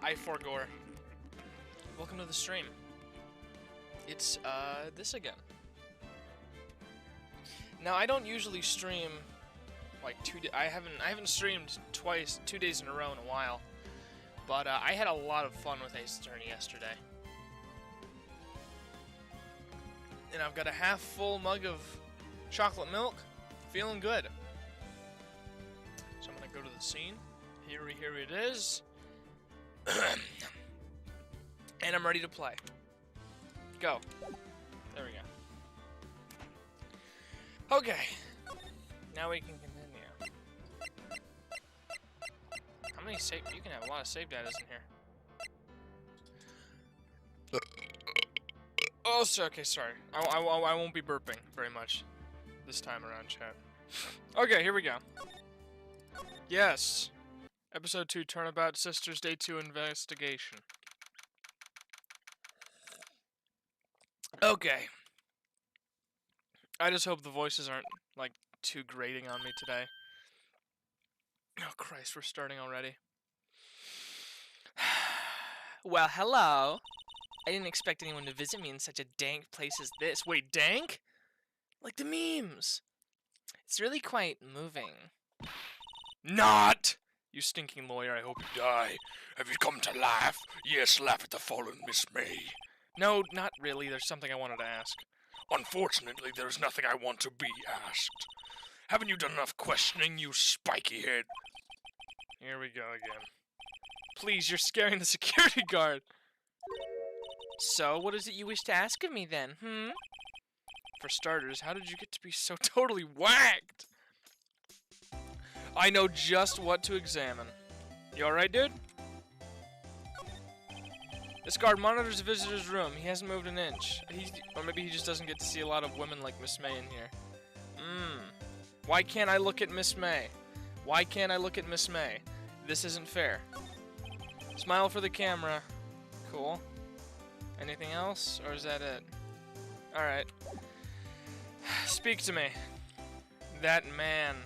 I4Gore. Welcome to the stream. It's, this again. Now, I don't usually stream, like, I haven't streamed 2 days in a row in a while. But, I had a lot of fun with Ace Attorney yesterday. And I've got a half-full mug of chocolate milk. Feeling good. So I'm gonna go to the scene. Here it is. And I'm ready to play. Go. There we go. Okay. Now we can continue. How many save? You can have a lot of save datas in here. Oh, okay, sorry. I won't be burping very much this time around, chat. Okay, here we go. Yes. Episode 2, Turnabout Sisters, Day 2 Investigation. Okay. I just hope the voices aren't, like, too grating on me today. Oh, Christ, we're starting already. Well, hello. I didn't expect anyone to visit me in such a dank place as this. Wait, dank? Like the memes. It's really quite moving. Not! You stinking lawyer, I hope you die. Have you come to laugh? Yes, laugh at the fallen Miss May. No, not really. There's something I wanted to ask. Unfortunately, there's nothing I want to be asked. Haven't you done enough questioning, you spiky head? Here we go again. Please, you're scaring the security guard. So, what is it you wish to ask of me then, For starters, how did you get to be so totally whacked? I know just what to examine. You alright, dude? This guard monitors the visitor's room. He hasn't moved an inch. Or maybe he just doesn't get to see a lot of women like Miss May in here. Why can't I look at Miss May? Why can't I look at Miss May? This isn't fair. Smile for the camera. Cool. Anything else? Or is that it? Alright. Speak to me. That man.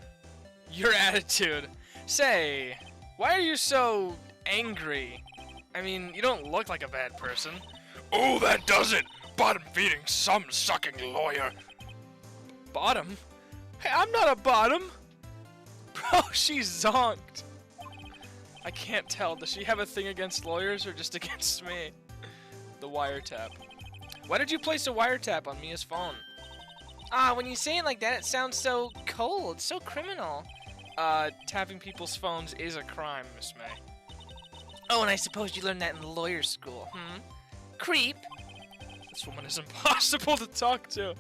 Your attitude. Say, why are you so angry? I mean, you don't look like a bad person. Oh, that does it! Bottom-feeding, some-sucking lawyer. Bottom? Hey, I'm not a bottom! Bro, she's zonked. I can't tell. Does she have a thing against lawyers or just against me? The wiretap. Why did you place a wiretap on Mia's phone? Ah, when you say it like that, it sounds so cold, so criminal. Tapping people's phones is a crime, Miss May. Oh, and I suppose you learned that in the lawyer's school, Creep. This woman is impossible to talk to.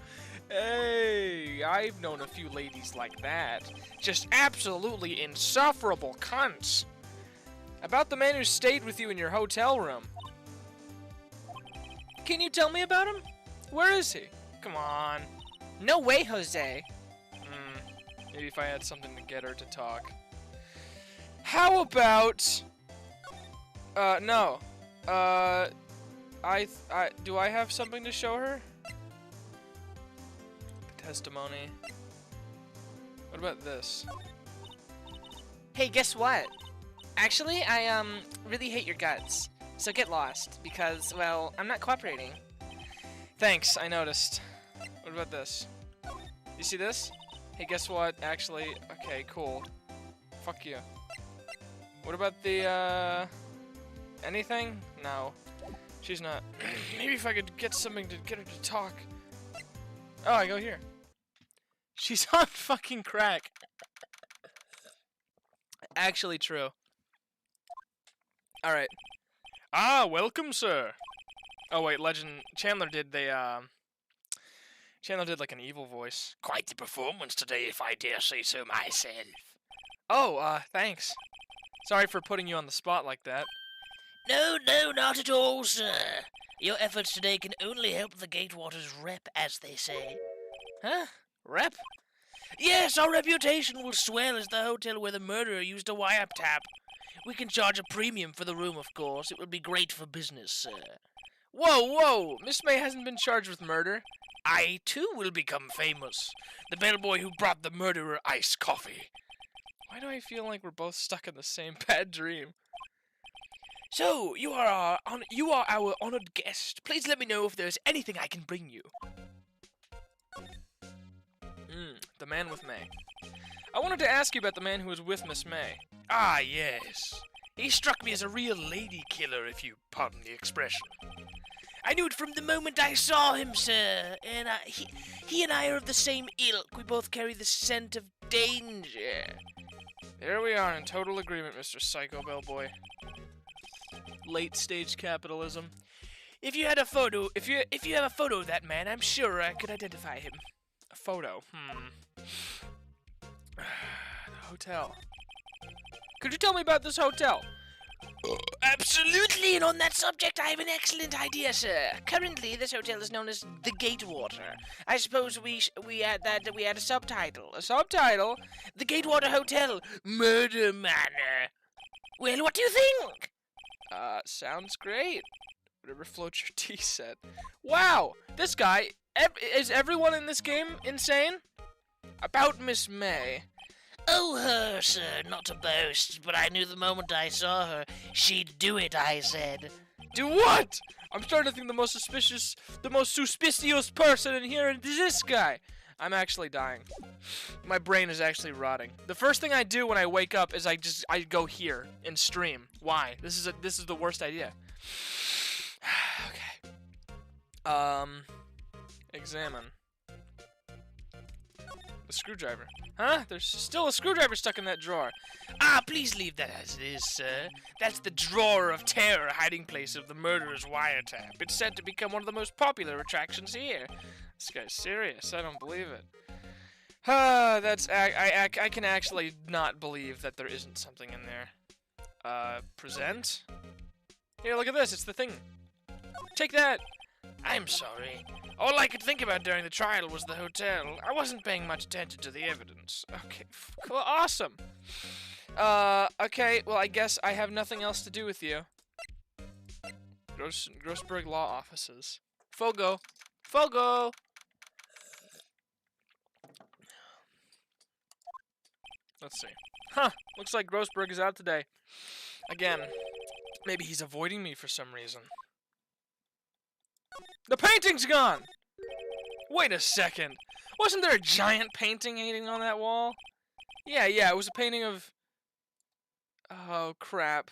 Hey, I've known a few ladies like that. Just absolutely insufferable cunts. About the man who stayed with you in your hotel room. Can you tell me about him? Where is he? Come on. No way, Jose. Maybe if I had something to get her to talk. How about... no. Do I have something to show her? Testimony. What about this? Hey, guess what? Actually, I, really hate your guts. So get lost, because, well, I'm not cooperating. Thanks, I noticed. What about this? You see this? Hey, guess what? Actually, okay, cool. Fuck you. What about the, anything? No. She's not. Maybe if I could get something to get her to talk. Oh, I go here. She's on fucking crack. Actually true. Alright. Ah, welcome, sir. Oh, wait, Chandler did Chandler did like an evil voice. Quite the performance today, if I dare say so myself. Oh, thanks. Sorry for putting you on the spot like that. No, not at all, sir. Your efforts today can only help the Gatewaters rep, as they say. Huh? Rep? Yes, our reputation will swell as the hotel where the murderer used a wiretap. We can charge a premium for the room, of course. It will be great for business, sir. Whoa! Miss May hasn't been charged with murder. I, too, will become famous. The bellboy who brought the murderer iced coffee. Why do I feel like we're both stuck in the same bad dream? So, you are our honored guest. Please let me know if there's anything I can bring you. The man with May. I wanted to ask you about the man who was with Miss May. Ah, yes. He struck me as a real lady killer, if you pardon the expression. I knew it from the moment I saw him, sir. And he and I are of the same ilk. We both carry the scent of danger. There we are in total agreement, Mr. Psycho Bellboy. Late stage capitalism. If you had a photo, if you have a photo of that man, I'm sure I could identify him. A photo. The hotel. Could you tell me about this hotel? Absolutely, and on that subject, I have an excellent idea, sir. Currently, this hotel is known as the Gatewater. I suppose we add a subtitle. A subtitle? The Gatewater Hotel, Murder Manor. Well, what do you think? Sounds great. Whatever floats your tea set. Wow, this guy. Is everyone in this game insane? About Miss May. Oh, her, sir, not to boast, but I knew the moment I saw her, she'd do it, I said. Do what? I'm starting to think the most suspicious person in here is this guy. I'm actually dying. My brain is actually rotting. The first thing I do when I wake up is I go here and stream. Why? This is the worst idea. Okay. Examine. The screwdriver. Huh? There's still a screwdriver stuck in that drawer. Ah, please leave that as it is, sir. That's the drawer of terror hiding place of the murderer's wiretap. It's said to become one of the most popular attractions here. This guy's serious. I don't believe it. I can actually not believe that there isn't something in there. Present? Here, look at this. It's the thing. Take that. I'm sorry. All I could think about during the trial was the hotel. I wasn't paying much attention to the evidence. Okay, cool, awesome. Okay, well, I guess I have nothing else to do with you. Grossberg Law Offices. Fogo. Fogo! Let's see. Huh, looks like Grossberg is out today. Again, maybe he's avoiding me for some reason. The painting's gone! Wait a second. Wasn't there a giant painting hanging on that wall? Yeah, it was a painting of... Oh, crap.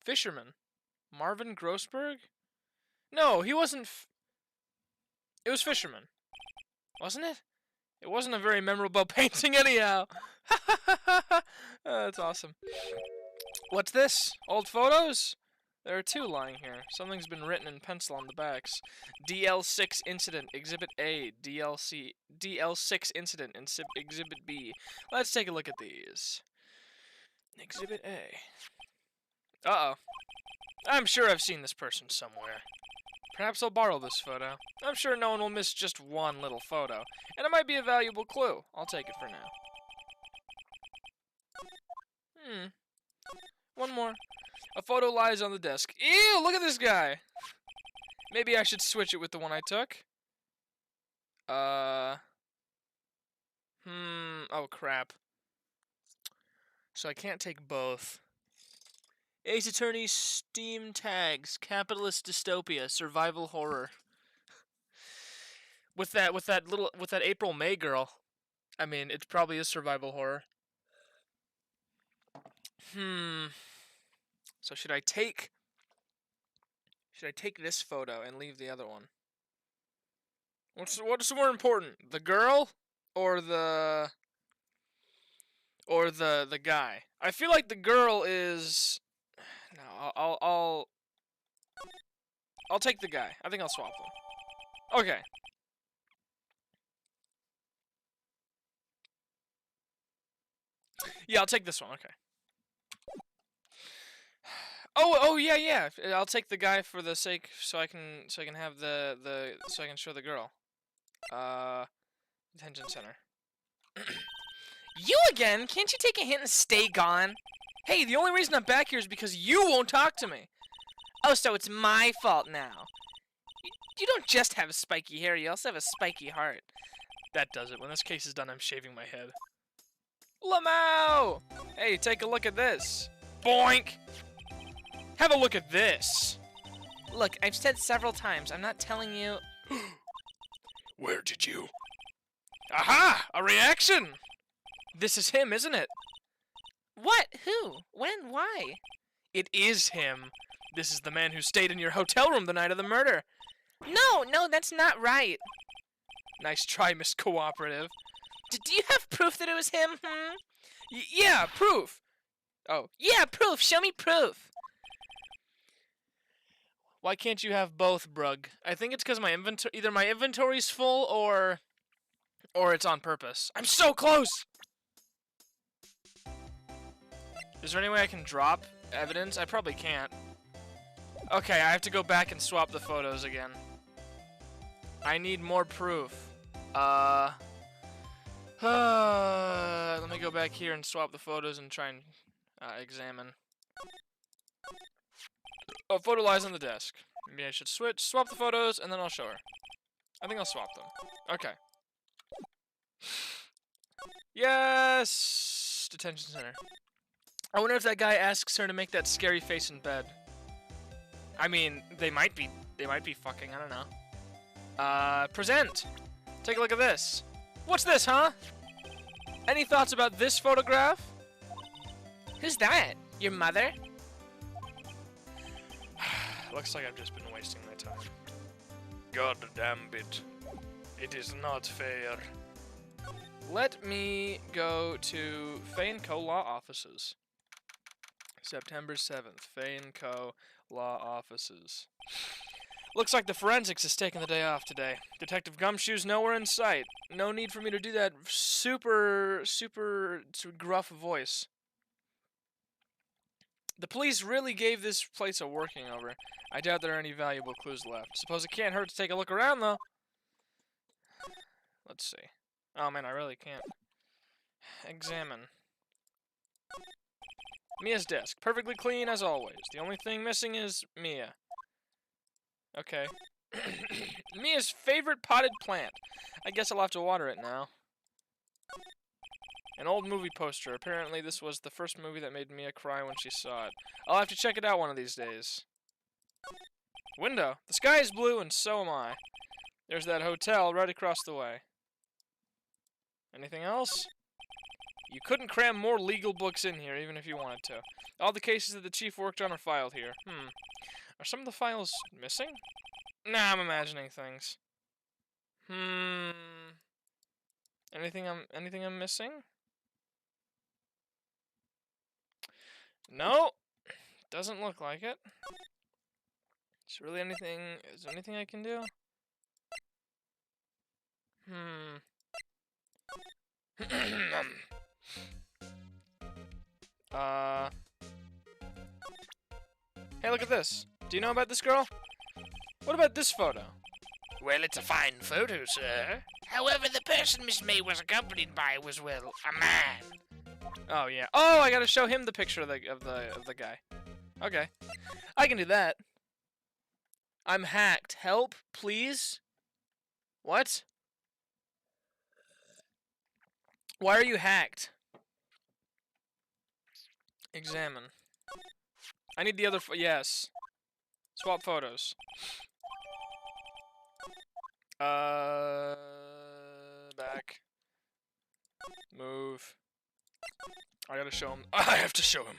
Fisherman. Marvin Grossberg? No, he wasn't... It was Fisherman. Wasn't it? It wasn't a very memorable painting anyhow. That's awesome. What's this? Old photos? There are two lying here. Something's been written in pencil on the backs. DL6 Incident, Exhibit A. DL6 Incident, Exhibit B. Let's take a look at these. Exhibit A. Uh-oh. I'm sure I've seen this person somewhere. Perhaps I'll borrow this photo. I'm sure no one will miss just one little photo. And it might be a valuable clue. I'll take it for now. One more. A photo lies on the desk. Ew, look at this guy! Maybe I should switch it with the one I took. Oh crap. So I can't take both. Ace Attorney Steam Tags, Capitalist Dystopia, Survival Horror. With that April May girl. I mean, it probably is survival horror. So should I take this photo and leave the other one? What's more important? The girl or the guy? I feel like the girl is no, I'll take the guy. I think I'll swap them. Okay. Yeah, I'll take this one. Okay. Oh yeah. I'll take the guy for the sake so I can have so I can show the girl. Detention center. You again? Can't you take a hint and stay gone? Hey, the only reason I'm back here is because you won't talk to me. Oh, so it's my fault now. You don't just have spiky hair, you also have a spiky heart. That does it. When this case is done, I'm shaving my head. Lamau! Hey, take a look at this. Boink! Have a look at this. Look, I've said several times, I'm not telling you... Where did you? Aha! A reaction! This is him, isn't it? What? Who? When? Why? It is him. This is the man who stayed in your hotel room the night of the murder. No, that's not right. Nice try, Miss Cooperative. Do you have proof that it was him? Yeah, proof. Oh, yeah, proof. Show me proof. Why can't you have both, Brug? I think it's because either my inventory's full or it's on purpose. I'm so close. Is there any way I can drop evidence? I probably can't. Okay, I have to go back and swap the photos again. I need more proof. Let me go back here and swap the photos and try and examine. Oh, photo lies on the desk. Maybe I should swap the photos, and then I'll show her. I think I'll swap them. Okay. Yes! Detention center. I wonder if that guy asks her to make that scary face in bed. I mean, they might be fucking, I don't know. Present! Take a look at this. What's this, huh? Any thoughts about this photograph? Who's that? Your mother? Looks like I've just been wasting my time. God damn it. It is not fair. Let me go to Fane Co. Law Offices. September 7th, Fane Co. Law Offices. Looks like the forensics is taking the day off today. Detective Gumshoe's nowhere in sight. No need for me to do that super gruff voice. The police really gave this place a working over. I doubt there are any valuable clues left. Suppose it can't hurt to take a look around, though. Let's see. Oh, man, I really can't. Examine. Mia's desk. Perfectly clean, as always. The only thing missing is Mia. Okay. Mia's favorite potted plant. I guess I'll have to water it now. An old movie poster. Apparently this was the first movie that made Mia cry when she saw it. I'll have to check it out one of these days. Window. The sky is blue and so am I. There's that hotel right across the way. Anything else? You couldn't cram more legal books in here even if you wanted to. All the cases that the chief worked on are filed here. Are some of the files missing? Nah, I'm imagining things. Anything I'm missing? No, doesn't look like it. Is there anything I can do? Hey, look at this. Do you know about this girl? What about this photo? Well, it's a fine photo, sir. However, the person Miss May was accompanied by was, well, a man. Oh yeah. Oh, I gotta show him the picture of the guy. Okay, I can do that. I'm hacked. Help, please. What? Why are you hacked? Examine. I need the other. Yes. Swap photos. Back. Move. I gotta show him. I have to show him.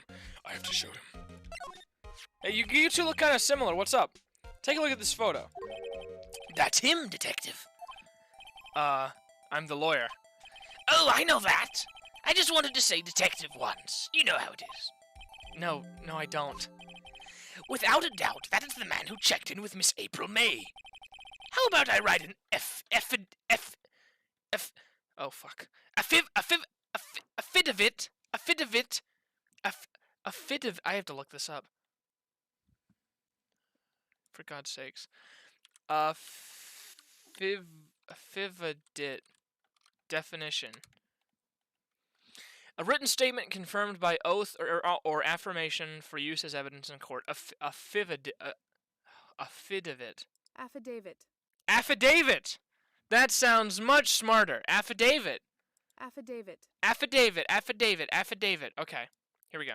Hey, you two look kind of similar. What's up? Take a look at this photo. That's him, detective. I'm the lawyer. Oh, I know that. I just wanted to say detective once. You know how it is. No, I don't. Without a doubt, that is the man who checked in with Miss April May. How about I write an oh fuck. I have to look this up. For God's sakes. Affidavit. Definition. A written statement confirmed by oath or affirmation for use as evidence in court. Affidavit. Affidavit. Affidavit! That sounds much smarter. Affidavit. Affidavit. Affidavit, affidavit, affidavit. Okay, here we go.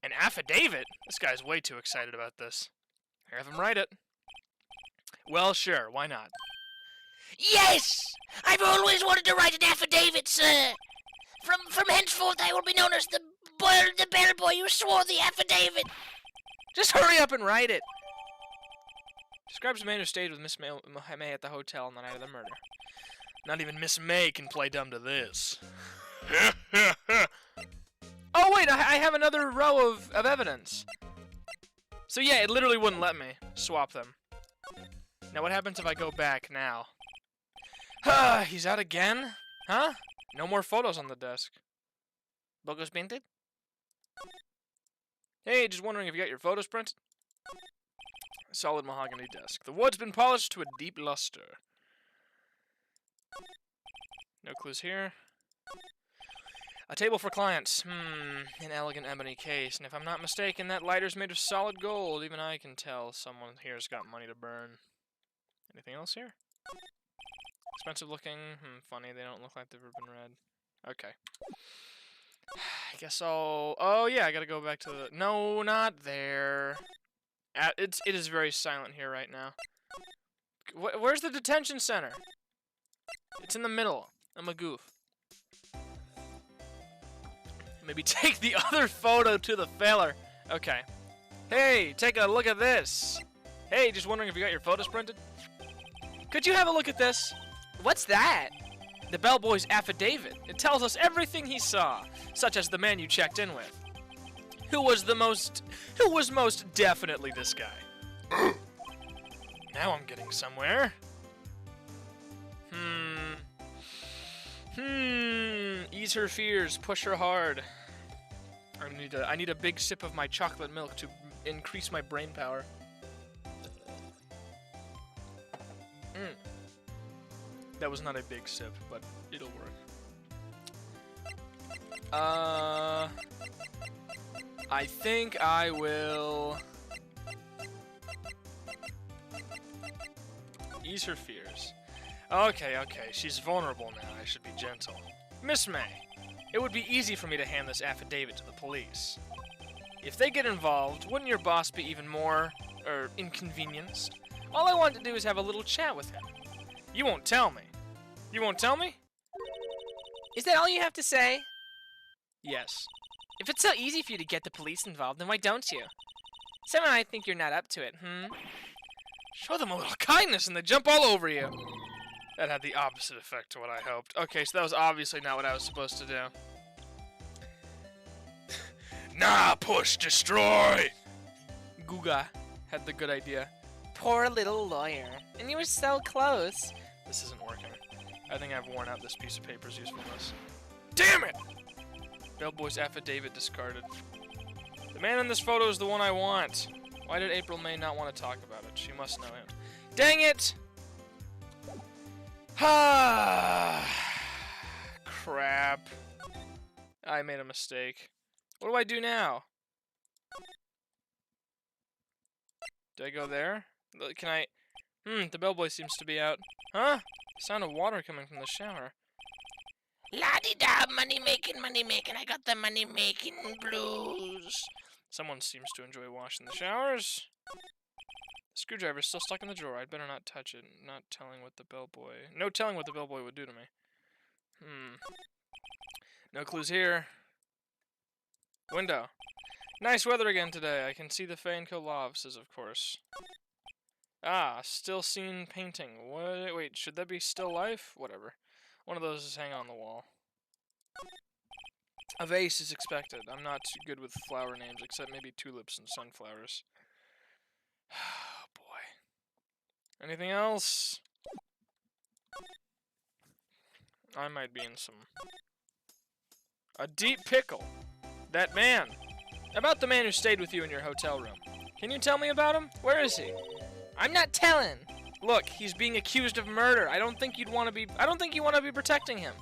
An affidavit? This guy's way too excited about this. Have him write it. Well, sure, why not? Yes! I've always wanted to write an affidavit, sir. From henceforth, I will be known as the bellboy who swore the affidavit. Just hurry up and write it. Describes a man who stayed with Miss May at the hotel on the night of the murder. Not even Miss May can play dumb to this. Oh wait, I have another row of evidence. So yeah, it literally wouldn't let me swap them. Now what happens if I go back now? He's out again? Huh? No more photos on the desk. Logos painted? Hey, just wondering if you got your photos printed? Solid mahogany desk. The wood's been polished to a deep luster. No clues here. A table for clients. An elegant ebony case. And if I'm not mistaken, that lighter's made of solid gold. Even I can tell someone here's got money to burn. Anything else here? Expensive looking. Funny, they don't look like they've ever been read. Okay. I guess I'll... Oh, yeah, I gotta go back to the... No, not there. It is very silent here right now. Where's the detention center? It's in the middle. I'm a goof. Maybe take the other photo to the failer. Okay. Hey, take a look at this. Hey, just wondering if you got your photos printed? Could you have a look at this? What's that? The bellboy's affidavit. It tells us everything he saw, such as the man you checked in with. Who was most definitely this guy. Now I'm getting somewhere. Ease her fears, push her hard. I need a big sip of my chocolate milk to increase my brain power. That was not a big sip, but it'll work. I think I will ease her fears. Okay, she's vulnerable now. I should be gentle. Miss May, it would be easy for me to hand this affidavit to the police. If they get involved, wouldn't your boss be even more, inconvenienced? All I want to do is have a little chat with him. You won't tell me. You won't tell me? Is that all you have to say? Yes. If it's so easy for you to get the police involved, then why don't you? Somehow I think you're not up to it, Show them a little kindness and they jump all over you. That had the opposite effect to what I hoped. Okay, so that was obviously not what I was supposed to do. Nah, push, destroy! Guga had the good idea. Poor little lawyer. And you were so close. This isn't working. I think I've worn out this piece of paper's usefulness. Damn it! Bellboy's affidavit discarded. The man in this photo is the one I want. Why did April May not want to talk about it? She must know him. Dang it! Crap. I made a mistake. What do I do now? Do I go there? Can I... the bellboy seems to be out. Huh? Sound of water coming from the shower. La-di-da, money-making, I got the money-making blues. Someone seems to enjoy washing the showers. The screwdriver's still stuck in the drawer. I'd better not touch it. No telling what the bellboy would do to me. No clues here. Window. Nice weather again today. I can see the Fayenco Lofts, of course. Ah, still seen painting. What? Wait, should that be still life? Whatever. One of those is hanging on the wall. A vase is expected. I'm not too good with flower names, except maybe tulips and sunflowers. Oh, boy. Anything else? I might be in some... A deep pickle. That man. About the man who stayed with you in your hotel room. Can you tell me about him? Where is he? I'm not telling. Look, he's being accused of murder. I don't think you want to be protecting him.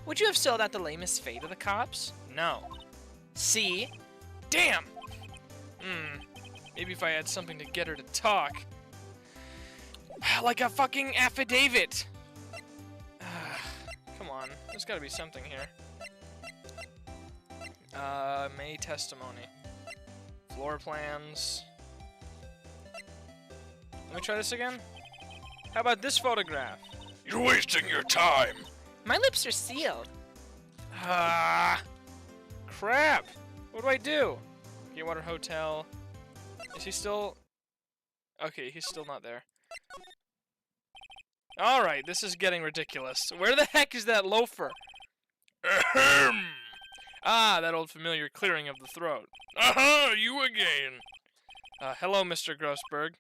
Would you have sold out the lamest fate of the cops? No. See? Damn! Maybe if I had something to get her to talk. Like a fucking affidavit. on. There's gotta be something here. May testimony. Floor plans. Let me try this again. How about this photograph? You're wasting your time. My lips are sealed. Ah, crap. What do I do? Gatewater Hotel. Is he still... Okay, he's still not there. Alright, this is getting ridiculous. Where the heck is that loafer? Ahem. Ah, that old familiar clearing of the throat. Aha, you again. Hello, Mr. Grossberg.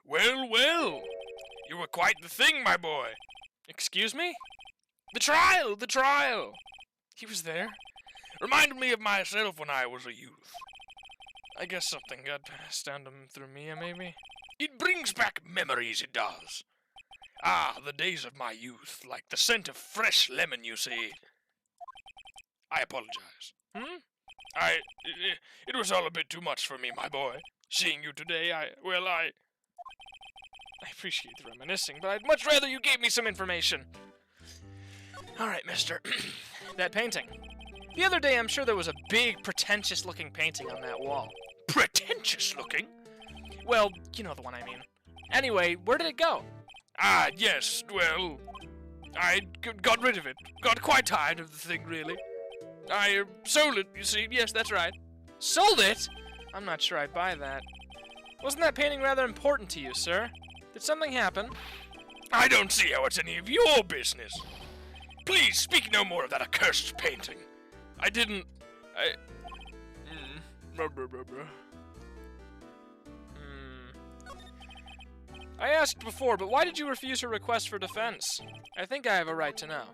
Well, well. You were quite the thing, my boy. Excuse me? The trial, the trial. He was there? Reminded me of myself when I was a youth. I guess something got passed down to through Mia, maybe? It brings back memories, it does. Ah, the days of my youth, like the scent of fresh lemon, you see. I apologize. It was all a bit too much for me, my boy. Seeing you today, I appreciate the reminiscing, but I'd much rather you gave me some information. Alright, mister. That painting. The other day, I'm sure there was a big, pretentious-looking painting on that wall. Pretentious looking? Well, you know the one I mean. Anyway, where did it go? Ah, yes, well, I got rid of it. Got quite tired of the thing, really. I sold it, you see. Yes, that's right. Sold it? I'm not sure I'd buy that. Wasn't that painting rather important to you, sir? Did something happen? I don't see how it's any of your business. Please speak no more of that accursed painting. I didn't... I asked before, but why did you refuse her request for defense? I think I have a right to know.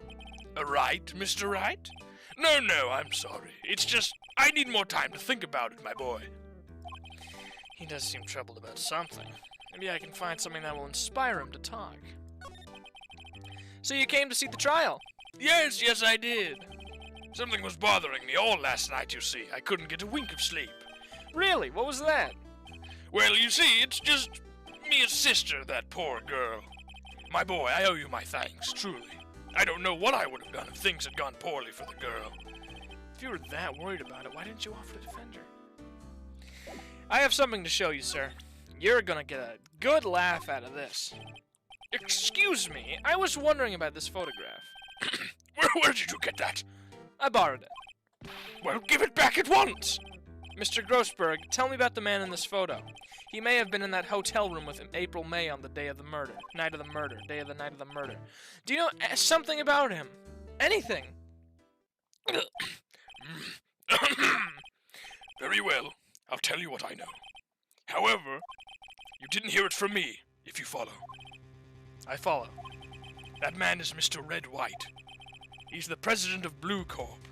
A right, Mr. Wright? No, I'm sorry. It's just, I need more time to think about it, my boy. He does seem troubled about something. Maybe I can find something that will inspire him to talk. So you came to see the trial? Yes, I did. Something was bothering me all last night, you see. I couldn't get a wink of sleep. Really? What was that? Well, you see, it's just Mia's sister, that poor girl. My boy, I owe you my thanks, truly. I don't know what I would have done if things had gone poorly for the girl. If you were that worried about it, why didn't you offer to defend her? I have something to show you, sir. You're gonna get a good laugh out of this. Excuse me, I was wondering about this photograph. Where did you get that? I borrowed it. Well, give it back at once! Mr. Grossberg, tell me about the man in this photo. He may have been in that hotel room with April May on the day of the murder. Night of the murder. Day of the night of the murder. Do you know something about him? Anything? Very well. I'll tell you what I know. However, you didn't hear it from me, if you follow. I follow. That man is Mr. Red White. He's the president of Blue Corp.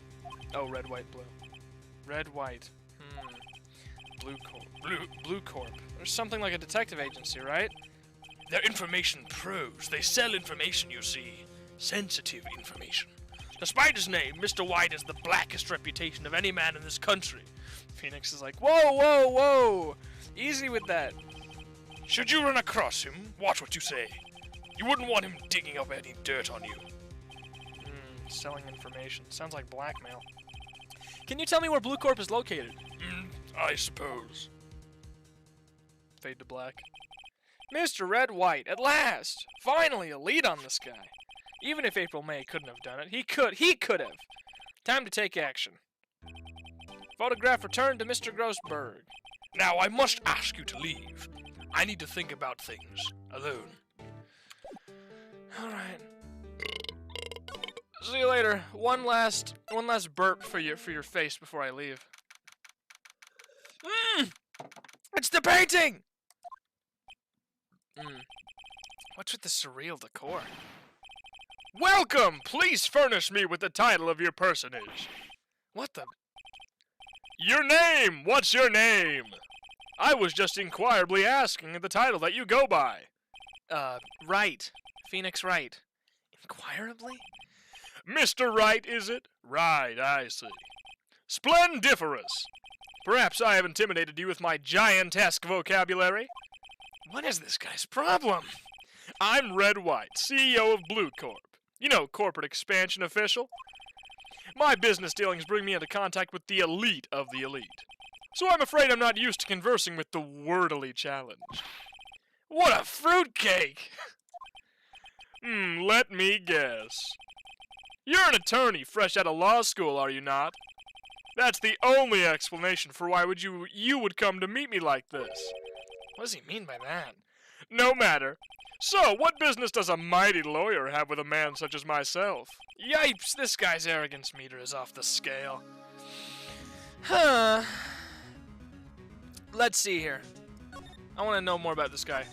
Oh, red, white, blue. Red, white. Blue Corp. Blue Corp. There's something like a detective agency, right? They're information pros. They sell information, you see. Sensitive information. Despite his name, Mr. White has the blackest reputation of any man in this country. Phoenix is like, whoa! Easy with that. Should you run across him, watch what you say. You wouldn't want him digging up any dirt on you. Selling information. Sounds like blackmail. Can you tell me where Blue Corp is located? I suppose. Fade to black. Mr. Red White, at last! Finally a lead on this guy. Even if April May couldn't have done it, he could have. Time to take action. Photograph returned to Mr. Grossberg. Now I must ask you to leave. I need to think about things alone. Alright. See you later. One last burp for your face before I leave. It's the painting! What's with the surreal decor? Welcome! Please furnish me with the title of your personage. What the? Your name! What's your name? I was just inquirably asking the title that you go by. Wright. Phoenix Wright. Inquirably? Mr. Wright, is it? Right, I see. Splendiferous! Perhaps I have intimidated you with my giantesque vocabulary? What is this guy's problem? I'm Red White, CEO of Blue Corp. You know, corporate expansion official. My business dealings bring me into contact with the elite of the elite. So I'm afraid I'm not used to conversing with the wordily challenged. What a fruitcake! Let me guess. You're an attorney fresh out of law school, are you not? That's the only explanation for why you would come to meet me like this. What does he mean by that? No matter. So, what business does a mighty lawyer have with a man such as myself? Yipes, this guy's arrogance meter is off the scale. Huh. Let's see here. I want to know more about this guy.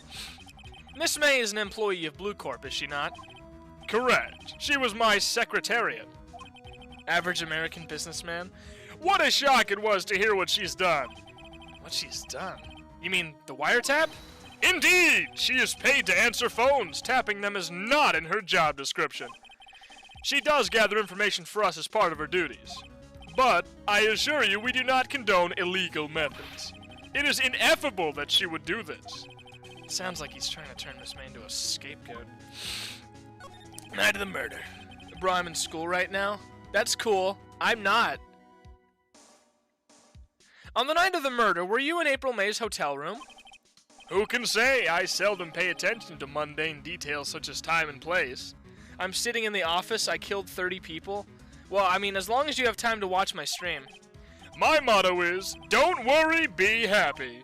Miss May is an employee of Blue Corp, is she not? Correct. She was my secretariat. Average American businessman? What a shock it was to hear what she's done. What she's done? You mean the wiretap? Indeed! She is paid to answer phones. Tapping them is not in her job description. She does gather information for us as part of her duties. But, I assure you, we do not condone illegal methods. It is ineffable that she would do this. Sounds like he's trying to turn Miss May into a scapegoat. Night of the murder. Bro, I'm in school right now? That's cool. I'm not. On the night of the murder, were you in April May's hotel room? Who can say? I seldom pay attention to mundane details such as time and place. I'm sitting in the office, I killed 30 people. Well, I mean, as long as you have time to watch my stream. My motto is, don't worry, be happy.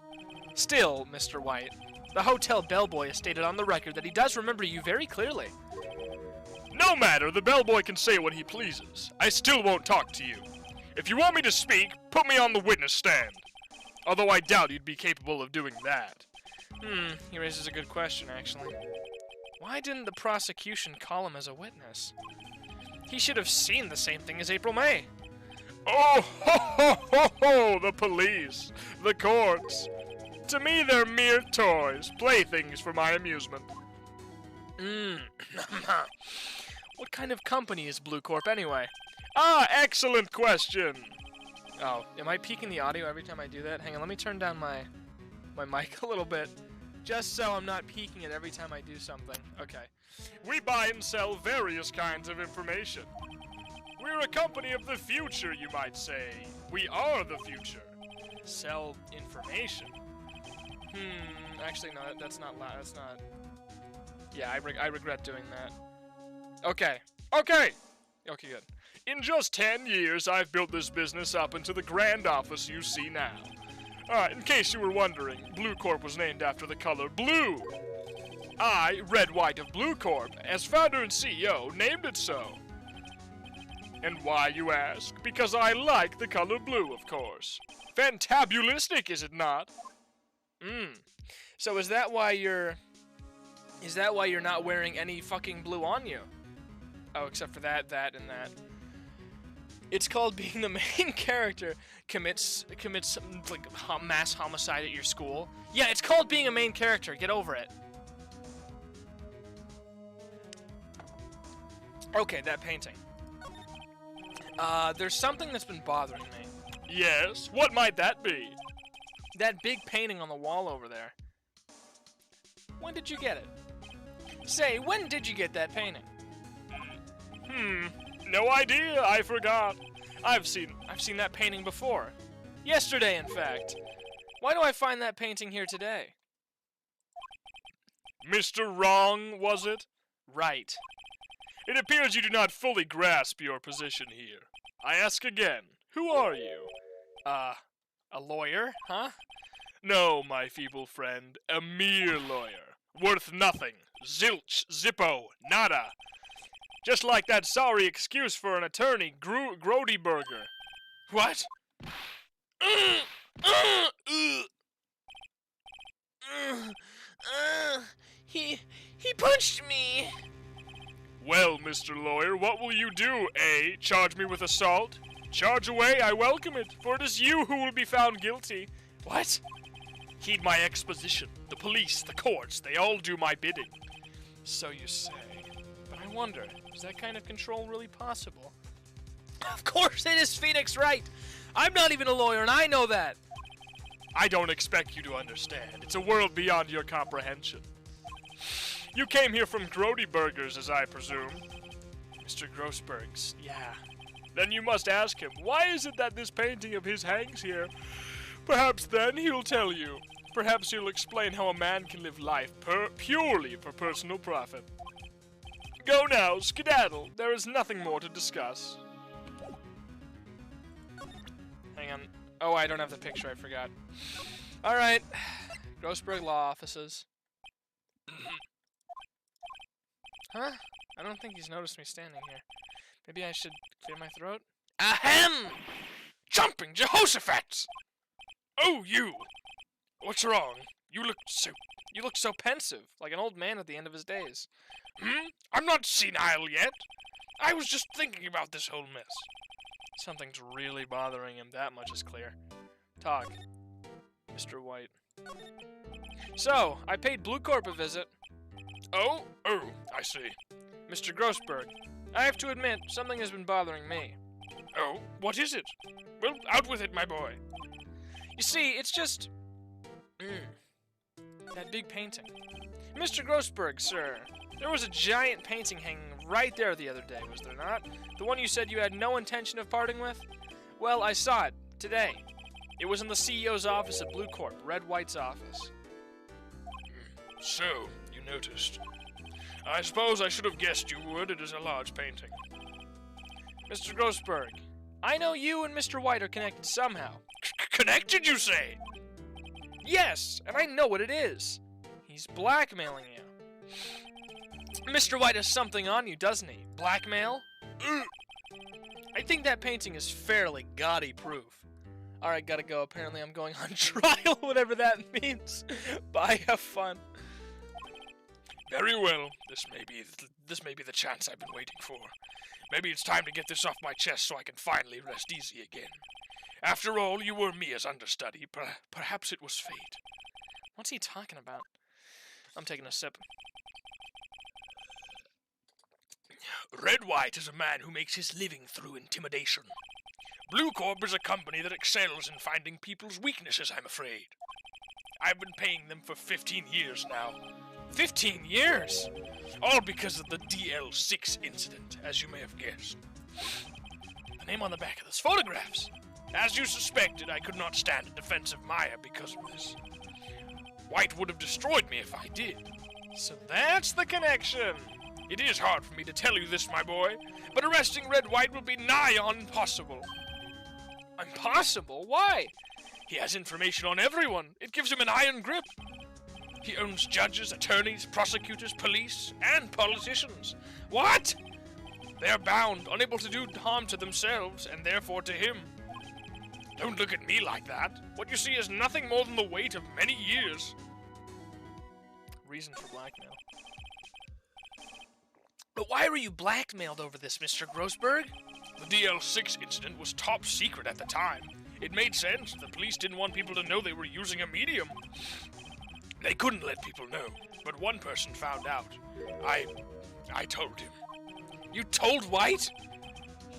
Still, Mr. White, the hotel bellboy has stated on the record that he does remember you very clearly. No matter, the bellboy can say what he pleases. I still won't talk to you. If you want me to speak, put me on the witness stand. Although I doubt you'd be capable of doing that. He raises a good question, actually. Why didn't the prosecution call him as a witness? He should have seen the same thing as April May. Oh, ho, ho, ho, ho, the police, the courts. To me, they're mere toys, playthings for my amusement. What kind of company is Blue Corp, anyway? Ah, excellent question. Oh, am I peaking the audio every time I do that? Hang on, let me turn down my mic a little bit, just so I'm not peaking it every time I do something. Okay. We buy and sell various kinds of information. We're a company of the future, you might say. We are the future. Sell information. Actually, no, that's not loud. That's not. Yeah, I regret doing that. Okay. Okay, good. In just 10 years, I've built this business up into the grand office you see now. In case you were wondering, Blue Corp was named after the color blue. I, Red White of Blue Corp, as founder and CEO, named it so. And why, you ask? Because I like the color blue, of course. Fantabulistic, is it not? So is that why you're not wearing any fucking blue on you? Oh, except for that, and that. It's called being the main character commits like mass homicide at your school. Yeah, it's called being a main character. Get over it. Okay, that painting. There's something that's been bothering me. Yes? What might that be? That big painting on the wall over there. When did you get it? Say, when did you get that painting? No idea, I forgot. I've seen that painting before. Yesterday, in fact. Why do I find that painting here today? Mr. Wrong, was it? Right. It appears you do not fully grasp your position here. I ask again, who are you? A lawyer, huh? No, my feeble friend, a mere lawyer. Worth nothing. Zilch, zippo, nada. Just like that sorry excuse for an attorney, Grodyberger. What? He punched me. Well, Mr. Lawyer, what will you do, eh? Charge me with assault? Charge away, I welcome it, for it is you who will be found guilty. What? Heed my exposition. The police, the courts, they all do my bidding. So you say. But I wonder, is that kind of control really possible? Of course it is, Phoenix Wright! I'm not even a lawyer, and I know that! I don't expect you to understand. It's a world beyond your comprehension. You came here from Grodyberger's, as I presume. Mr. Grossberg's, yeah. Then you must ask him, why is it that this painting of his hangs here? Perhaps then he'll tell you. Perhaps he'll explain how a man can live life purely for personal profit. Go now, skedaddle. There is nothing more to discuss. Hang on. Oh, I don't have the picture, I forgot. Alright. Grossberg Law Offices. Huh? I don't think he's noticed me standing here. Maybe I should clear my throat? Ahem! Jumping Jehoshaphat! Oh, you! What's wrong? You look so pensive, like an old man at the end of his days. I'm not senile yet. I was just thinking about this whole mess. Something's really bothering him, that much is clear. Talk. Mr. White. So, I paid Blue Corp a visit. Oh, I see. Mr. Grossberg, I have to admit, something has been bothering me. Oh, what is it? Well, out with it, my boy. You see, it's just... that big painting. Mr. Grossberg, sir, there was a giant painting hanging right there the other day, was there not? The one you said you had no intention of parting with? Well, I saw it, today. It was in the CEO's office at Blue Corp, Red White's office. So, you noticed. I suppose I should have guessed you would. It is a large painting. Mr. Grossberg, I know you and Mr. White are connected somehow. Connected, you say? Yes, and I know what it is. He's blackmailing you. Mr. White has something on you, doesn't he? Blackmail? I think that painting is fairly gaudy proof. Alright, gotta go. Apparently I'm going on trial, whatever that means. Bye, have fun. Very well. This may be the chance I've been waiting for. Maybe it's time to get this off my chest so I can finally rest easy again. After all, you were Mia's understudy. Perhaps it was fate. What's he talking about? I'm taking a sip. Red White is a man who makes his living through intimidation. Blue Corp is a company that excels in finding people's weaknesses, I'm afraid. I've been paying them for 15 years now. 15 years? All because of the DL6 incident, as you may have guessed. The name on the back of those photographs. As you suspected, I could not stand in defense of Maya because of this. White would have destroyed me if I did. So that's the connection. It is hard for me to tell you this, my boy, but arresting Red White will be nigh on impossible. Impossible? Why? He has information on everyone. It gives him an iron grip. He owns judges, attorneys, prosecutors, police, and politicians. What? They are bound, unable to do harm to themselves, and therefore to him. Don't look at me like that. What you see is nothing more than the weight of many years. Reason for blackmail. But why were you blackmailed over this, Mr. Grossberg? The DL6 incident was top secret at the time. It made sense. The police didn't want people to know they were using a medium. They couldn't let people know, but one person found out. I told him. You told White?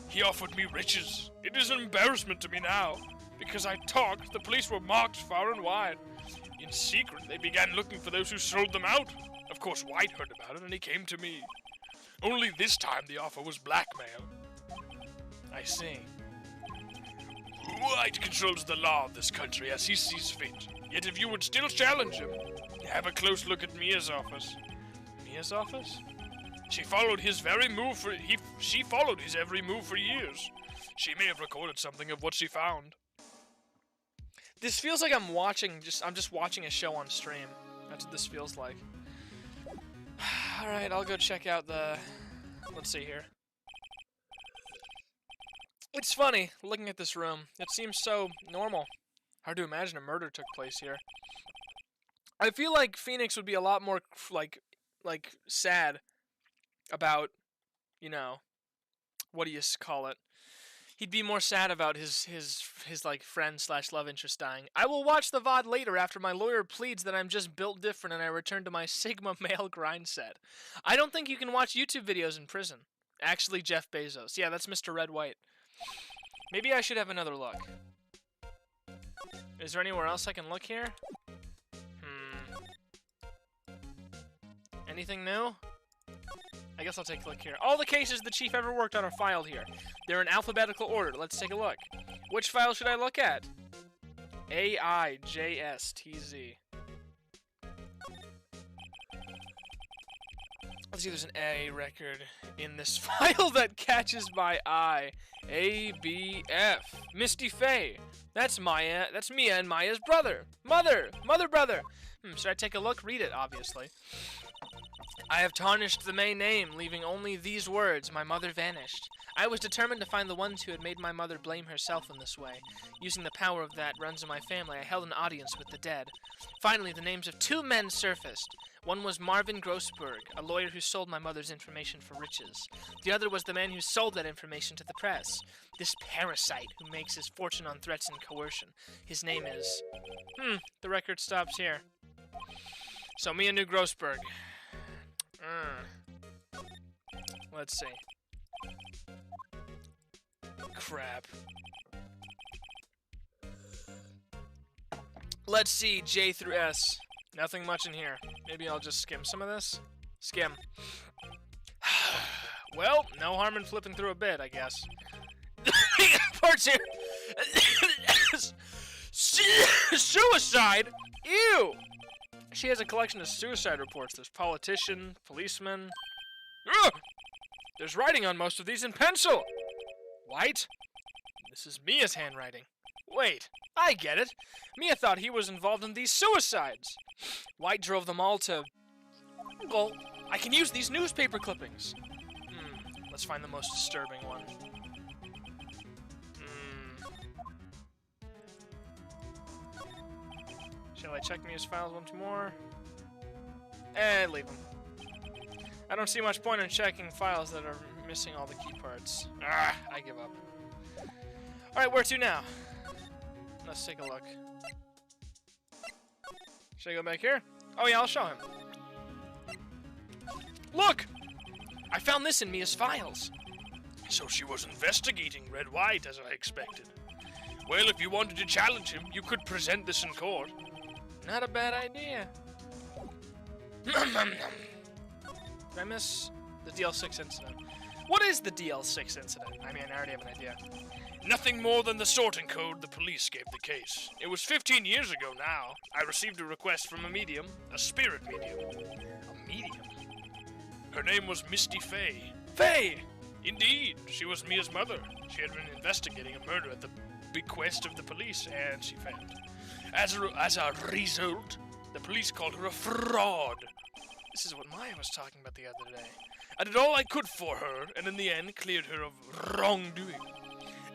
He offered me riches. It is an embarrassment to me now. Because I talked, the police were marked far and wide. In secret, they began looking for those who sold them out. Of course, White heard about it, and he came to me. Only this time the offer was blackmail. I see. White controls the law of this country as he sees fit. Yet if you would still challenge him, have a close look at Mia's office. Mia's office? She followed his every move for years. She may have recorded something of what she found. This feels like I'm just watching a show on stream. That's what this feels like. Alright, I'll go check out the... Let's see here. It's funny, looking at this room. It seems so normal. Hard to imagine a murder took place here. I feel like Phoenix would be a lot more, like sad about, you know, what do you call it? He'd be more sad about his like friend / love interest dying. I will watch the VOD later after my lawyer pleads that I'm just built different and I return to my Sigma male grind set. I don't think you can watch YouTube videos in prison. Actually, Jeff Bezos. Yeah, that's Mr. Red White. Maybe I should have another look. Is there anywhere else I can look here? Anything new? I guess I'll take a look here. All the cases the chief ever worked on are filed here. They're in alphabetical order. Let's take a look. Which file should I look at? AIJSTZ. Let's see if there's an A record in this file that catches my eye. ABF. Misty Faye. That's Maya. That's Mia and Maya's brother. Mother, brother. Should I take a look? Read it, obviously. I have tarnished the May name, leaving only these words, my mother vanished. I was determined to find the ones who had made my mother blame herself in this way. Using the power of that runs in my family, I held an audience with the dead. Finally, the names of 2 men surfaced. One was Marvin Grossberg, a lawyer who sold my mother's information for riches. The other was the man who sold that information to the press. This parasite who makes his fortune on threats and coercion. His name is... the record stops here. So, Mia knew Grossberg. Let's see. Crap. Let's see, J through S. Nothing much in here. Maybe I'll just skim some of this. Skim. Well, no harm in flipping through a bit, I guess. Parts here. Suicide? Ew! She has a collection of suicide reports. There's politician, policeman. Ugh! There's writing on most of these in pencil. White? This is Mia's handwriting. Wait, I get it. Mia thought he was involved in these suicides. White drove them all to... Well, I can use these newspaper clippings. Let's find the most disturbing one. Shall I check Mia's files once more? Leave them. I don't see much point in checking files that are missing all the key parts. I give up. Alright, where to now? Let's take a look. Should I go back here? Oh yeah, I'll show him. Look! I found this in Mia's files. So she was investigating Red White, as I expected. Well, if you wanted to challenge him, you could present this in court. Not a bad idea. Did I miss the DL6 incident? What is the DL6 incident? I mean, I already have an idea. Nothing more than the sorting code the police gave the case. It was 15 years ago now. I received a request from a medium, a spirit medium. A medium? Her name was Misty Faye. Faye! Indeed, she was Mia's mother. She had been investigating a murder at the bequest of the police, and she failed. As a result, the police called her a fraud. This is what Maya was talking about the other day. I did all I could for her, and in the end cleared her of wrongdoing.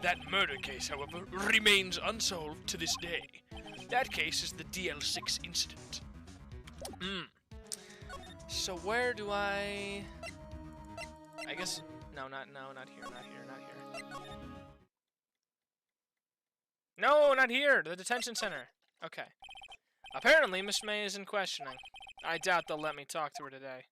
That murder case, however, remains unsolved to this day. That case is the DL6 incident. So where do I guess... No, not here. No, not here! The detention center. Okay. Apparently, Miss May is in questioning. I doubt they'll let me talk to her today.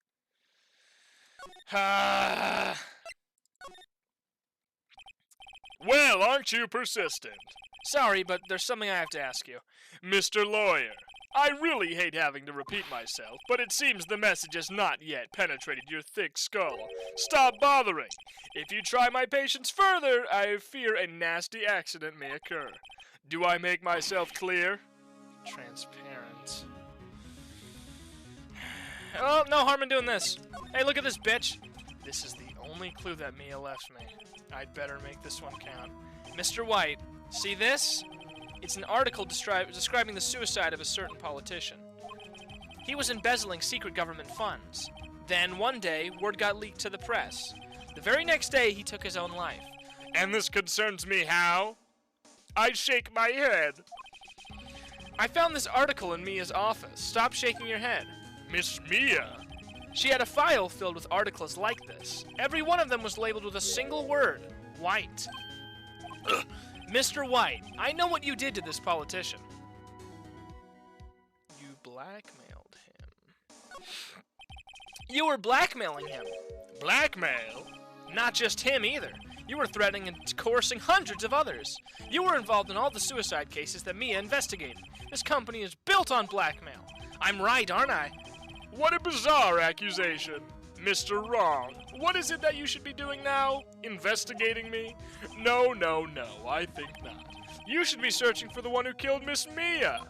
Well, aren't you persistent? Sorry, but there's something I have to ask you. Mr. Lawyer, I really hate having to repeat myself, but it seems the message has not yet penetrated your thick skull. Stop bothering. If you try my patience further, I fear a nasty accident may occur. Do I make myself clear? Transparent. Oh, no harm in doing this. Hey, look at this, bitch. This is the only clue that Mia left me. I'd better make this one count. Mr. White, see this? It's an article describing the suicide of a certain politician. He was embezzling secret government funds. Then, one day, word got leaked to the press. The very next day, he took his own life. And this concerns me how? I shake my head. I found this article in Mia's office. Stop shaking your head. Miss Mia? She had a file filled with articles like this. Every one of them was labeled with a single word. White. Mr. White, I know what you did to this politician. You blackmailed him. You were blackmailing him. Blackmail? Not just him either. You were threatening and coercing hundreds of others. You were involved in all the suicide cases that Mia investigated. This company is built on blackmail. I'm right, aren't I? What a bizarre accusation. Mr. Wrong, what is it that you should be doing now? Investigating me? No, no, no, I think not. You should be searching for the one who killed Miss Mia.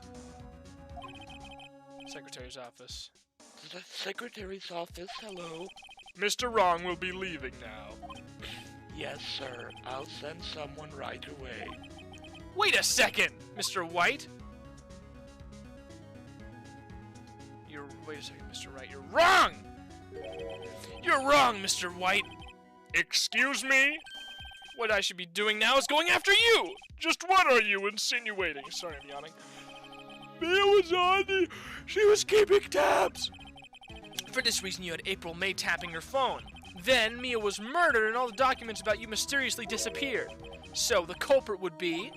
Secretary's office. The secretary's office, hello. Mr. Wrong will be leaving now. Yes, sir. I'll send someone right away. Wait a second, Mr. White. Wait a second, Mr. Wright. You're wrong! You're wrong, Mr. White. Excuse me? What I should be doing now is going after you! Just what are you insinuating? Sorry, I'm yawning. Mia was on the... She was keeping tabs! For this reason, you had April May tapping your phone. Then, Mia was murdered and all the documents about you mysteriously disappeared. So, the culprit would be...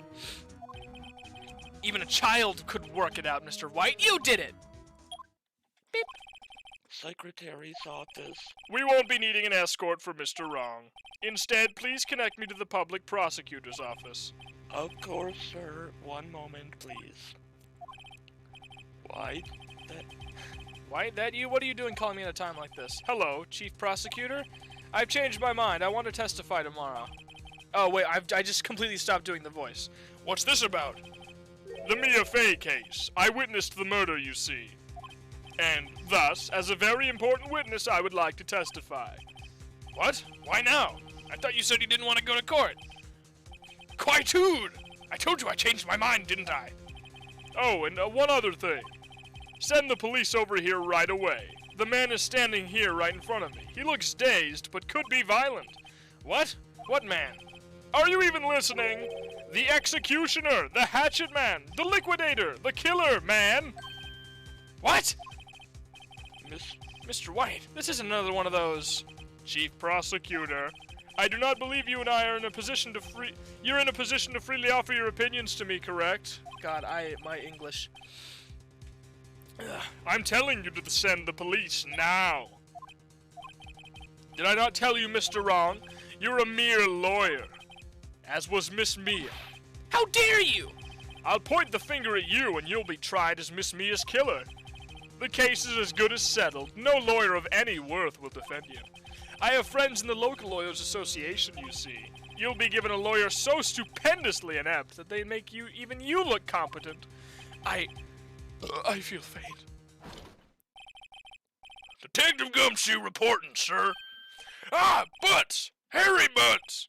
Even a child could work it out, Mr. White. You did it! Beep. Secretary's office. We won't be needing an escort for Mr. Wrong. Instead, please connect me to the public prosecutor's office. Of course, sir. One moment, please. White? White, that you? What are you doing calling me at a time like this? Hello, Chief Prosecutor? I've changed my mind. I want to testify tomorrow. Oh, wait, I just completely stopped doing the voice. What's this about? The Mia Fey case. I witnessed the murder, you see. And thus, as a very important witness, I would like to testify. What? Why now? I thought you said you didn't want to go to court. Quite dude! I told you I changed my mind, didn't I? Oh, and one other thing. Send the police over here right away. The man is standing here right in front of me. He looks dazed, but could be violent. What? What man? Are you even listening? The executioner, the hatchet man, the liquidator, the killer, man! What? Mr. White, this isn't another one of those... Chief Prosecutor, I do not believe you and I are in a position to You're in a position to freely offer your opinions to me, correct? God, my English... I'm telling you to send the police now. Did I not tell you, Mr. Wrong? You're a mere lawyer, as was Miss Mia. How dare you! I'll point the finger at you and you'll be tried as Miss Mia's killer. The case is as good as settled. No lawyer of any worth will defend you. I have friends in the local lawyers association, you see. You'll be given a lawyer so stupendously inept that they make even you look competent. I feel faint. Detective Gumshoe reporting, sir. Ah, Butts! Harry Butts!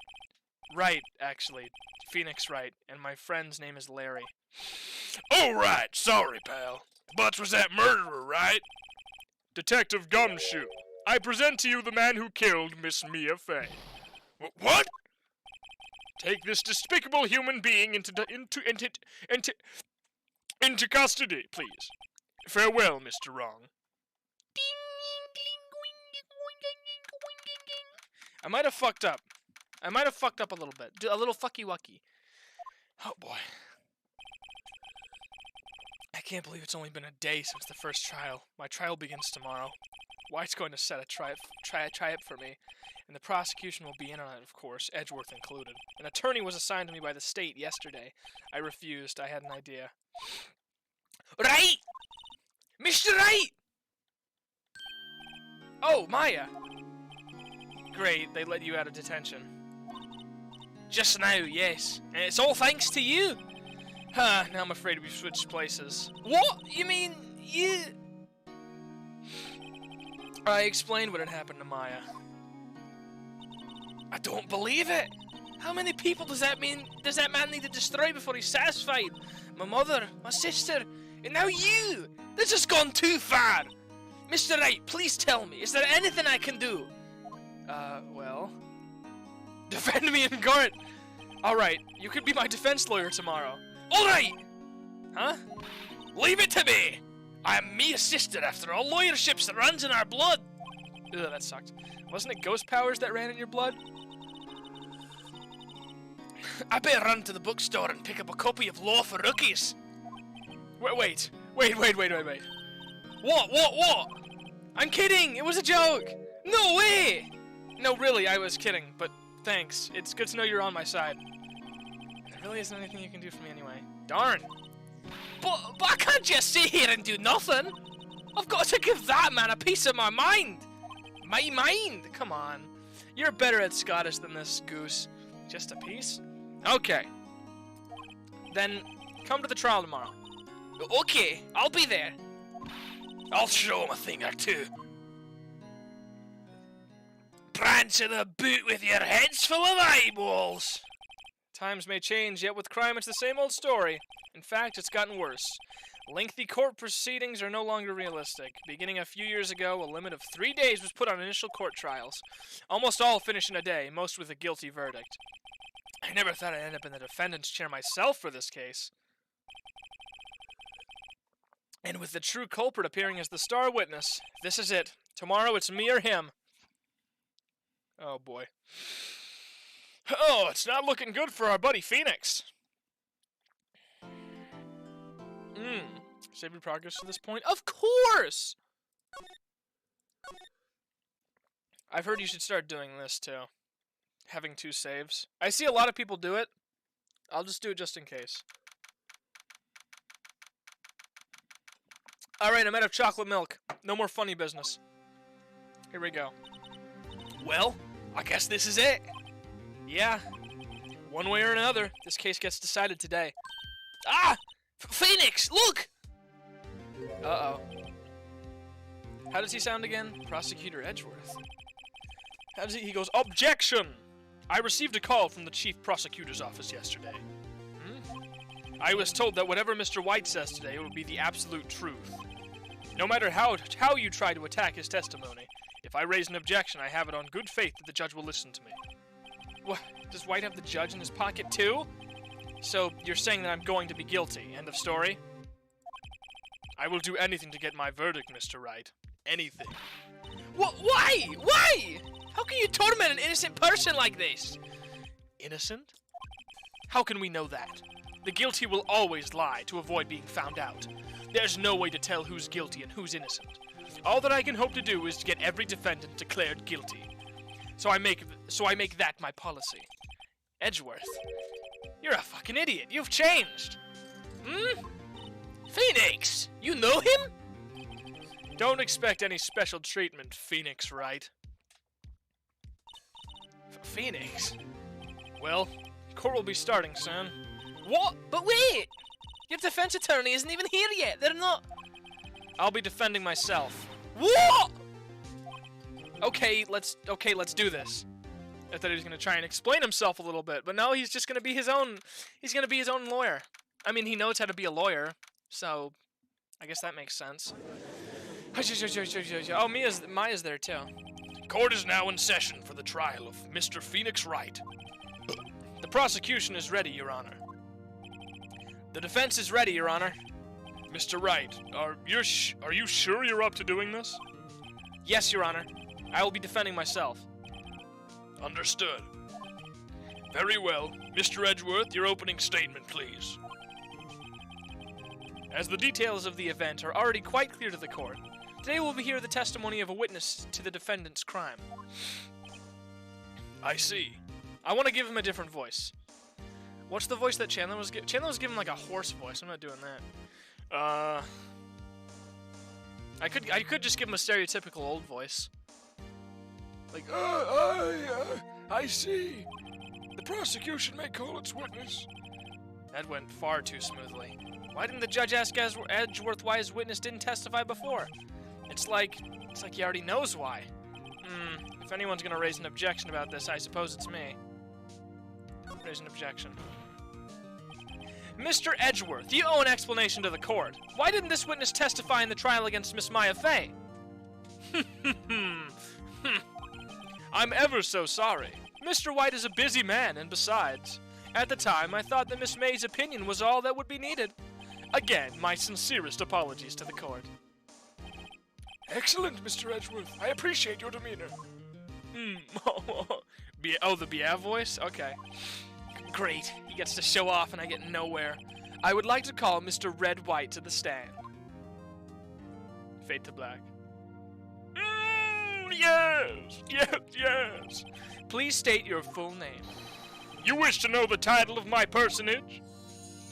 Right, actually. Phoenix Wright, and my friend's name is Larry. Oh, right. Sorry, pal. Butts was that murderer, right? Detective Gumshoe, I present to you the man who killed Miss Mia Fey. What? Take this despicable human being into custody, please. Farewell, Mr. Wrong. I might have fucked up. I might have fucked up a little bit. A little fucky-wucky. Oh, boy. I can't believe it's only been a day since the first trial. My trial begins tomorrow. White's going to set a try-up for me, and the prosecution will be in on it, of course, Edgeworth included. An attorney was assigned to me by the state yesterday. I refused. I had an idea. Right! Mr. Wright! Oh, Maya! Great, they let you out of detention. Just now, yes. And it's all thanks to you! Huh, now I'm afraid we've switched places. What? You mean, you... I explained what had happened to Maya. I don't believe it! How many people does that man need to destroy before he's satisfied? My mother, my sister, and now you! This has gone too far! Mr. Wright, please tell me, is there anything I can do? Well... Defend me in court! Alright, you could be my defense lawyer tomorrow. Alright! Huh? Leave it to me! I am Mia's sister, after all. Lawyership's that runs in our blood! Ugh, that sucked. Wasn't it ghost powers that ran in your blood? I better run to the bookstore and pick up a copy of Law for Rookies. Wait. What? I'm kidding! It was a joke! No way! No, really, I was kidding, but thanks. It's good to know you're on my side. There really isn't anything you can do for me anyway. Darn! But I can't just sit here and do nothing! I've got to give that man a piece of my mind! My mind! Come on. You're better at Scottish than this, Goose. Just a piece? Okay. Then, come to the trial tomorrow. Okay, I'll be there. I'll show him a thing or two. Prancing about with your heads full of eyeballs. Times may change, yet with crime it's the same old story. In fact, it's gotten worse. Lengthy court proceedings are no longer realistic. Beginning a few years ago, a limit of 3 days was put on initial court trials. Almost all finish in a day, most with a guilty verdict. I never thought I'd end up in the defendant's chair myself for this case. And with the true culprit appearing as the star witness, this is it. Tomorrow it's me or him. Oh boy. Oh, it's not looking good for our buddy Phoenix. Saving progress to this point? Of course! I've heard you should start doing this too. Having 2 saves. I see a lot of people do it. I'll just do it just in case. Alright, I'm out of chocolate milk. No more funny business. Here we go. Well, I guess this is it. Yeah. One way or another, this case gets decided today. Ah! Phoenix, look! Uh-oh. How does he sound again? Prosecutor Edgeworth. How does he goes, "Objection! I received a call from the Chief Prosecutor's office yesterday. I was told that whatever Mr. White says today will be the absolute truth. No matter how you try to attack his testimony, if I raise an objection, I have it on good faith that the judge will listen to me." What? Does White have the judge in his pocket too? So, you're saying that I'm going to be guilty. End of story? I will do anything to get my verdict, Mr. Wright. Anything. Why? Why? How can you torment an innocent person like this? Innocent? How can we know that? The guilty will always lie to avoid being found out. There's no way to tell who's guilty and who's innocent. All that I can hope to do is to get every defendant declared guilty. So I make that my policy. Edgeworth, you're a fucking idiot. You've changed. Phoenix, you know him? Don't expect any special treatment, Phoenix Wright. Phoenix? Well, court will be starting soon. What? But wait! Your defense attorney isn't even here yet. They're not... I'll be defending myself. What? Okay, let's do this. I thought he was gonna try and explain himself a little bit, but no, he's just gonna be his own. He's gonna be his own lawyer. I mean, he knows how to be a lawyer, so I guess that makes sense. Oh, Maya's there too. Court is now in session for the trial of Mr. Phoenix Wright. The prosecution is ready, Your Honor. The defense is ready, Your Honor. Mr. Wright, are you sure you're up to doing this? Yes, Your Honor. I will be defending myself. Understood. Very well. Mr. Edgeworth, your opening statement, please. As the details of the event are already quite clear to the court, today we'll hear the testimony of a witness to the defendant's crime. I see. I want to give him a different voice. What's the voice that Chandler was giving? Chandler was giving like a hoarse voice. I'm not doing that. I could just give him a stereotypical old voice. Like, I see. The prosecution may call its witness. That went far too smoothly. Why didn't the judge ask Edgeworth why his witness didn't testify before? It's like he already knows why. If anyone's gonna raise an objection about this, I suppose it's me. Raise an objection. Mr. Edgeworth, you owe an explanation to the court. Why didn't this witness testify in the trial against Miss Maya Fey? I'm ever so sorry. Mr. White is a busy man, and besides, at the time I thought that Miss May's opinion was all that would be needed. Again, my sincerest apologies to the court. Excellent, Mr. Edgeworth. I appreciate your demeanor. The Biav voice? Okay. Great. He gets to show off and I get nowhere. I would like to call Mr. Red White to the stand. Fade to black. Yes. Please state your full name. You wish to know the title of my personage?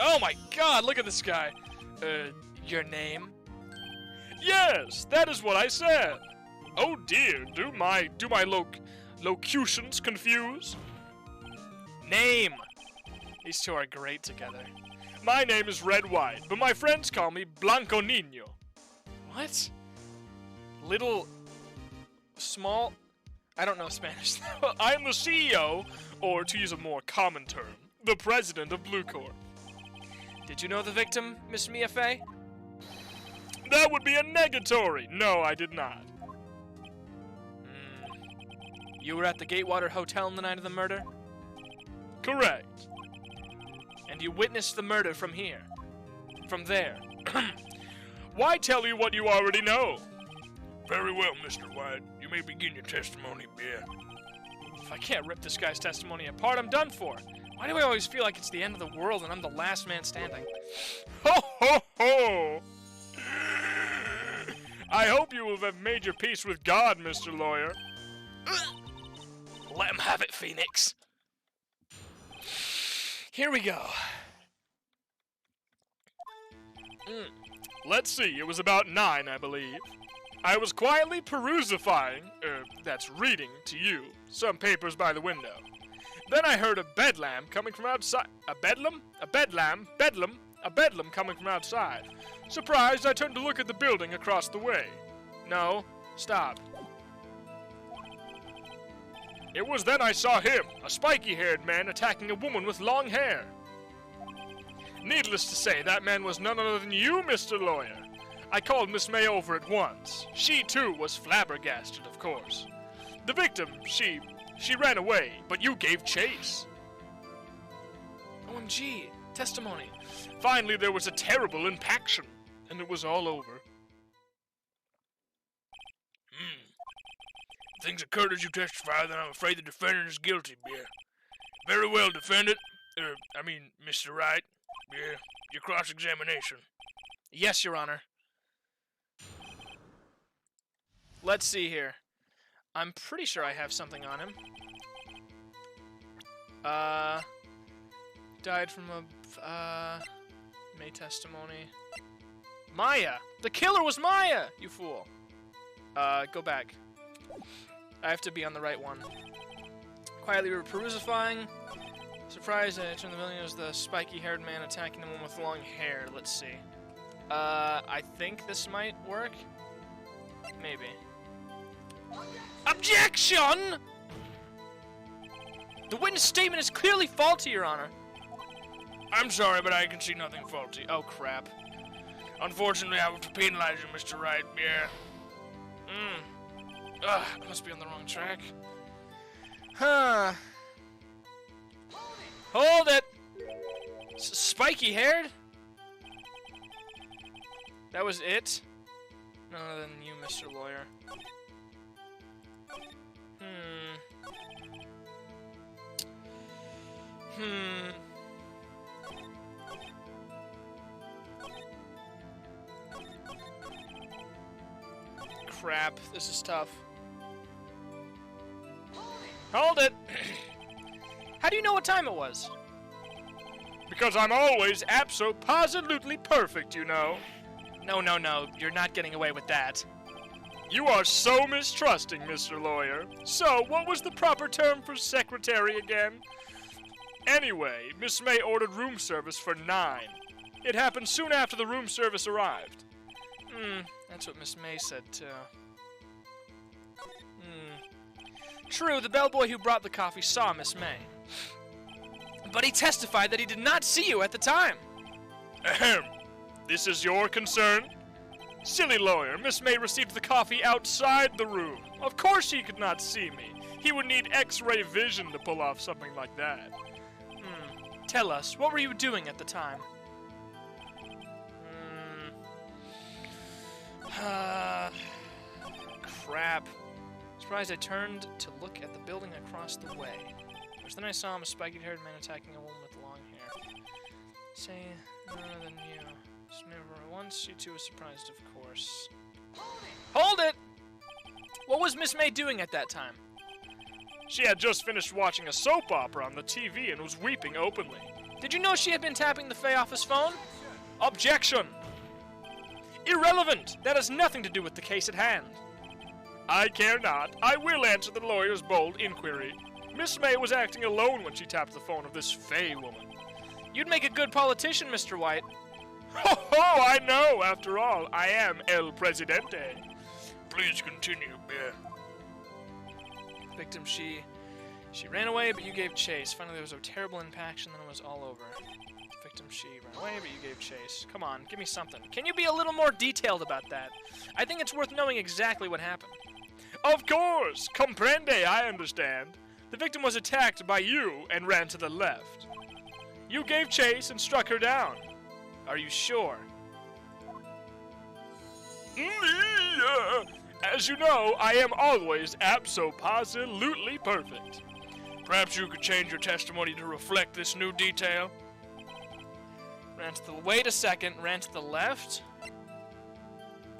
Oh my god, look at this guy. Your name? Yes, that is what I said. Oh dear, do my locutions confuse? Name! These two are great together. My name is Red White, but my friends call me Blanco Niño. What? Little... small... I don't know Spanish. I'm the CEO, or to use a more common term, the president of Blue Corp. Did you know the victim, Miss Mia Fey? That would be a negatory. No, I did not. You were at the Gatewater Hotel on the night of the murder? Correct. And you witnessed the murder from here? From there? Why tell you what you already know? Very well, Mr. White. You may begin your testimony, Bear. If I can't rip this guy's testimony apart, I'm done for. Why do I always feel like it's the end of the world and I'm the last man standing? Ho ho ho! I hope you will have made your peace with God, Mr. Lawyer. Let him have it, Phoenix. Here we go. Let's see, it was about 9, I believe. I was quietly that's reading to you, some papers by the window. Then I heard a bedlam coming from outside. A bedlam? A bedlam? Bedlam? A bedlam coming from outside. Surprised, I turned to look at the building across the way. No, stop. It was then I saw him, a spiky-haired man attacking a woman with long hair. Needless to say, that man was none other than you, Mr. Lawyer. I called Miss May over at once. She, too, was flabbergasted, of course. The victim, she ran away, but you gave chase. OMG, testimony. Finally, there was a terrible impaction, and it was all over. Things occurred as you testified, then I'm afraid the defendant is guilty, Bear. Very well, defendant. Mr. Wright. Bear, your cross-examination. Yes, Your Honor. Let's see here. I'm pretty sure I have something on him. Died from a, May testimony. Maya! The killer was Maya, you fool! Go back. I have to be on the right one. Quietly we were perusifying. Surprised I turned the building. It was the spiky-haired man attacking the woman with long hair. Let's see. I think this might work. Maybe. Objection! The witness statement is clearly faulty, Your Honor. I'm sorry, but I can see nothing faulty. Oh, crap. Unfortunately, I have to penalize you, Mr. Wright. Yeah. Ugh, I must be on the wrong track. Huh. Hold it! Spiky-haired? That was it? None other than you, Mr. Lawyer. Crap, this is tough. Hold it! How do you know what time it was? Because I'm always abso-positively perfect, you know. No, you're not getting away with that. You are so mistrusting, Mr. Lawyer. So, what was the proper term for secretary again? Anyway, Miss May ordered room service for 9. It happened soon after the room service arrived. That's what Miss May said, too. True, the bellboy who brought the coffee saw Miss May. But he testified that he did not see you at the time. Ahem. This is your concern? Silly lawyer, Miss May received the coffee outside the room. Of course he could not see me. He would need X-ray vision to pull off something like that. Tell us, what were you doing at the time? Crap. Surprised I turned to look at the building across the way. Which then I saw him, a spiky-haired man attacking a woman with long hair. Say, none other than you. Once, you two were surprised, of course. Hold it! What was Miss May doing at that time? She had just finished watching a soap opera on the TV and was weeping openly. Did you know she had been tapping the Fey office phone? Objection! Irrelevant! That has nothing to do with the case at hand. I care not. I will answer the lawyer's bold inquiry. Miss May was acting alone when she tapped the phone of this Fey woman. You'd make a good politician, Mr. White. Ho ho, I know. After all, I am El Presidente. Please continue, Bear. Victim, she ran away, but you gave chase. Finally, there was a terrible impaction, then it was all over. Victim, she ran away, but you gave chase. Come on, give me something. Can you be a little more detailed about that? I think it's worth knowing exactly what happened. Of course! Comprende, I understand. The victim was attacked by you and ran to the left. You gave chase and struck her down. Are you sure? As you know, I am always abso-positively perfect. Perhaps you could change your testimony to reflect this new detail? Wait a second, ran to the left?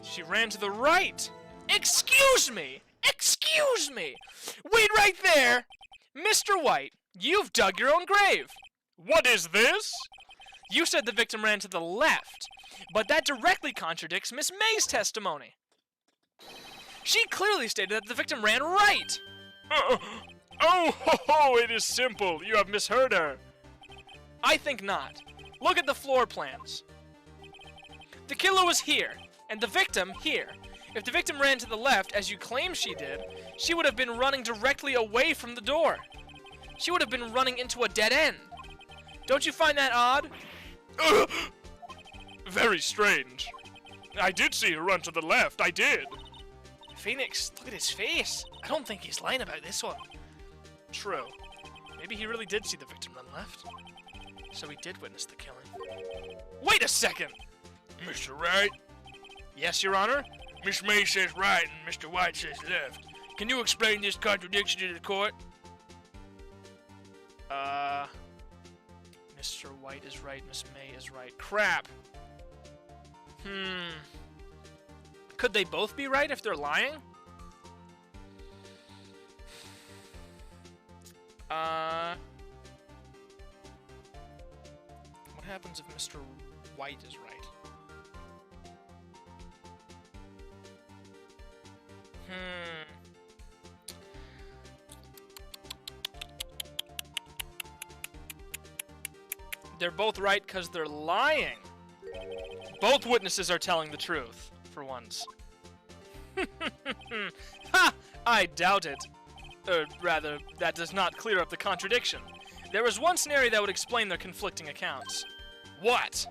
She ran to the right! Excuse me! Excuse me! Wait right there! Mr. White, you've dug your own grave! What is this? You said the victim ran to the left, but that directly contradicts Miss May's testimony. She clearly stated that the victim ran right! Oh, ho, ho, it is simple. You have misheard her. I think not. Look at the floor plans. The killer was here, and the victim here. If the victim ran to the left, as you claim she did, she would have been running directly away from the door. She would have been running into a dead end. Don't you find that odd? Very strange. I did see her run to the left, I did. Phoenix, look at his face. I don't think he's lying about this one. True. Maybe he really did see the victim run left. So he did witness the killing. Wait a second! Mr. Wright? Yes, Your Honor? Miss May says right and Mr. White says left. Can you explain this contradiction to the court? Mr. White is right, Miss May is right. Crap! Could they both be right if they're lying? What happens if Mr. White is right? They're both right because they're lying. Both witnesses are telling the truth, for once. Ha! I doubt it. Rather, that does not clear up the contradiction. There is one scenario that would explain their conflicting accounts. What?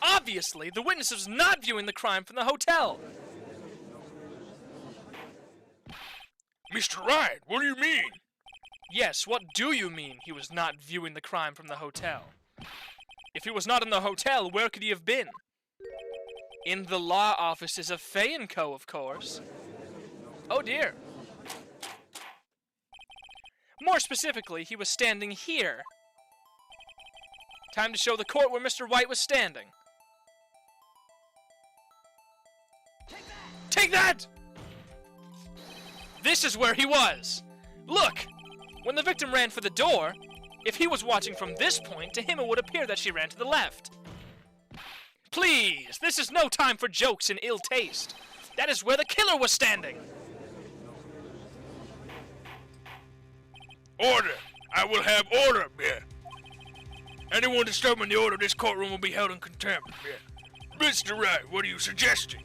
Obviously, the witness was not viewing the crime from the hotel. Mr. Wright, what do you mean? Yes, what do you mean he was not viewing the crime from the hotel? If he was not in the hotel, where could he have been? In the law offices of Fay & Co., of course. Oh dear. More specifically, he was standing here. Time to show the court where Mr. White was standing. Take that! This is where he was. Look! When the victim ran for the door, if he was watching from this point, to him it would appear that she ran to the left. Please, this is no time for jokes and ill taste. That is where the killer was standing. Order! I will have order, yeah. Anyone disturbing the order of this courtroom will be held in contempt, yeah. Mr. Wright, what are you suggesting?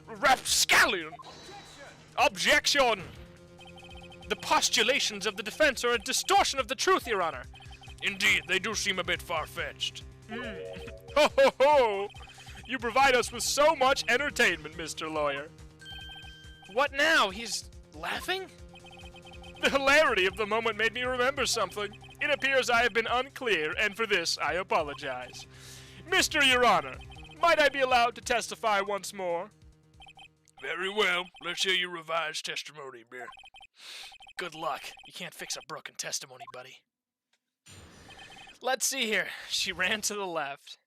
Rapscallion! Objection! The postulations of the defense are a distortion of the truth, Your Honor. Indeed, they do seem a bit far-fetched. Ho ho ho! You provide us with so much entertainment, Mr. Lawyer. What now? He's laughing? The hilarity of the moment made me remember something. It appears I have been unclear, and for this I apologize. Mr. Your Honor, might I be allowed to testify once more? Very well. Let's hear your revised testimony, Bear. Good luck. You can't fix a broken testimony, buddy. Let's see here. She ran to the left.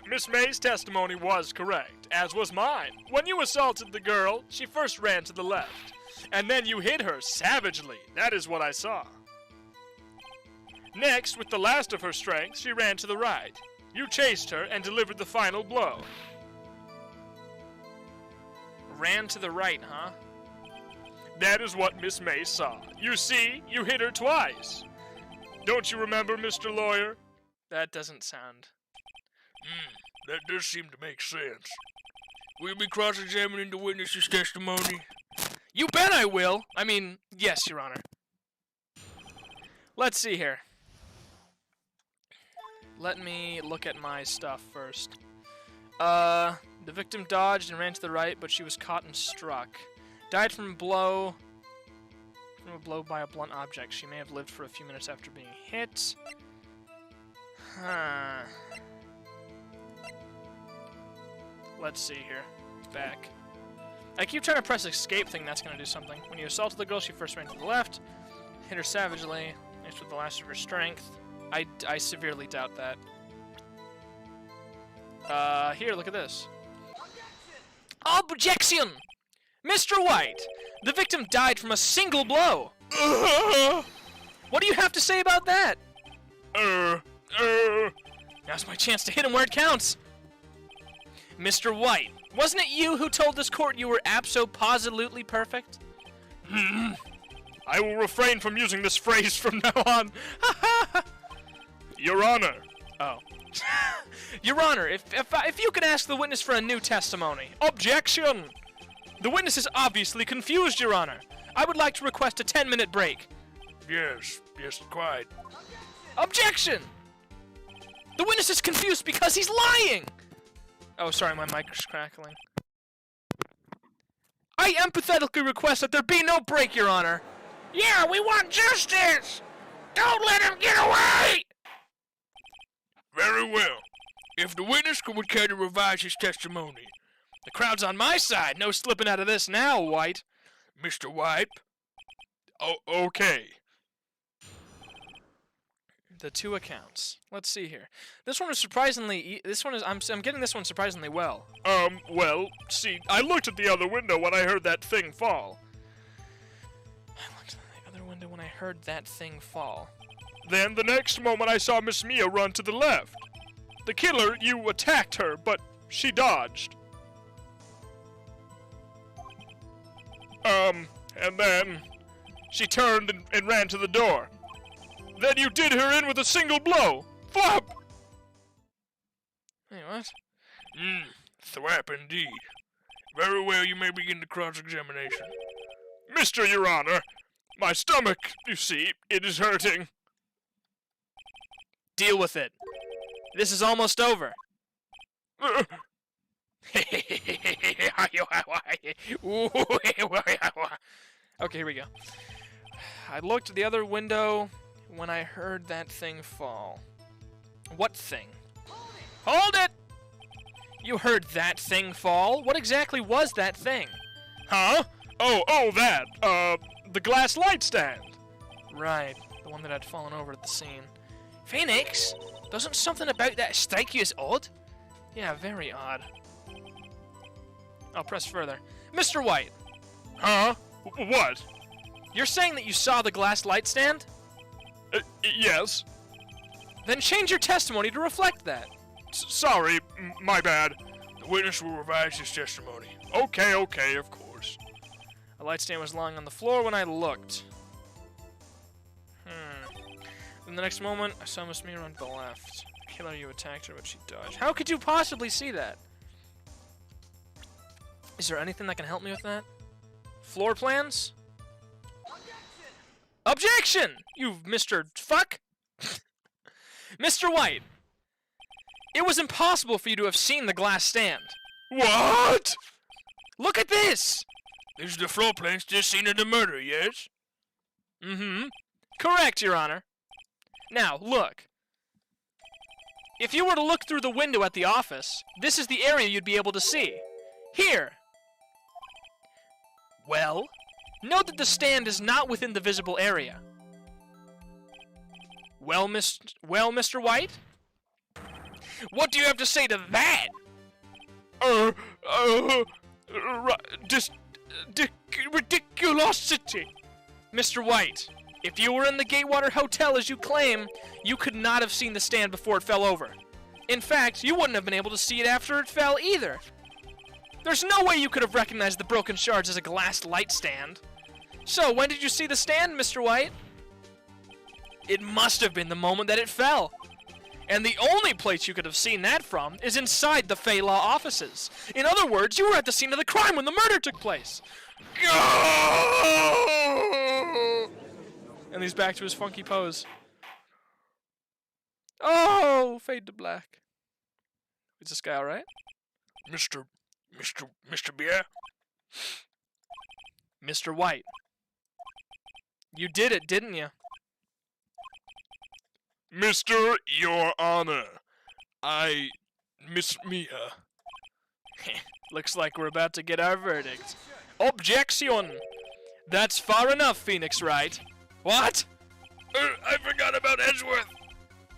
Miss May's testimony was correct, as was mine. When you assaulted the girl, she first ran to the left, and then you hit her savagely. That is what I saw. Next, with the last of her strength, she ran to the right. You chased her and delivered the final blow. Ran to the right, huh? That is what Miss May saw. You see, you hit her twice. Don't you remember, Mr. Lawyer? That doesn't sound... That does seem to make sense. Will you be cross-examining the witness's testimony? You bet I will! I mean, yes, Your Honor. Let's see here. Let me look at my stuff first. The victim dodged and ran to the right, but she was caught and struck. Died from a blow by a blunt object. She may have lived for a few minutes after being hit. Huh. Let's see here. Back. I keep trying to press escape thing, that's gonna do something. When you assaulted the girl, she first ran to the left, hit her savagely, mixed with the last of her strength. I severely doubt that. Here, look at this. Objection! Mr. White! The victim died from a single blow! What do you have to say about that? Now's my chance to hit him where it counts! Mr. White, wasn't it you who told this court you were abso-positively perfect? I will refrain from using this phrase from now on. Your Honor. Oh. Your Honor, if you could ask the witness for a new testimony. Objection! The witness is obviously confused, Your Honor. I would like to request a 10-minute break. Yes, quite. Objection! The witness is confused because he's lying! Oh, sorry, my mic is crackling. I empathetically request that there be no break, Your Honor. Yeah, we want justice! Don't let him get away! Very well. If the witness would care to revise his testimony. The crowd's on my side. No slipping out of this now, White. Mr. White? Oh, okay. The two accounts. Let's see here. This one is surprisingly... I'm getting this one surprisingly well. Well, see, I looked at the other window when I heard that thing fall. I looked at the other window when I heard that thing fall. Then, the next moment, I saw Miss Mia run to the left. The killer, you attacked her, but she dodged. And then she turned and ran to the door. Then you did her in with a single blow. Flop! Wait, what? Thwap indeed. Very well, you may begin the cross-examination. Mr. Your Honor, my stomach, you see, it is hurting. Deal with it. This is almost over. Okay, here we go. I looked at the other window when I heard that thing fall. What thing? Hold it! You heard that thing fall? What exactly was that thing? Huh? Oh, that. The glass light stand. Right, the one that had fallen over at the scene. Phoenix, doesn't something about that strike you as odd? Yeah, very odd. I'll press further. Mr. White. Huh? What? You're saying that you saw the glass light stand? Yes. Then change your testimony to reflect that. Sorry, my bad. The witness will revise his testimony. Okay, of course. A light stand was lying on the floor when I looked. In the next moment, I saw Miss Mia run to the left. Killer, you attacked her, but she dodged. How could you possibly see that? Is there anything that can help me with that? Floor plans? Objection! You Mr. Fuck! Mr. White! It was impossible for you to have seen the glass stand. What? Look at this! This is the floor plans just seen in the murder, yes? Mm-hmm. Correct, Your Honor. Now, look. If you were to look through the window at the office, this is the area you'd be able to see. Here! Well, note that the stand is not within the visible area. Well, Mr. White? What do you have to say to that? Ridiculosity. Mr. White, if you were in the Gatewater Hotel as you claim, you could not have seen the stand before it fell over. In fact, you wouldn't have been able to see it after it fell either. There's no way you could have recognized the broken shards as a glass light stand. So, when did you see the stand, Mr. White? It must have been the moment that it fell. And the only place you could have seen that from is inside the Fey Law offices. In other words, you were at the scene of the crime when the murder took place. Go! And he's back to his funky pose. Oh, fade to black. Is this guy alright? Mr. Beer? Mr. White. You did it, didn't you? Mr. Your Honor, Miss Mia. Looks like we're about to get our verdict. Objection! That's far enough, Phoenix Wright. What? I forgot about Edgeworth.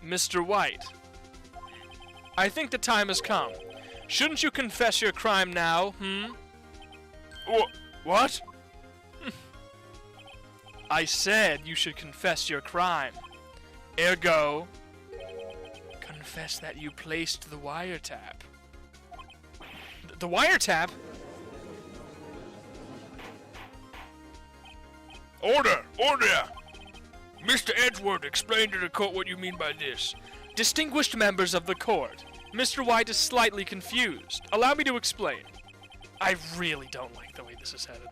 Mr. White. I think the time has come. Shouldn't you confess your crime now, What? I said you should confess your crime. Ergo, confess that you placed the wiretap. The wiretap? Order! Order! Mr. Edgeworth, explain to the court what you mean by this. Distinguished members of the court, Mr. White is slightly confused. Allow me to explain. I really don't like the way this is headed.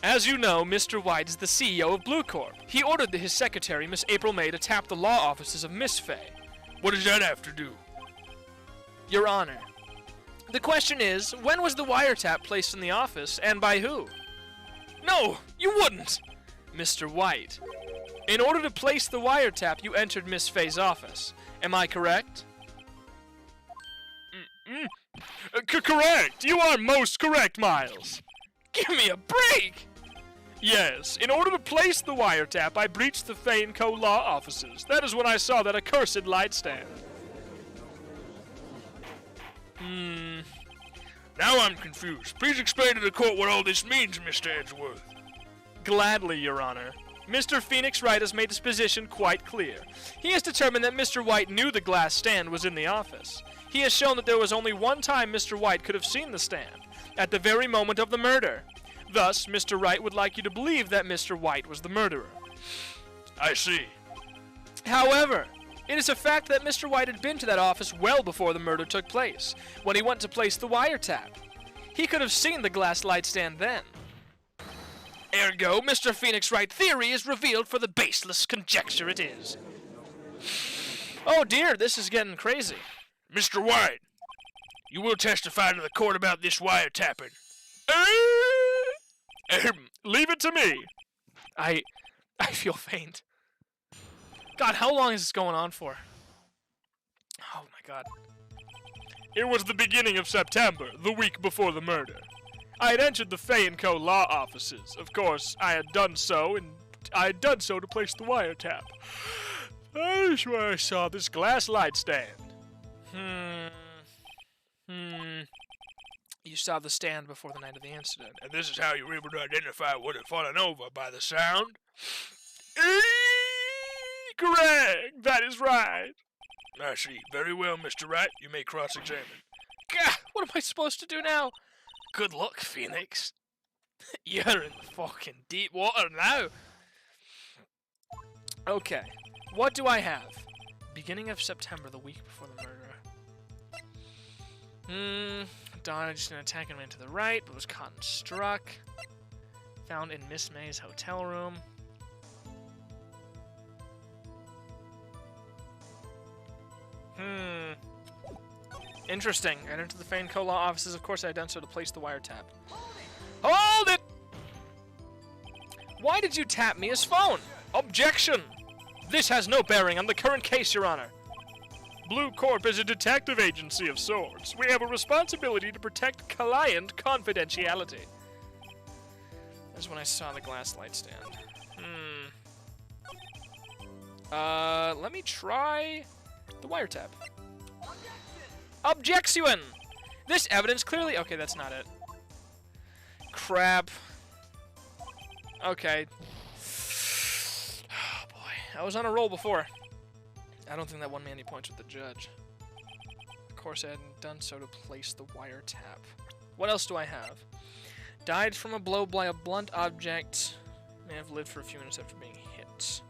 As you know, Mr. White is the CEO of Blue Corp. He ordered his secretary, Miss April May, to tap the law offices of Miss Fey. What does that have to do? Your Honor, the question is, when was the wiretap placed in the office, and by who? No, you wouldn't! Mr. White, in order to place the wiretap, you entered Miss Fey's office. Am I correct? Correct! You are most correct, Miles. Give me a break! Yes, in order to place the wiretap, I breached the Fey & Co. law offices. That is when I saw that accursed light stand. Now I'm confused. Please explain to the court what all this means, Mr. Edgeworth. Gladly, Your Honor. Mr. Phoenix Wright has made his position quite clear. He has determined that Mr. White knew the glass stand was in the office. He has shown that there was only one time Mr. White could have seen the stand, at the very moment of the murder. Thus, Mr. Wright would like you to believe that Mr. White was the murderer. I see. However, it is a fact that Mr. White had been to that office well before the murder took place, when he went to place the wiretap. He could have seen the glass light stand then. Ergo, Mr. Phoenix Wright's theory is revealed for the baseless conjecture it is. Oh dear, this is getting crazy. Mr. White, you will testify to the court about this wiretapping. Leave it to me. I feel faint. God, how long is this going on for? Oh my God. It was the beginning of September, the week before the murder. I had entered the Fey & Co. law offices. Of course, I had done so to place the wiretap. That is where I saw this glass light stand. You saw the stand before the night of the incident. And this is how you were able to identify what had fallen over, by the sound? Correct! That is right. I see. Very well, Mr. Wright. You may cross-examine. Gah! What am I supposed to do now? Good luck, Phoenix. You're in fucking deep water now. Okay. What do I have? Beginning of September, the week before the murder. Dodged an attack and ran to the right, but was caught and struck. Found in Miss May's hotel room. Interesting. I entered the Fey & Co. law offices. Of course I had done so to place the wiretap. Hold it! Why did you tap Mia's phone? Objection! This has no bearing on the current case, Your Honor. Blue Corp is a detective agency of sorts. We have a responsibility to protect client confidentiality. That's when I saw the glass light stand. Let me try the wiretap. Objection! This evidence clearly... Okay, that's not it. Crap. Okay. Oh, boy. I was on a roll before. I don't think that won me any points with the judge. Of course, I hadn't done so to place the wiretap. What else do I have? Died from a blow by a blunt object. May have lived for a few minutes after being hit.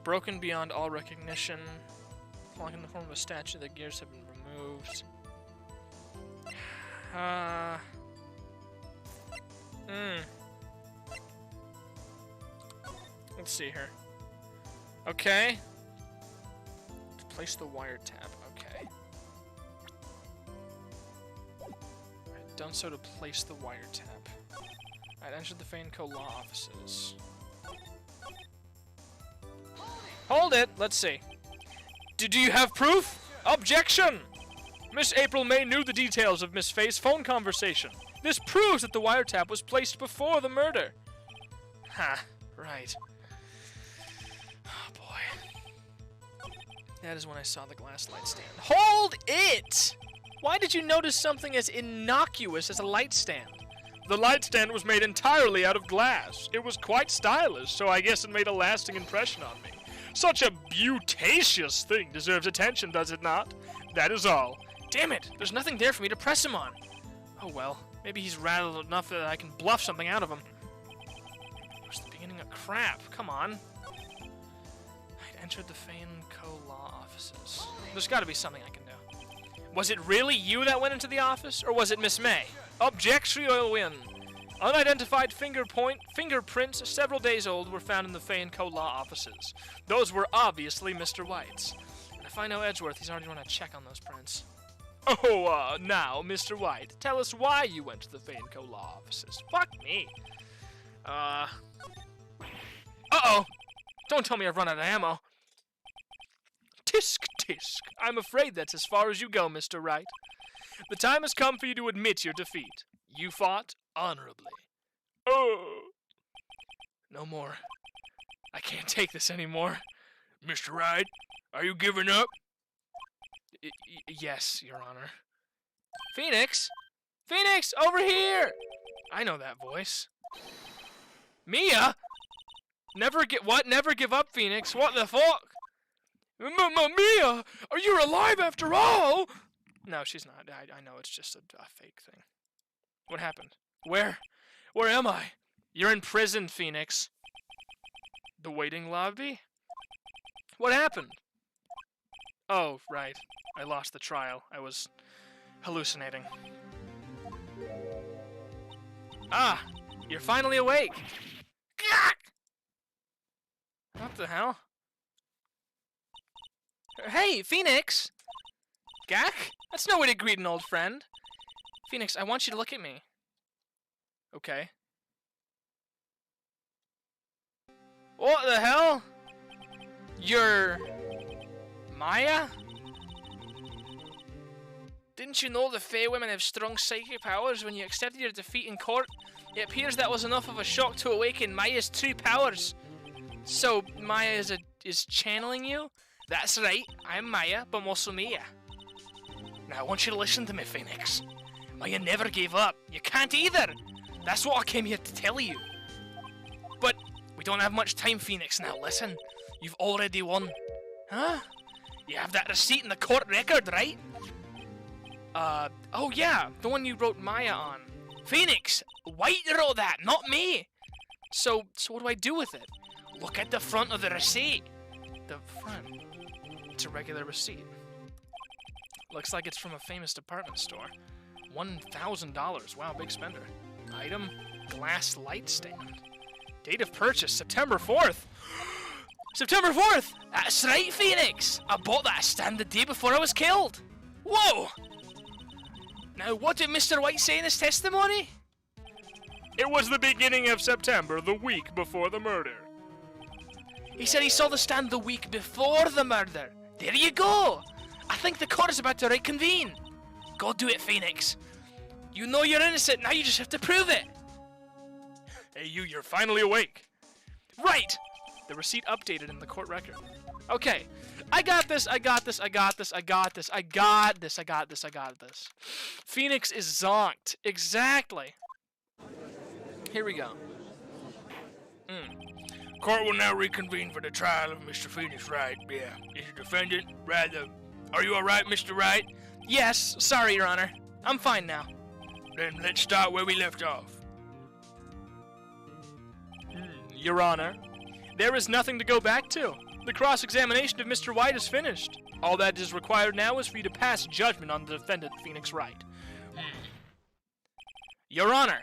Broken beyond all recognition. Clock in the form of a statue. The gears have been removed. Let's see here. Okay. Place the wiretap. Okay. I've done so to place the wiretap. I'd entered the Faneco law offices. Hold it! Let's see. Do you have proof? Objection! Miss April May knew the details of Miss Faye's phone conversation. This proves that the wiretap was placed before the murder. Ha, right. Oh boy. That is when I saw the glass light stand. Hold it! Why did you notice something as innocuous as a light stand? The light stand was made entirely out of glass. It was quite stylish, so I guess it made a lasting impression on me. Such a beautacious thing deserves attention, does it not? That is all. Damn it! There's nothing there for me to press him on. Oh well. Maybe he's rattled enough that I can bluff something out of him. It was the beginning of crap. Come on. I'd entered the Faneco law offices. There's gotta be something I can do. Was it really you that went into the office, or was it Miss May? Objection, you'll win. Unidentified fingerprints several days old were found in the Faneco law offices. Those were obviously Mr. White's. And if I know Edgeworth, he's already run a check on those prints. Oh, now, Mr. White, tell us why you went to the Faneco law offices. Fuck me. Uh-oh! Don't tell me I've run out of ammo. Tisk, tisk. I'm afraid that's as far as you go, Mr. Wright. The time has come for you to admit your defeat. You fought honorably. Oh! No more. I can't take this anymore. Mr. Wright, are you giving up? Yes, Your Honor. Phoenix! Phoenix, over here! I know that voice. Mia? Never give up, Phoenix. What the fuck? Mia! Are you alive after all? No, she's not. I know it's just a fake thing. What happened? Where am I? You're in prison, Phoenix. The waiting lobby? What happened? Oh, right. I lost the trial. I was hallucinating. Ah! You're finally awake! What the hell? Hey, Phoenix! Gak? That's no way to greet an old friend. Phoenix, I want you to look at me. Okay. What the hell? You're... Maya? Didn't you know the Fey women have strong psychic powers? When you accepted your defeat in court, it appears that was enough of a shock to awaken Maya's true powers. So, Maya is channeling you? That's right, I'm Maya, but I'm also Mia. Now I want you to listen to me, Phoenix. Maya never gave up. You can't either. That's what I came here to tell you. But we don't have much time, Phoenix. Now listen, you've already won. Huh? You have that receipt in the court record, right? Oh yeah, the one you wrote Maya on. Phoenix, White wrote that, not me. So what do I do with it? Look at the front of the receipt. The front. It's a regular receipt. Looks like it's from a famous department store. $1,000. Wow, big spender. Item, glass light stand. Date of purchase, September 4th. September 4th! That's right, Phoenix! I bought that stand the day before I was killed. Whoa! Now, what did Mr. White say in his testimony? It was the beginning of September, the week before the murder. He said he saw the stand the week before the murder. There you go! I think the court is about to reconvene. Go do it, Phoenix. You know you're innocent, now you just have to prove it. Hey, you're finally awake. Right! The receipt updated in the court record. Okay. I got this. Phoenix is zonked. Exactly. Here we go. Court will now reconvene for the trial of Mr. Phoenix Wright. Yeah, is the defendant rather... Are you alright, Mr. Wright? Yes, sorry, Your Honor. I'm fine now. Then let's start where we left off. Your Honor, there is nothing to go back to. The cross-examination of Mr. White is finished. All that is required now is for you to pass judgment on the defendant, Phoenix Wright. Your Honor,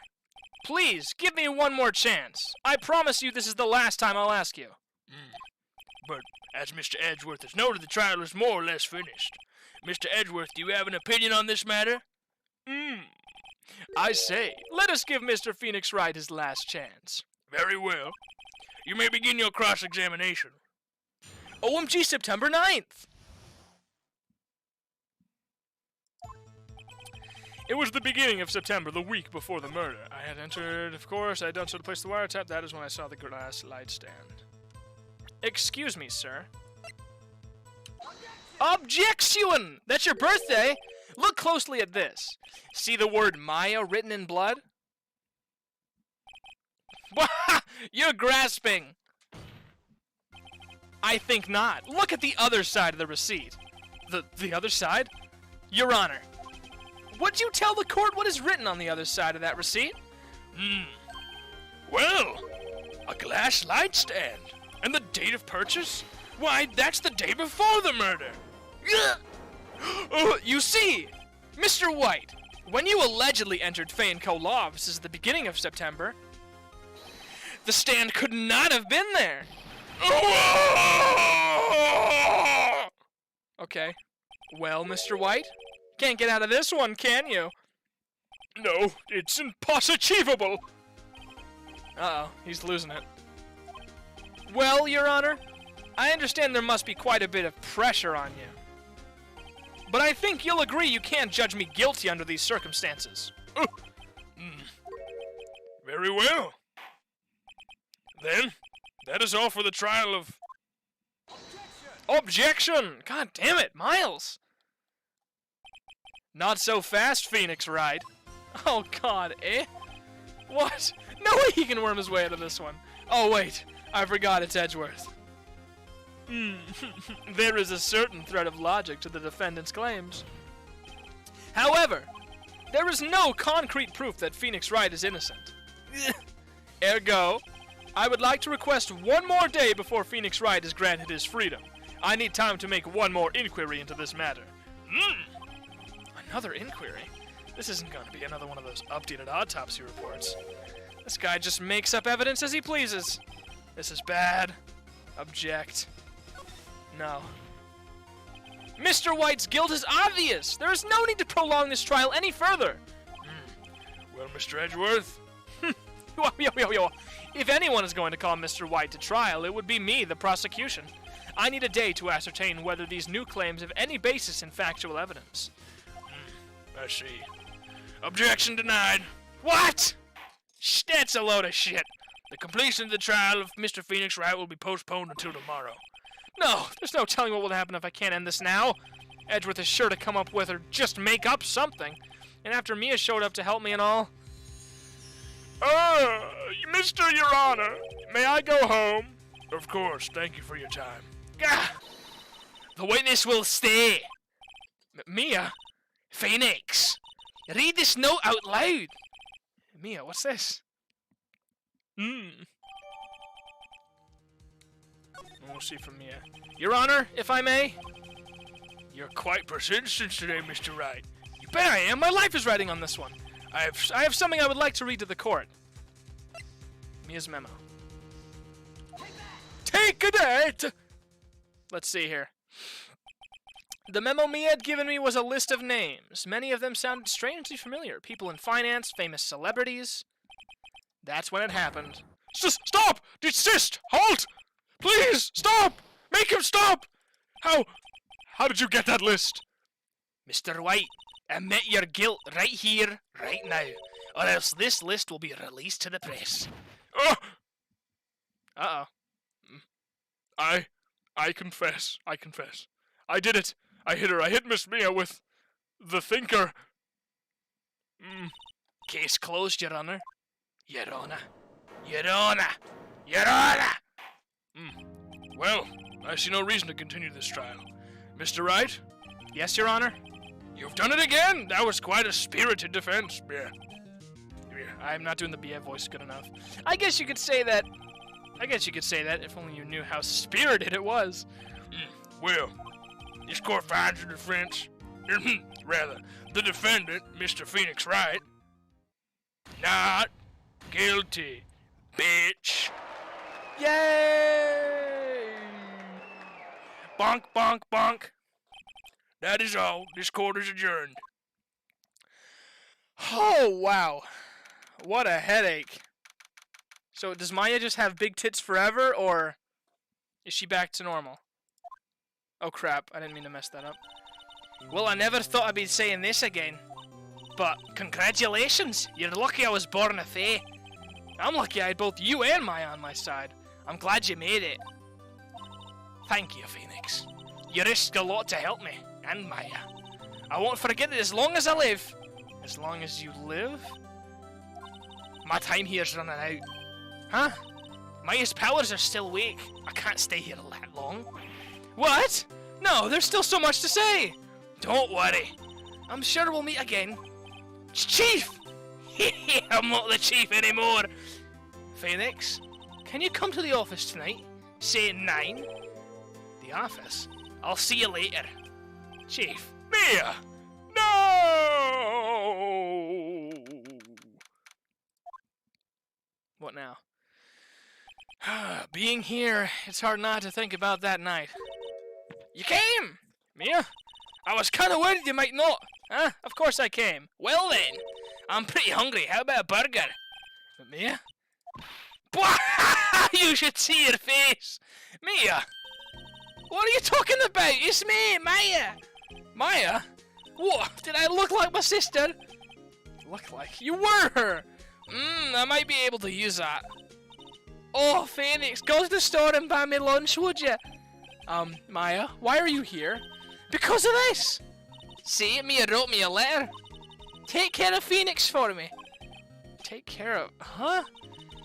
please, give me one more chance. I promise you this is the last time I'll ask you. But as Mr. Edgeworth has noted, the trial is more or less finished. Mr. Edgeworth, do you have an opinion on this matter? I say, let us give Mr. Phoenix Wright his last chance. Very well. You may begin your cross-examination. OMG, September 9th! It was the beginning of September, the week before the murder. I had entered, of course. I had done so to place the wiretap. That is when I saw the glass light stand. Excuse me, sir. Objection! That's your birthday! Look closely at this. See the word Maya written in blood? You're grasping! I think not. Look at the other side of the receipt. The other side? Your Honor, would you tell the court what is written on the other side of that receipt? Well, a glass light stand. And the date of purchase? Why, that's the day before the murder. You see, Mr. White, when you allegedly entered Fay & Co. Law offices at the beginning of September, the stand could not have been there. Okay. Well, Mr. White, can't get out of this one, can you? No, it's impossible. Uh-oh, he's losing it. Well, Your Honor, I understand there must be quite a bit of pressure on you. But I think you'll agree you can't judge me guilty under these circumstances. Very well. Then, that is all for the trial of... Objection! God damn it, Miles! Not so fast, Phoenix Wright. Oh God, eh? What? No way he can worm his way out of this one. Oh wait, I forgot it's Edgeworth. There is a certain thread of logic to the defendant's claims. However, there is no concrete proof that Phoenix Wright is innocent. Ergo, I would like to request one more day before Phoenix Wright is granted his freedom. I need time to make one more inquiry into this matter. Another inquiry? This isn't going to be another one of those updated autopsy reports. This guy just makes up evidence as he pleases. This is bad. Object. No. Mr. White's guilt is obvious! There is no need to prolong this trial any further! Well, Mr. Edgeworth? If anyone is going to call Mr. White to trial, it would be me, the prosecution. I need a day to ascertain whether these new claims have any basis in factual evidence. I see. Objection denied. What? That's a load of shit. The completion of the trial of Mr. Phoenix Wright will be postponed until tomorrow. No, there's no telling what will happen if I can't end this now. Edgeworth is sure to come up with or just make up something. And after Mia showed up to help me and all... Mr. Your Honor, may I go home? Of course, thank you for your time. Gah! The witness will stay. Mia? Phoenix, read this note out loud. Mia, what's this? We'll see from Mia. Your Honor, if I may? You're quite persistent today, Mr. Wright. You bet I am. My life is riding on this one. I have something I would like to read to the court. Mia's memo. Take a date! Let's see here. The memo Mia had given me was a list of names. Many of them sounded strangely familiar. People in finance, famous celebrities. That's when it happened. Stop! Desist! Halt! Please, stop! Make him stop! How did you get that list? Mr. White, admit your guilt right here, right now, or else this list will be released to the press. Uh-oh. I confess. I did it. I hit her. I hit Miss Mia with the thinker. Case closed, Your Honor. Your Honor. Your Honor. Your Honor! Well, I see no reason to continue this trial. Mr. Wright? Yes, Your Honor? You've done it again! That was quite a spirited defense. Yeah. I'm not doing the BF voice good enough. I guess you could say that. If only you knew how spirited it was. Well, this court finds the defense, rather, the defendant, Mr. Phoenix Wright, not guilty, bitch. Yay! Bonk, bonk, bonk. That is all. This court is adjourned. Oh, wow. What a headache. So, does Maya just have big tits forever, or is she back to normal? Oh, crap. I didn't mean to mess that up. Well, I never thought I'd be saying this again. But, congratulations. You're lucky I was born a fae. I'm lucky I had both you and Maya on my side. I'm glad you made it. Thank you, Phoenix. You risked a lot to help me, and Maya. I won't forget it as long as I live. As long as you live? My time here's running out. Huh? Maya's powers are still weak. I can't stay here that long. What? No, there's still so much to say. Don't worry. I'm sure we'll meet again. Chief! I'm not the chief anymore. Phoenix, can you come to the office tonight? Say at 9? The office? I'll see you later. Chief. Mia! No! What now? Being here, it's hard not to think about that night. You came! Mia? I was kind of worried you might not. Huh? Of course I came. Well then, I'm pretty hungry. How about a burger? But Mia? You should see your face! Mia! What are you talking about? It's me, Maya! Maya? What? Did I look like my sister? Look like? You were her! I might be able to use that. Oh, Phoenix, go to the store and buy me lunch, would you? Maya, why are you here? Because of this! See, Mia wrote me a letter. Take care of Phoenix for me. Take care of... Huh?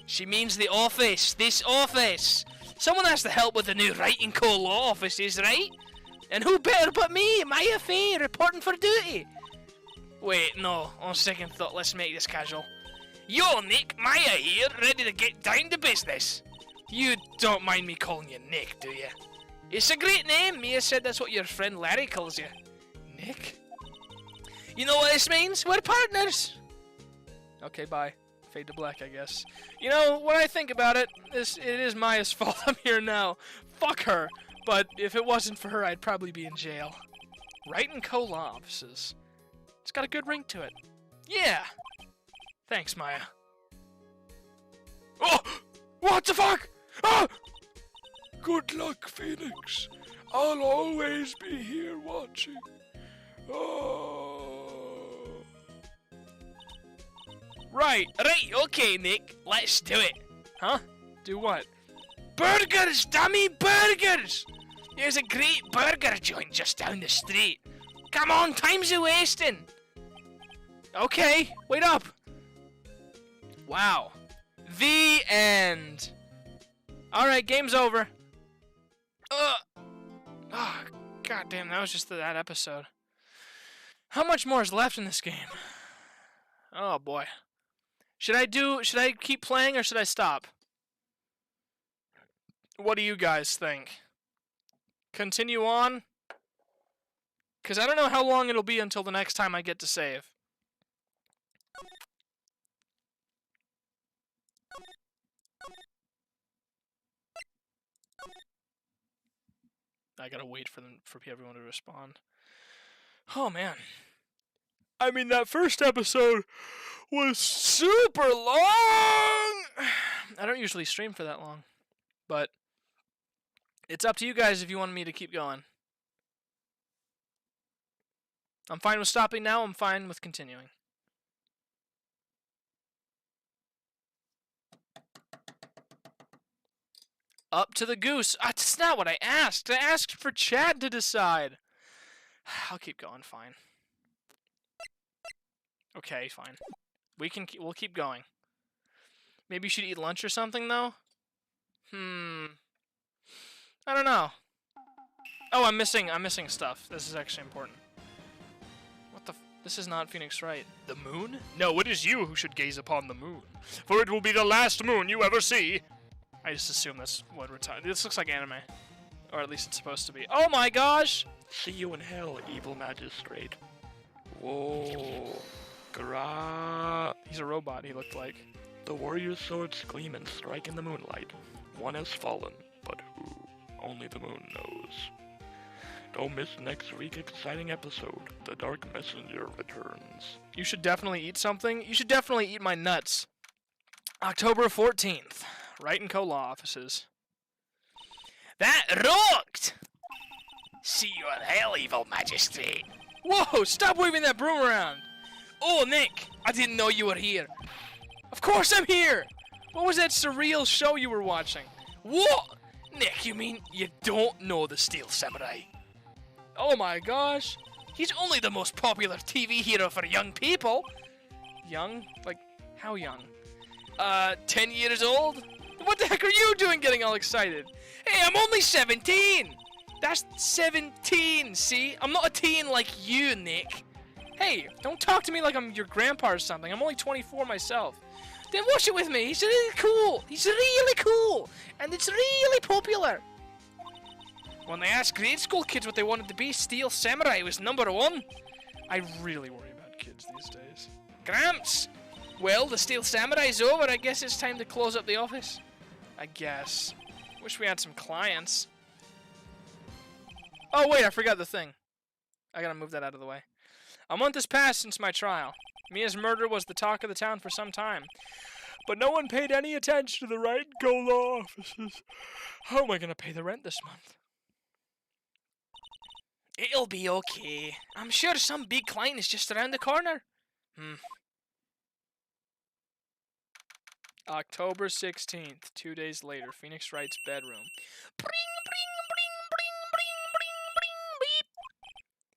She means the office. This office. Someone has to help with the new Writing Co. law offices, right? And who better but me, Maya Faye, reporting for duty? Wait, no. On second thought, let's make this casual. Yo, Nick, Maya here, ready to get down to business. You don't mind me calling you Nick, do you? It's a great name. Mia said that's what your friend Larry calls you. Nick? You know what this means? We're partners. Okay, bye. Fade to black, I guess. You know, when I think about it, it is Maya's fault I'm here now. Fuck her. But if it wasn't for her, I'd probably be in jail. Writing Co. law offices. It's got a good ring to it. Yeah. Thanks, Maya. Oh! What the fuck? Oh! Good luck, Phoenix. I'll always be here watching. Oh. Right, okay, Nick. Let's do it. Huh? Do what? Burgers, dummy, burgers! There's a great burger joint just down the street. Come on, time's a-wasting. Okay, wait up. Wow. The end. Alright, game's over. Oh, goddamn, that was just that episode. How much more is left in this game? Oh, boy. Should I keep playing or should I stop? What do you guys think? Continue on? Because I don't know how long it'll be until the next time I get to save. I gotta wait for everyone to respond. Oh, man. I mean, that first episode was super long! I don't usually stream for that long. But it's up to you guys if you want me to keep going. I'm fine with stopping now. I'm fine with continuing. Up to the goose. That's not what I asked. I asked for Chad to decide. I'll keep going. Fine. Okay, fine. We'll keep going. Maybe you should eat lunch or something, though? I don't know. Oh, I'm missing stuff. This is actually important. This is not Phoenix Wright. The moon? No, it is you who should gaze upon the moon, for it will be the last moon you ever see. I just assume that's what we're talking. This looks like anime. Or at least it's supposed to be. Oh my gosh! See you in hell, evil magistrate. Whoa. Gra. He's a robot, he looked like. The warrior's swords gleam and strike in the moonlight. One has fallen, but who? Only the moon knows. Don't miss next week's exciting episode. The Dark Messenger returns. You should definitely eat something. You should definitely eat my nuts. October 14th. Wright & Co. Law Offices. That rocked! See you in hell, evil magistrate. Whoa! Stop waving that broom around! Oh, Nick, I didn't know you were here. Of course I'm here! What was that surreal show you were watching? What? Nick, you mean you don't know the Steel Samurai? Oh my gosh! He's only the most popular TV hero for young people. Young? Like, how young? 10 years old? What the heck are you doing getting all excited? Hey, I'm only 17! That's 17, see? I'm not a teen like you, Nick. Hey, don't talk to me like I'm your grandpa or something. I'm only 24 myself. Then watch it with me. He's really cool. He's really cool. And it's really popular. When they asked grade school kids what they wanted to be, Steel Samurai was #1. I really worry about kids these days. Gramps! Well, the Steel Samurai's over. I guess it's time to close up the office. I guess. Wish we had some clients. Oh, wait, I forgot the thing. I gotta move that out of the way. A month has passed since my trial. Mia's murder was the talk of the town for some time. But no one paid any attention to the Wright & Co. Law Offices. How am I gonna pay the rent this month? It'll be okay. I'm sure some big client is just around the corner. October 16th, 2 days later, Phoenix Wright's bedroom. Beep.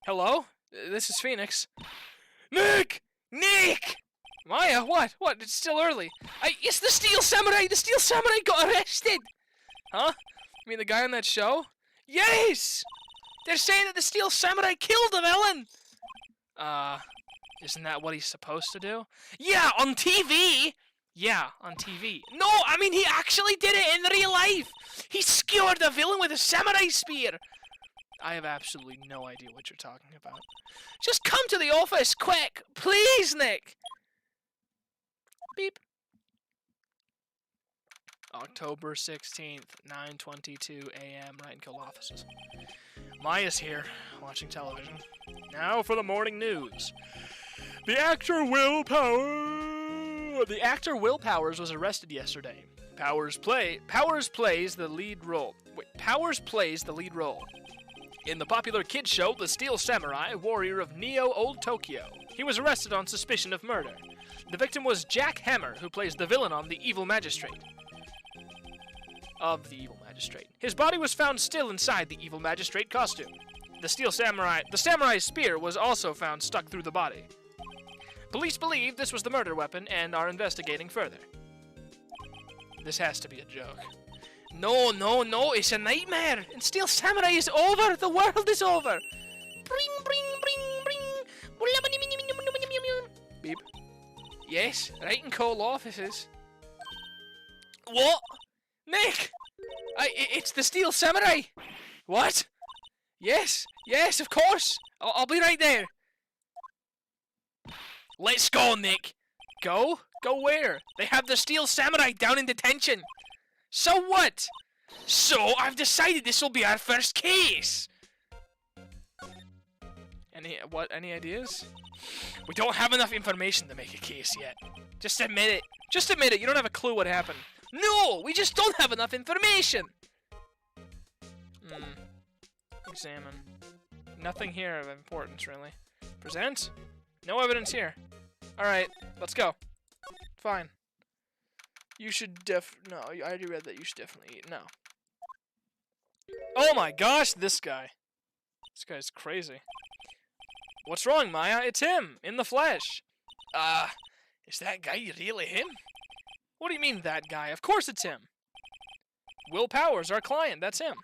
Hello? This is Phoenix. Nick! Nick! Maya, what? What? It's still early. It's the Steel Samurai! The Steel Samurai got arrested! Huh? You mean the guy on that show? Yes! They're saying that the Steel Samurai killed the villain! Isn't that what he's supposed to do? Yeah, on TV! Yeah, on TV. No, I mean he actually did it in real life! He skewered the villain with a samurai spear! I have absolutely no idea what you're talking about. Just come to the office, quick! Please, Nick! Beep. October 16th, 9:22 a.m. Wright & Co. offices. Maya's here, watching television. Now for the morning news. The actor Will Powers was arrested yesterday. Powers plays the lead role. Powers plays the lead role in the popular kids show The Steel Samurai, Warrior of Neo Old Tokyo. He was arrested on suspicion of murder. The victim was Jack Hammer, who plays the villain on The Evil Magistrate. His body was found still inside the Evil Magistrate costume. The samurai's spear was also found stuck through the body. Police believe this was the murder weapon and are investigating further. This has to be a joke. No, it's a nightmare! And Steel Samurai is over! The world is over! Beep. Yes, Wright & Co. Law Offices. What? Nick! It's the Steel Samurai! What? Yes, of course! I'll be right there. Let's go, Nick! Go? Go where? They have the Steel Samurai down in detention! So what? So I've decided this will be our first case! Any ideas? We don't have enough information to make a case yet. Just admit it. Just admit it, you don't have a clue what happened. No, we just don't have enough information! Examine. Nothing here of importance, really. Present? No evidence here. Alright, let's go. Fine. You should no, I already read that you should definitely eat. No. Oh my gosh, this guy. This guy's crazy. What's wrong, Maya? It's him, in the flesh. Is that guy really him? What do you mean, that guy? Of course it's him. Will Powers, our client, that's him.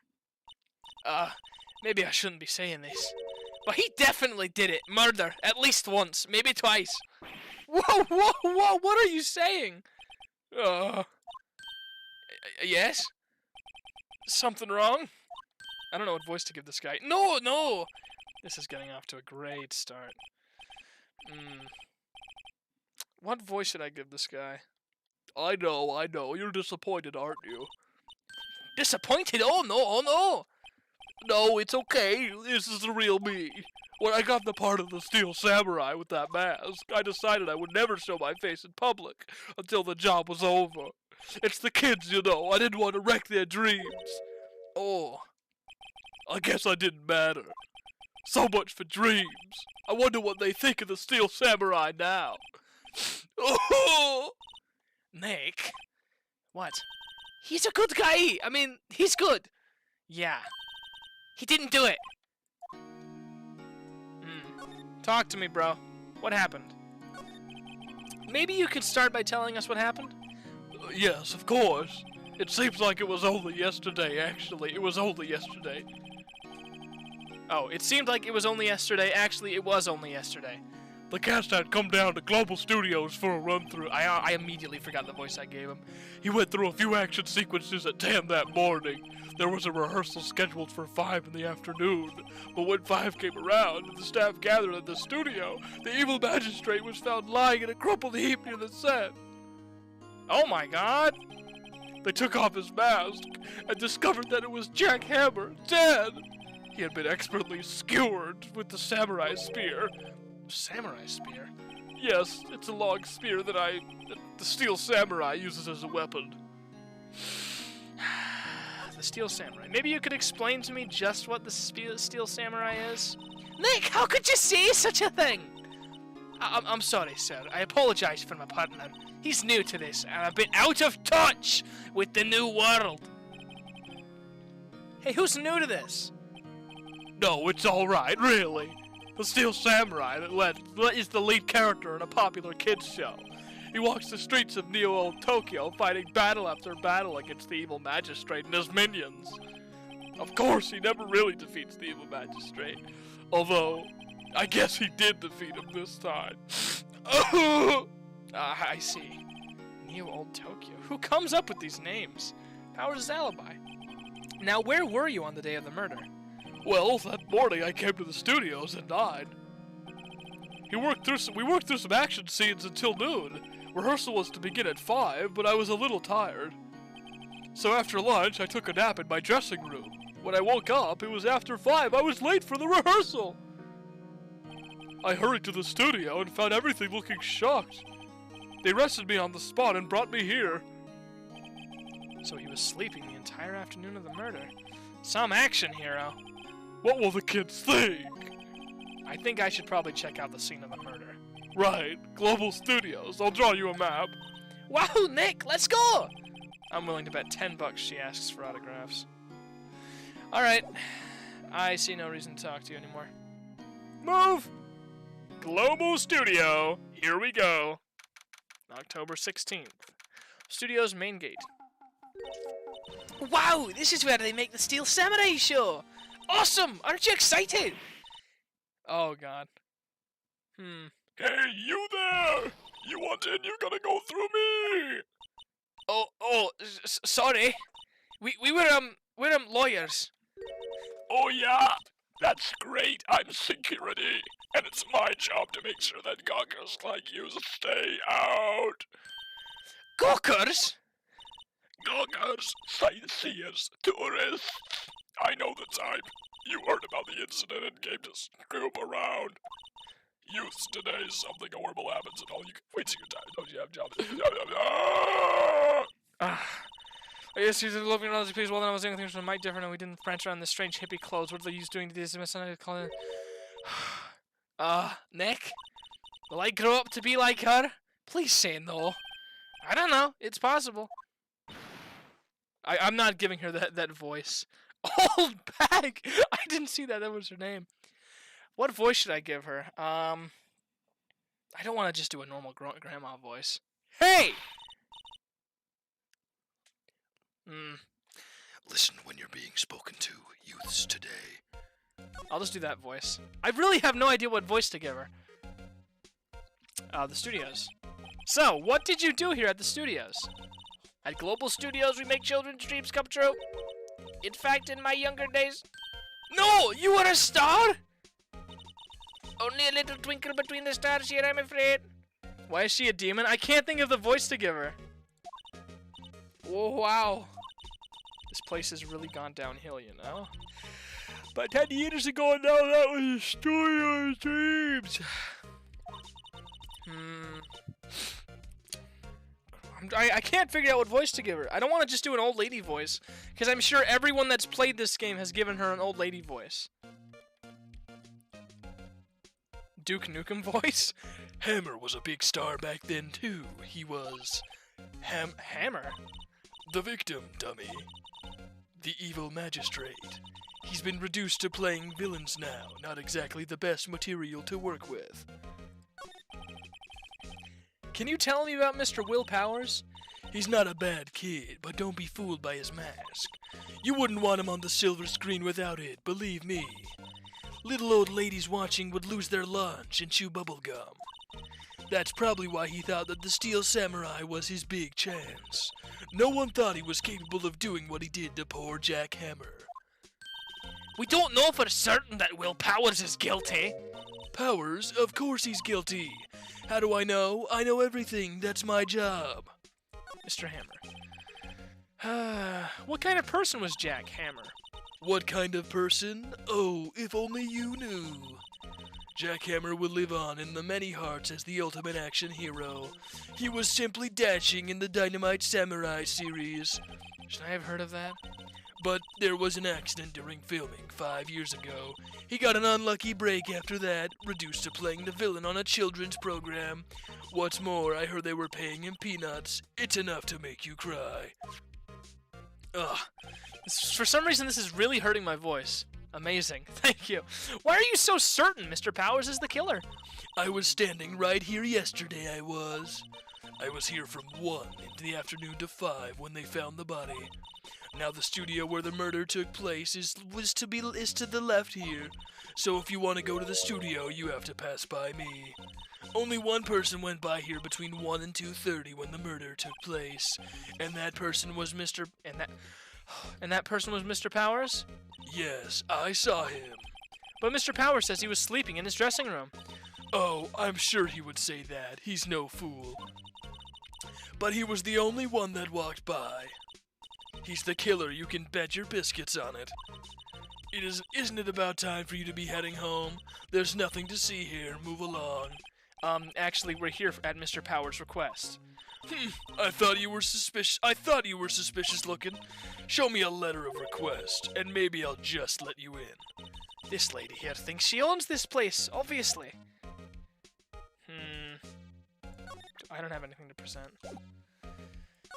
Maybe I shouldn't be saying this. But he definitely did it. Murder. At least once. Maybe twice. Whoa, whoa, whoa. What are you saying? Yes? Something wrong? I don't know what voice to give this guy. No, no! This is getting off to a great start. What voice should I give this guy? I know. You're disappointed, aren't you? Disappointed? Oh, no, oh, no! No, it's okay. This is the real me. When I got the part of the Steel Samurai with that mask, I decided I would never show my face in public until the job was over. It's the kids, you know. I didn't want to wreck their dreams. Oh. I guess I didn't matter. So much for dreams. I wonder what they think of the Steel Samurai now. Oh! Nick? What? He's a good guy. I mean, he's good. Yeah. He didn't do it. Talk to me, bro. What happened? Maybe you could start by telling us what happened? Yes, of course. It seems like it was only yesterday, actually. It was only yesterday. Oh, it seemed like it was only yesterday. Actually, it was only yesterday. The cast had come down to Global Studios for a run-through. I immediately forgot the voice I gave him. He went through a few action sequences at 10 that morning. There was a rehearsal scheduled for 5 in the afternoon. But when 5 came around and the staff gathered at the studio, the evil magistrate was found lying in a crumpled heap near the set. Oh my god! They took off his mask and discovered that it was Jack Hammer, dead! He had been expertly skewered with the samurai spear. Samurai spear? Yes, it's a long spear that the Steel Samurai uses as a weapon. The Steel Samurai. Maybe you could explain to me just what the Steel Samurai is? Nick, how could you say such a thing? I'm sorry, sir. I apologize for my partner. He's new to this, and I've been out of touch with the new world. Hey, who's new to this? No, it's alright, really. The Steel Samurai is the lead character in a popular kids show. He walks the streets of Neo-Old Tokyo fighting battle after battle against the evil magistrate and his minions. Of course, he never really defeats the evil magistrate. Although, I guess he did defeat him this time. I see. Neo-Old Tokyo. Who comes up with these names? Powers' alibi. Now, where were you on the day of the murder? Well, that morning I came to the studios at 9. We worked through some action scenes until noon. Rehearsal was to begin at 5, but I was a little tired. So after lunch, I took a nap in my dressing room. When I woke up, it was after 5. I was late for the rehearsal. I hurried to the studio and found everything looking shocked. They arrested me on the spot and brought me here. So he was sleeping the entire afternoon of the murder. Some action, hero. What will the kids think? I think I should probably check out the scene of the murder. Right, Global Studios. I'll draw you a map. Wow, Nick, let's go! I'm willing to bet $10 she asks for autographs. Alright, I see no reason to talk to you anymore. Move! Global Studio, here we go. October 16th. Studio's main gate. Wow, this is where they make the Steel Samurai show! Awesome! Aren't you excited? Oh god. Hey, you there! You want in? You're gonna go through me! Sorry. We were lawyers. Oh yeah? That's great. I'm security. And it's my job to make sure that gawkers like you stay out. Gawkers? Gawkers, sightseers, tourists. I know the type. You heard about the incident and came to scoop around. Youths today, something horrible happens and all you can wait till you're tired. Don't you have jobs? I guess you did love me another piece. Well, then I was doing things that might different, and we didn't branch around the strange hippie clothes. What are they used doing to this? I call it. Nick? Will I grow up to be like her? Please say no. I don't know. It's possible. I'm not giving her that voice. Old bag! I didn't see that. That was her name. What voice should I give her? I don't want to just do a normal grandma voice. Hey! Listen when you're being spoken to, youths today. I'll just do that voice. I really have no idea what voice to give her. The studios. So, what did you do here at the studios? At Global Studios, we make children's dreams come true. In fact, in my younger days... No! You were a star?! Only a little twinkle between the stars here, I'm afraid. Why is she a demon? I can't think of the voice to give her. Whoa, wow. This place has really gone downhill, you know? But 10 years ago now, that was a story of dreams. I can't figure out what voice to give her. I don't want to just do an old lady voice, because I'm sure everyone that's played this game has given her an old lady voice. Duke Nukem voice? Hammer was a big star back then, too. He was... Hammer? The victim, dummy. The evil magistrate. He's been reduced to playing villains now. Not exactly the best material to work with. Can you tell me about Mr. Will Powers? He's not a bad kid, but don't be fooled by his mask. You wouldn't want him on the silver screen without it, believe me. Little old ladies watching would lose their lunch and chew bubble gum. That's probably why he thought that the Steel Samurai was his big chance. No one thought he was capable of doing what he did to poor Jack Hammer. We don't know for certain that Will Powers is guilty. Powers? Of course he's guilty. How do I know? I know everything. That's my job. Mr. Hammer. What kind of person was Jack Hammer? What kind of person? Oh, if only you knew. Jack Hammer will live on in the many hearts as the ultimate action hero. He was simply dashing in the Dynamite Samurai series. Should I have heard of that? But there was an accident during filming 5 years ago. He got an unlucky break after that, reduced to playing the villain on a children's program. What's more, I heard they were paying him peanuts. It's enough to make you cry. Ugh. For some reason, this is really hurting my voice. Amazing. Thank you. Why are you so certain Mr. Powers is the killer? I was standing right here yesterday, I was. I was here from 1 into the afternoon to 5 when they found the body. Now the studio where the murder took place is to the left here. So if you want to go to the studio, you have to pass by me. Only one person went by here between 1 and 2:30 when the murder took place, and that person was Mr. And that person was Mr. Powers? Yes, I saw him. But Mr. Powers says he was sleeping in his dressing room. Oh, I'm sure he would say that. He's no fool. But he was the only one that walked by. He's the killer, you can bet your biscuits on it. Isn't it about time for you to be heading home? There's nothing to see here. Move along. Actually, we're here at Mr. Powers' request. I thought you were suspicious looking. Show me a letter of request, and maybe I'll just let you in. This lady here thinks she owns this place, obviously. I don't have anything to present.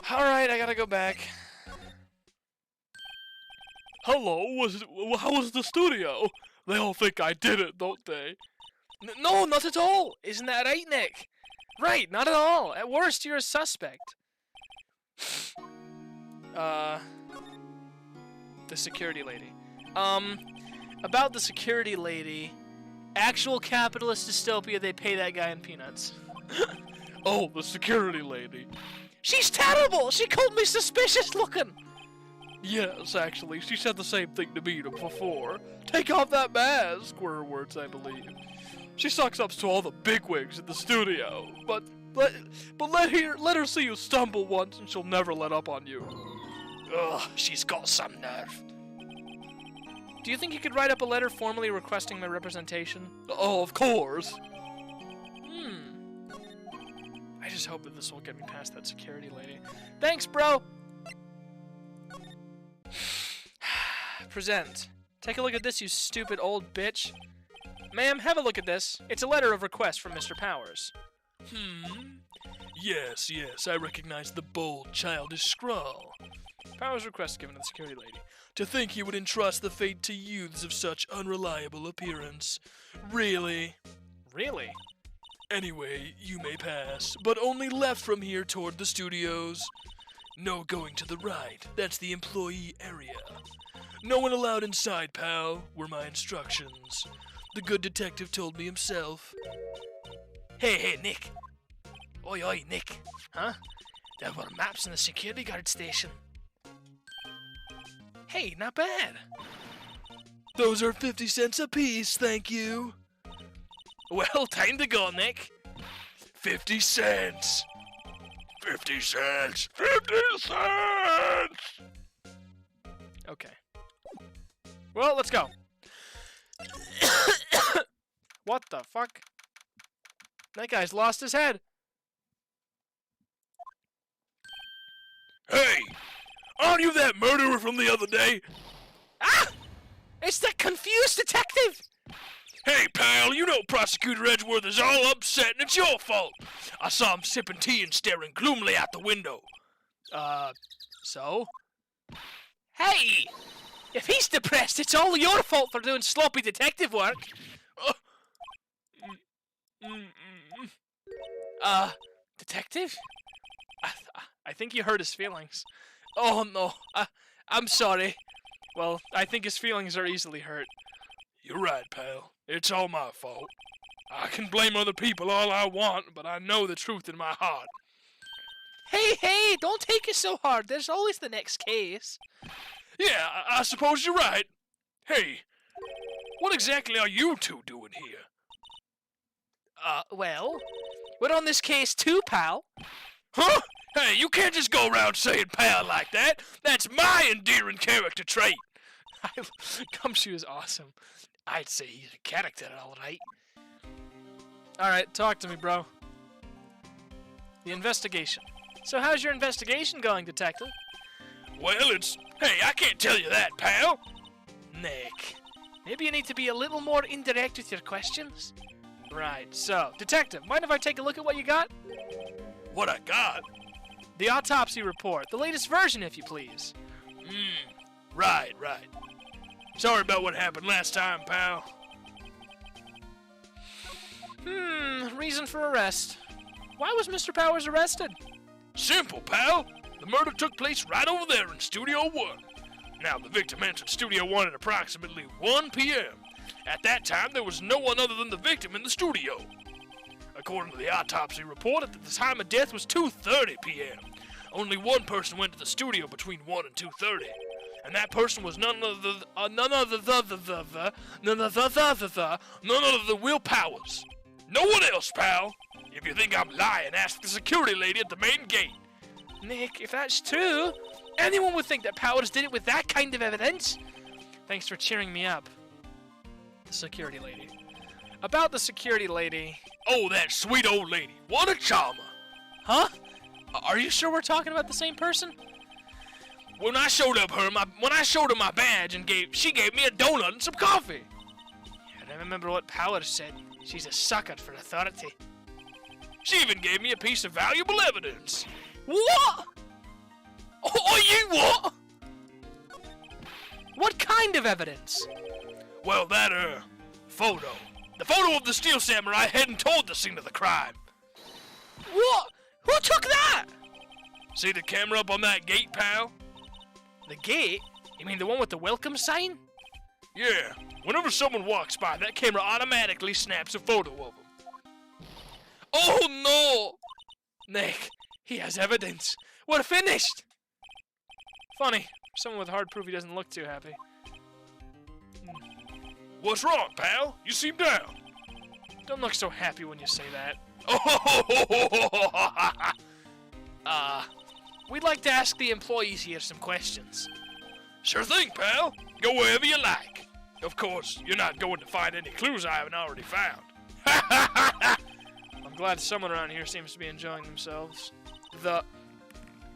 Alright, I gotta go back. Hello, how was the studio? They all think I did it, don't they? No, not at all! Isn't that right, Nick? Right, not at all. At worst, you're a suspect. The security lady. About the security lady, actual capitalist dystopia, they pay that guy in peanuts. Oh, the security lady. She's terrible! She called me suspicious looking! Yes, actually, she said the same thing to me before. Take off that mask, were her words, I believe. She sucks up to all the bigwigs in the studio, but let her see you stumble once and she'll never let up on you. Ugh, she's got some nerve. Do you think you could write up a letter formally requesting my representation? Oh, of course. I just hope that this will get me past that security lady. Thanks, bro! Present. Take a look at this, you stupid old bitch. Ma'am, have a look at this. It's a letter of request from Mr. Powers. Yes, I recognize the bold, childish scrawl. Powers request given to the security lady. To think he would entrust the fate to youths of such unreliable appearance. Really? Really? Anyway, you may pass, but only left from here toward the studios. No going to the right, that's the employee area. No one allowed inside, pal, were my instructions. The good detective told me himself. Hey, Nick. Oi, Nick. Huh? There were maps in the security guard station. Hey, not bad. Those are 50 cents apiece, thank you. Well, time to go, Nick. 50 cents. 50 cents. 50 cents. Okay. Well, let's go. What the fuck? That guy's lost his head. Hey! Aren't you that murderer from the other day? Ah! It's that confused detective! Hey, pal, you know Prosecutor Edgeworth is all upset and it's your fault. I saw him sipping tea and staring gloomily out the window. So? Hey! If he's depressed, it's all your fault for doing sloppy detective work. Detective? I think you hurt his feelings. Oh no, I'm sorry. Well, I think his feelings are easily hurt. You're right, pal. It's all my fault. I can blame other people all I want, but I know the truth in my heart. Hey, don't take it so hard. There's always the next case. Yeah, I suppose you're right. Hey, what exactly are you two doing here? Well, we're on this case too, pal. Huh? Hey, you can't just go around saying pal like that. That's my endearing character trait. Gumshoe is awesome. I'd say he's a character, all right. Alright, talk to me, bro. The investigation. So how's your investigation going, detective? Well, hey, I can't tell you that, pal. Nick, maybe you need to be a little more indirect with your questions. Right, so, detective, mind if I take a look at what you got? What I got? The autopsy report. The latest version, if you please. Right. Sorry about what happened last time, pal. Reason for arrest. Why was Mr. Powers arrested? Simple, pal. The murder took place right over there in Studio 1. Now, the victim entered Studio 1 at approximately 1 p.m. At that time, there was no one other than the victim in the studio. According to the autopsy report, at the time of death was 2:30 p.m. Only one person went to the studio between 1 and 2:30, and that person was none other than Will Powers. No one else, pal. If you think I'm lying, ask the security lady at the main gate. Nick, if that's true, anyone would think that Powers did it with that kind of evidence. Thanks for cheering me up. The security lady. About the security lady. Oh, that sweet old lady. What a charmer. Huh? Are you sure we're talking about the same person? When I showed her my badge and she gave me a donut and some coffee. I remember what Powers said. She's a sucker for authority. She even gave me a piece of valuable evidence. What? Oh, you what? What kind of evidence? Well, that, photo. The photo of the Steel Samurai heading toward the scene of the crime. What? Who took that? See the camera up on that gate, pal? The gate? You mean the one with the welcome sign? Yeah. Whenever someone walks by, that camera automatically snaps a photo of them. Oh, no! Nick, he has evidence. We're finished! Funny. Someone with hard proof, he doesn't look too happy. What's wrong, pal? You seem down. Don't look so happy when you say that. We'd like to ask the employees here some questions. Sure thing, pal. Go wherever you like. Of course, you're not going to find any clues I haven't already found. I'm glad someone around here seems to be enjoying themselves.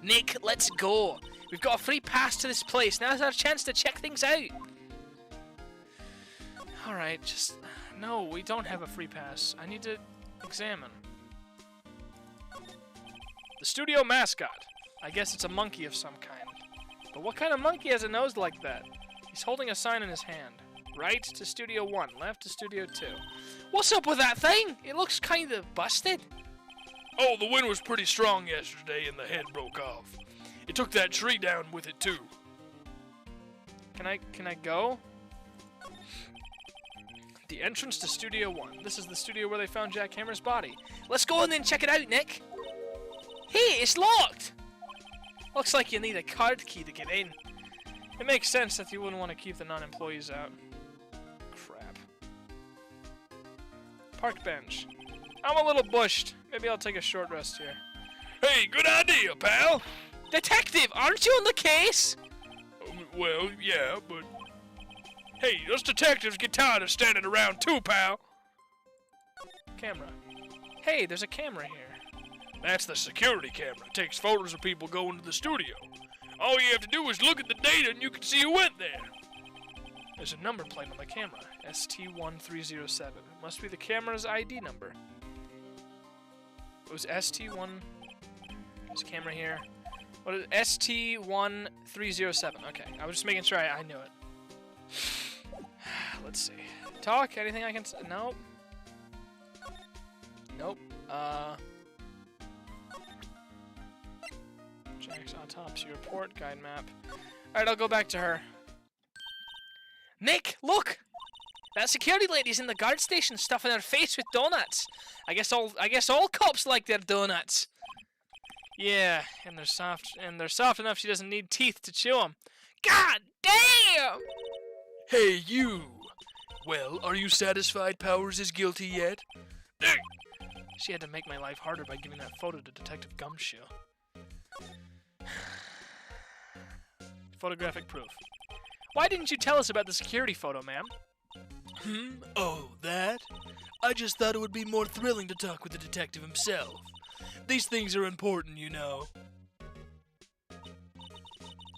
Nick, let's go. We've got a free pass to this place. Now's our chance to check things out. Alright, no, we don't have a free pass. I need to examine. The studio mascot. I guess it's a monkey of some kind. But what kind of monkey has a nose like that? He's holding a sign in his hand. Right to Studio 1, left to Studio 2. What's up with that thing? It looks kind of busted. Oh, the wind was pretty strong yesterday and the head broke off. It took that tree down with it, too. Can I go? The entrance to Studio 1. This is the studio where they found Jack Hammer's body. Let's go in and check it out, Nick. Hey, it's locked! Looks like you need a card key to get in. It makes sense that you wouldn't want to keep the non-employees out. Crap. Park bench. I'm a little bushed. Maybe I'll take a short rest here. Hey, good idea, pal. Detective, aren't you on the case? Well, yeah, but... Hey, us detectives get tired of standing around too, pal. Camera. Hey, there's a camera here. That's the security camera. It takes photos of people going to the studio. All you have to do is look at the data and you can see who went there. There's a number plate on the camera. ST1307. Must be the camera's ID number. It was ST1... There's a camera here. What is it? ST1307. Okay, I was just making sure I knew it. Let's see. Talk? Anything I can say? Nope. Nope. Jack's autopsy report, guide map. Alright, I'll go back to her. Nick, look! That security lady's in the guard station stuffing her face with donuts. I guess all cops like their donuts. Yeah, and they're soft enough she doesn't need teeth to chew them. God damn! Hey, you! Well, are you satisfied Powers is guilty yet? She had to make my life harder by giving that photo to Detective Gumshoe. Photographic proof. Why didn't you tell us about the security photo, ma'am? Oh, that? I just thought it would be more thrilling to talk with the detective himself. These things are important, you know.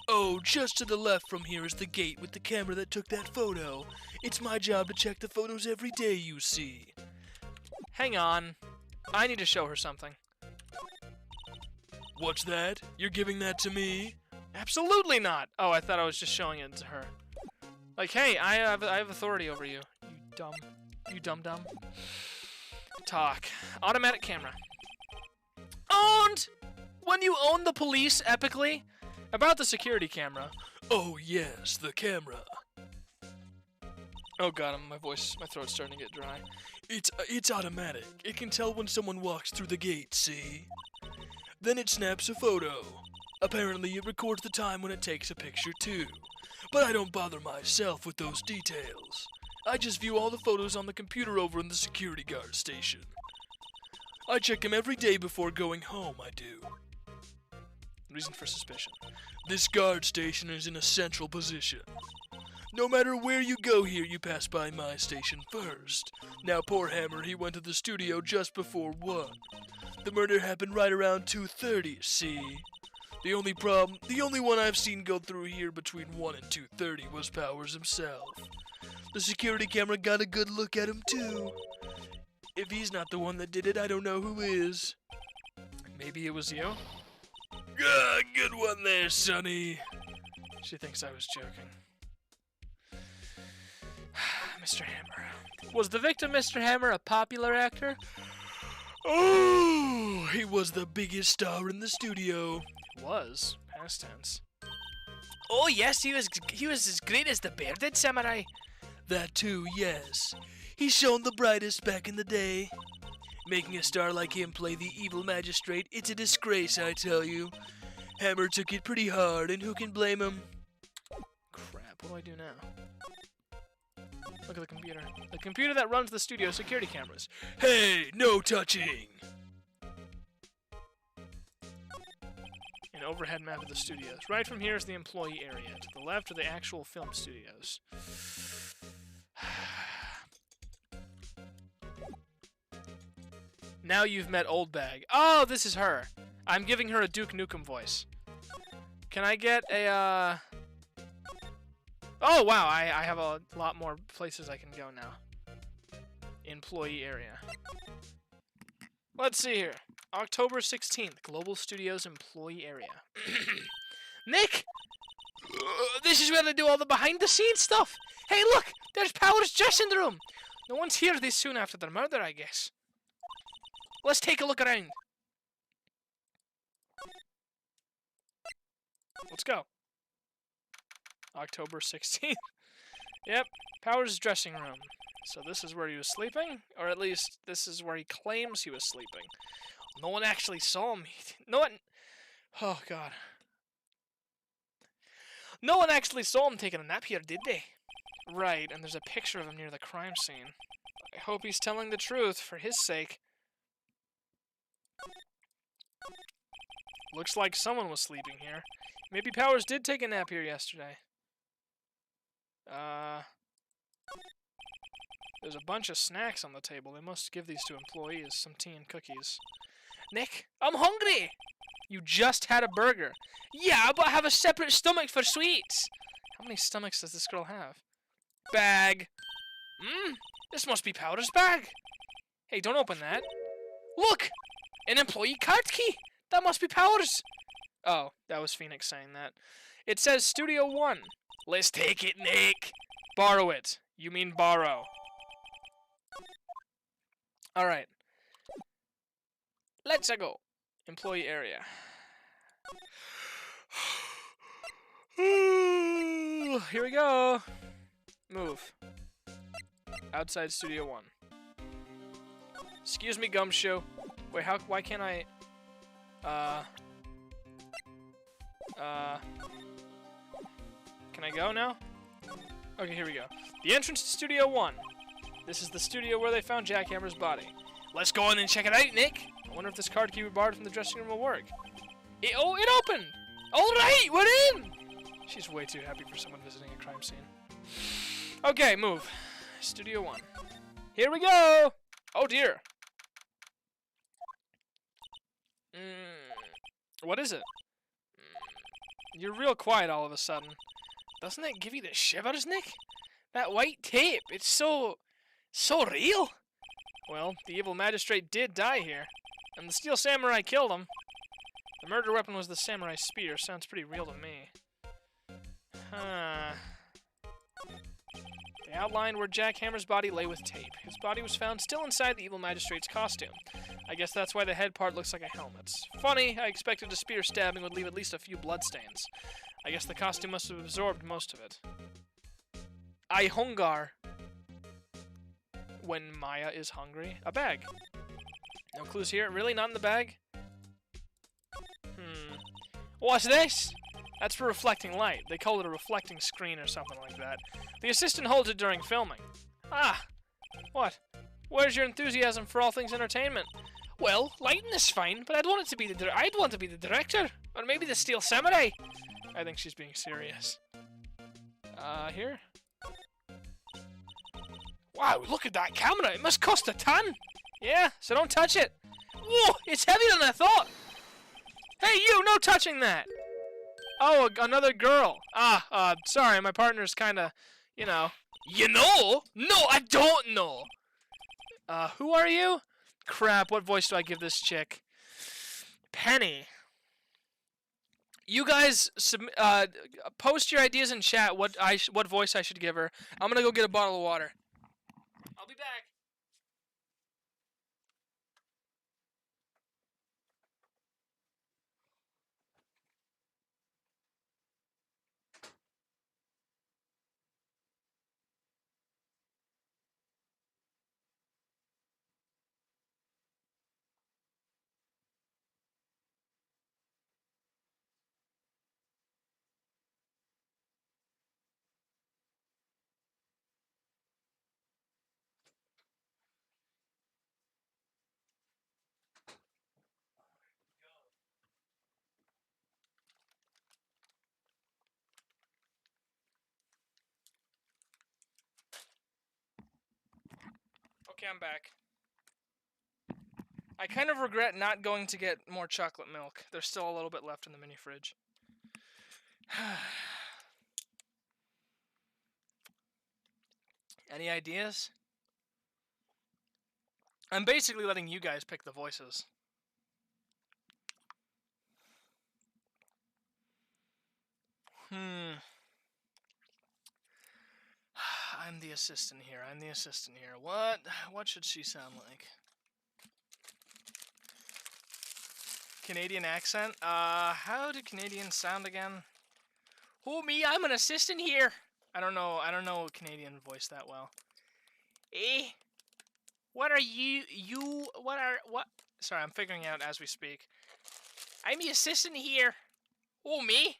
Oh, just to the left from here is the gate with the camera that took that photo. It's my job to check the photos every day, you see. Hang on. I need to show her something. What's that? You're giving that to me? Absolutely not! Oh, I thought I was just showing it to her. Like, hey, I have authority over you. You dumb. Talk. Automatic camera. Owned! When you own the police epically? About the security camera. Oh yes, the camera. Oh god, my throat's starting to get dry. It's automatic. It can tell when someone walks through the gate, see? Then it snaps a photo. Apparently it records the time when it takes a picture too. But I don't bother myself with those details. I just view all the photos on the computer over in the security guard station. I check them every day before going home, I do. Reason for suspicion. This guard station is in a central position. No matter where you go here, you pass by my station first. Now, poor Hammer, he went to the studio just before 1. The murder happened right around 2:30, see? The only one I've seen go through here between 1 and 2:30 was Powers himself. The security camera got a good look at him, too. If he's not the one that did it, I don't know who is. Maybe it was you? Ah, good one there, Sonny. She thinks I was joking. Mr. Hammer. Was the victim Mr. Hammer a popular actor? Oh, he was the biggest star in the studio. Was. Past tense. Oh yes, he was as great as the Bearded Samurai. That too, yes. He shone the brightest back in the day. Making a star like him play the evil magistrate, it's a disgrace, I tell you. Hammer took it pretty hard, and who can blame him? Crap, what do I do now? Look at the computer. The computer that runs the studio security cameras. Hey, no touching! An overhead map of the studios. Right from here is the employee area. To the left are the actual film studios. Now you've met Old Bag. Oh, this is her. I'm giving her a Duke Nukem voice. Can I get a, Oh, wow, I have a lot more places I can go now. Employee area. Let's see here. October 16th, Global Studios employee area. Nick! This is where they do all the behind-the-scenes stuff. Hey, look! There's Powers' dressing room! No one's here this soon after the murder, I guess. Let's take a look around. Let's go. October 16th. Yep, Powers' dressing room. So this is where he was sleeping? Or at least, this is where he claims he was sleeping. No one actually saw him. No one... Oh, God. No one actually saw him taking a nap here, did they? Right, and there's a picture of him near the crime scene. I hope he's telling the truth, for his sake. Looks like someone was sleeping here. Maybe Powers did take a nap here yesterday. There's a bunch of snacks on the table. They must give these to employees. Some tea and cookies. Nick, I'm hungry! You just had a burger. Yeah, but I have a separate stomach for sweets. How many stomachs does this girl have? Bag. This must be Powder's bag. Hey, don't open that. Look! An employee card key! That must be Powder's. Oh, that was Phoenix saying that. It says Studio 1. Let's take it, Nick. Borrow it. You mean borrow. Alright. Let's go. Employee area. Here we go. Move. Outside Studio 1. Excuse me, Gumshoe. Wait, why can't I... Can I go now? Okay, here we go. The entrance to Studio 1. This is the studio where they found Jackhammer's body. Let's go in and check it out, Nick. I wonder if this card key we borrowed from the dressing room will work. It opened! Alright, we're in! She's way too happy for someone visiting a crime scene. Okay, move. Studio 1. Here we go! Oh dear. What is it? You're real quiet all of a sudden. Doesn't that give you the shivers, Nick? That white tape, it's so real. Well, the evil magistrate did die here, and the Steel Samurai killed him. The murder weapon was the samurai spear. Sounds pretty real to me. Huh. They outlined where Jackhammer's body lay with tape. His body was found still inside the evil magistrate's costume. I guess that's why the head part looks like a helmet. Funny, I expected a spear stabbing would leave at least a few bloodstains. I guess the costume must have absorbed most of it. I hungar. When Maya is hungry. A bag. No clues here. Really? Not in the bag? What's this? That's for reflecting light. They call it a reflecting screen or something like that. The assistant holds it during filming. Ah! What? Where's your enthusiasm for all things entertainment? Well, lighting is fine, but I'd want to be the director. Or maybe the Steel Samurai. I think she's being serious. Here? Wow, look at that camera. It must cost a ton. Yeah, so don't touch it. Whoa, it's heavier than I thought. Hey, you, no touching that. Oh, another girl. Sorry, my partner's kind of, you know. You know? No, I don't know. Who are you? Crap, what voice do I give this chick? Penny. You guys post your ideas in chat what voice I should give her. I'm gonna go get a bottle of water. I'll be back. Okay, I'm back. I kind of regret not going to get more chocolate milk. There's still a little bit left in the mini fridge. Any ideas? I'm basically letting you guys pick the voices. I'm the assistant here. What should she sound like? Canadian accent? How do Canadians sound again? Who, me? I'm an assistant here. I don't know Canadian voice that well. Eh? What are you? What? Sorry, I'm figuring out as we speak. I'm the assistant here. Oh, me?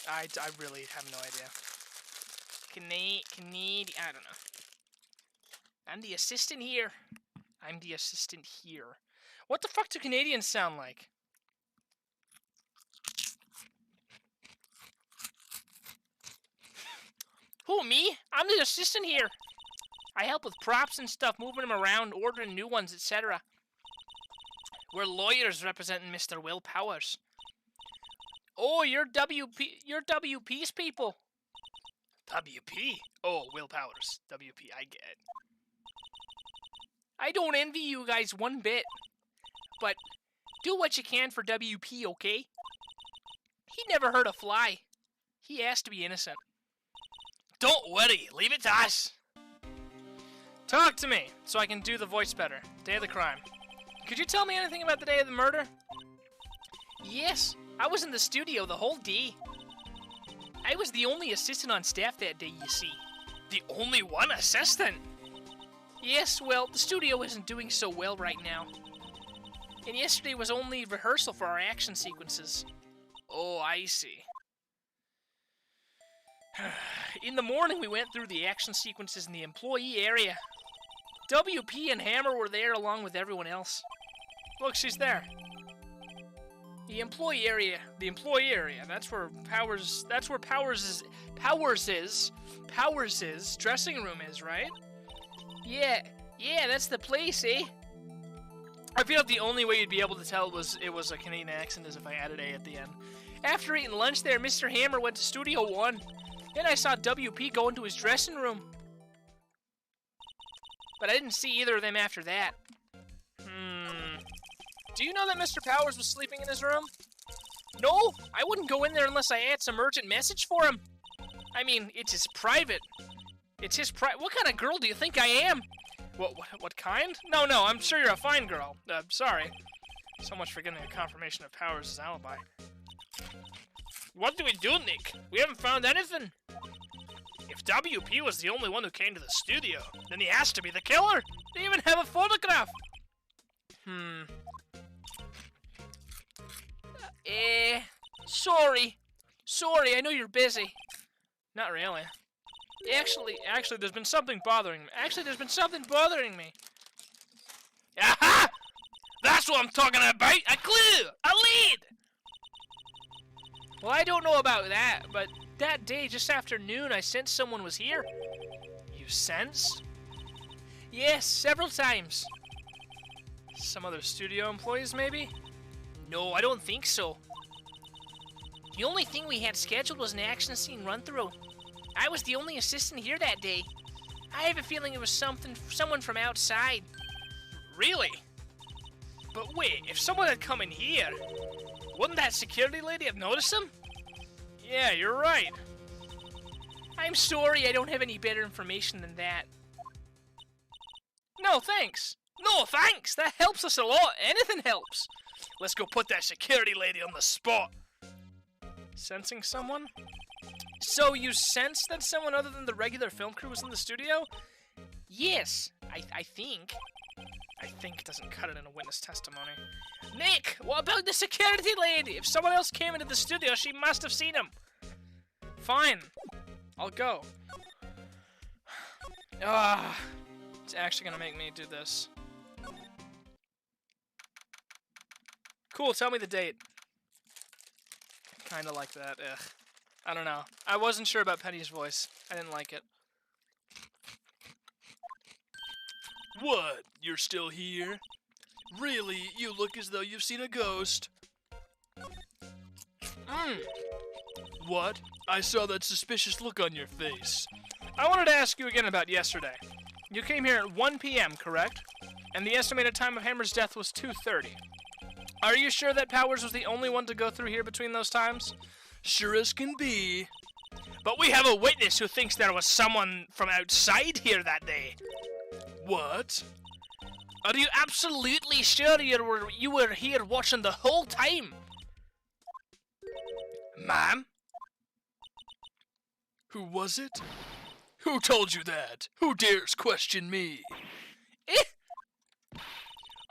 I really have no idea. Canadian, I don't know. I'm the assistant here. I'm the assistant here. What the fuck do Canadians sound like? Who, me? I'm the assistant here. I help with props and stuff, moving them around, ordering new ones, etc. We're lawyers representing Mr. Will Powers. Oh, you're WP's people. WP? Oh, Will Powers. WP, I get it. I don't envy you guys one bit. But do what you can for WP, okay? He never hurt a fly. He has to be innocent. Don't worry, leave it to us. Talk to me, so I can do the voice better. Day of the crime. Could you tell me anything about the day of the murder? Yes, I was in the studio the whole day. I was the only assistant on staff that day, you see. The only one assistant? Yes, well, the studio isn't doing so well right now. And yesterday was only rehearsal for our action sequences. Oh, I see. In the morning, we went through the action sequences in the employee area. WP and Hammer were there along with everyone else. Look, she's there. The employee area. That's where Powers' dressing room is, right? Yeah, that's the place, eh? I feel like the only way you'd be able to tell it was a Canadian accent is if I added A at the end. After eating lunch there, Mr. Hammer went to Studio 1. Then I saw WP go into his dressing room. But I didn't see either of them after that. Do you know that Mr. Powers was sleeping in his room? No, I wouldn't go in there unless I had some urgent message for him. I mean, it's his private. What kind of girl do you think I am? What kind? No, I'm sure you're a fine girl. Sorry. So much for getting a confirmation of Powers' alibi. What do we do, Nick? We haven't found anything. If WP was the only one who came to the studio, then he has to be the killer. They even have a photograph. Sorry, I know you're busy. Not really. Actually, there's been something bothering me. Aha! That's what I'm talking about! A clue! A lead! Well, I don't know about that, but that day, just after noon, I sensed someone was here. You sensed? Yes, several times. Some other studio employees, maybe? No, I don't think so. The only thing we had scheduled was an action scene run-through. I was the only assistant here that day. I have a feeling it was someone from outside. Really? But wait, if someone had come in here, wouldn't that security lady have noticed him? Yeah, you're right. I'm sorry I don't have any better information than that. No, thanks. No, thanks! That helps us a lot. Anything helps. Let's go put that security lady on the spot. Sensing someone? So you sensed that someone other than the regular film crew was in the studio? Yes, I think. I think doesn't cut it in a witness testimony. Nick, what about the security lady? If someone else came into the studio, she must have seen him. Fine. I'll go. It's actually gonna make me do this. Cool, tell me the date. Kinda like that, ugh. I don't know. I wasn't sure about Penny's voice. I didn't like it. What? You're still here? Really? You look as though you've seen a ghost. What? I saw that suspicious look on your face. I wanted to ask you again about yesterday. You came here at 1 p.m., correct? And the estimated time of Hammer's death was 2:30. Are you sure that Powers was the only one to go through here between those times? Sure as can be. But we have a witness who thinks there was someone from outside here that day. What? Are you absolutely sure you were here watching the whole time? Ma'am? Who was it? Who told you that? Who dares question me?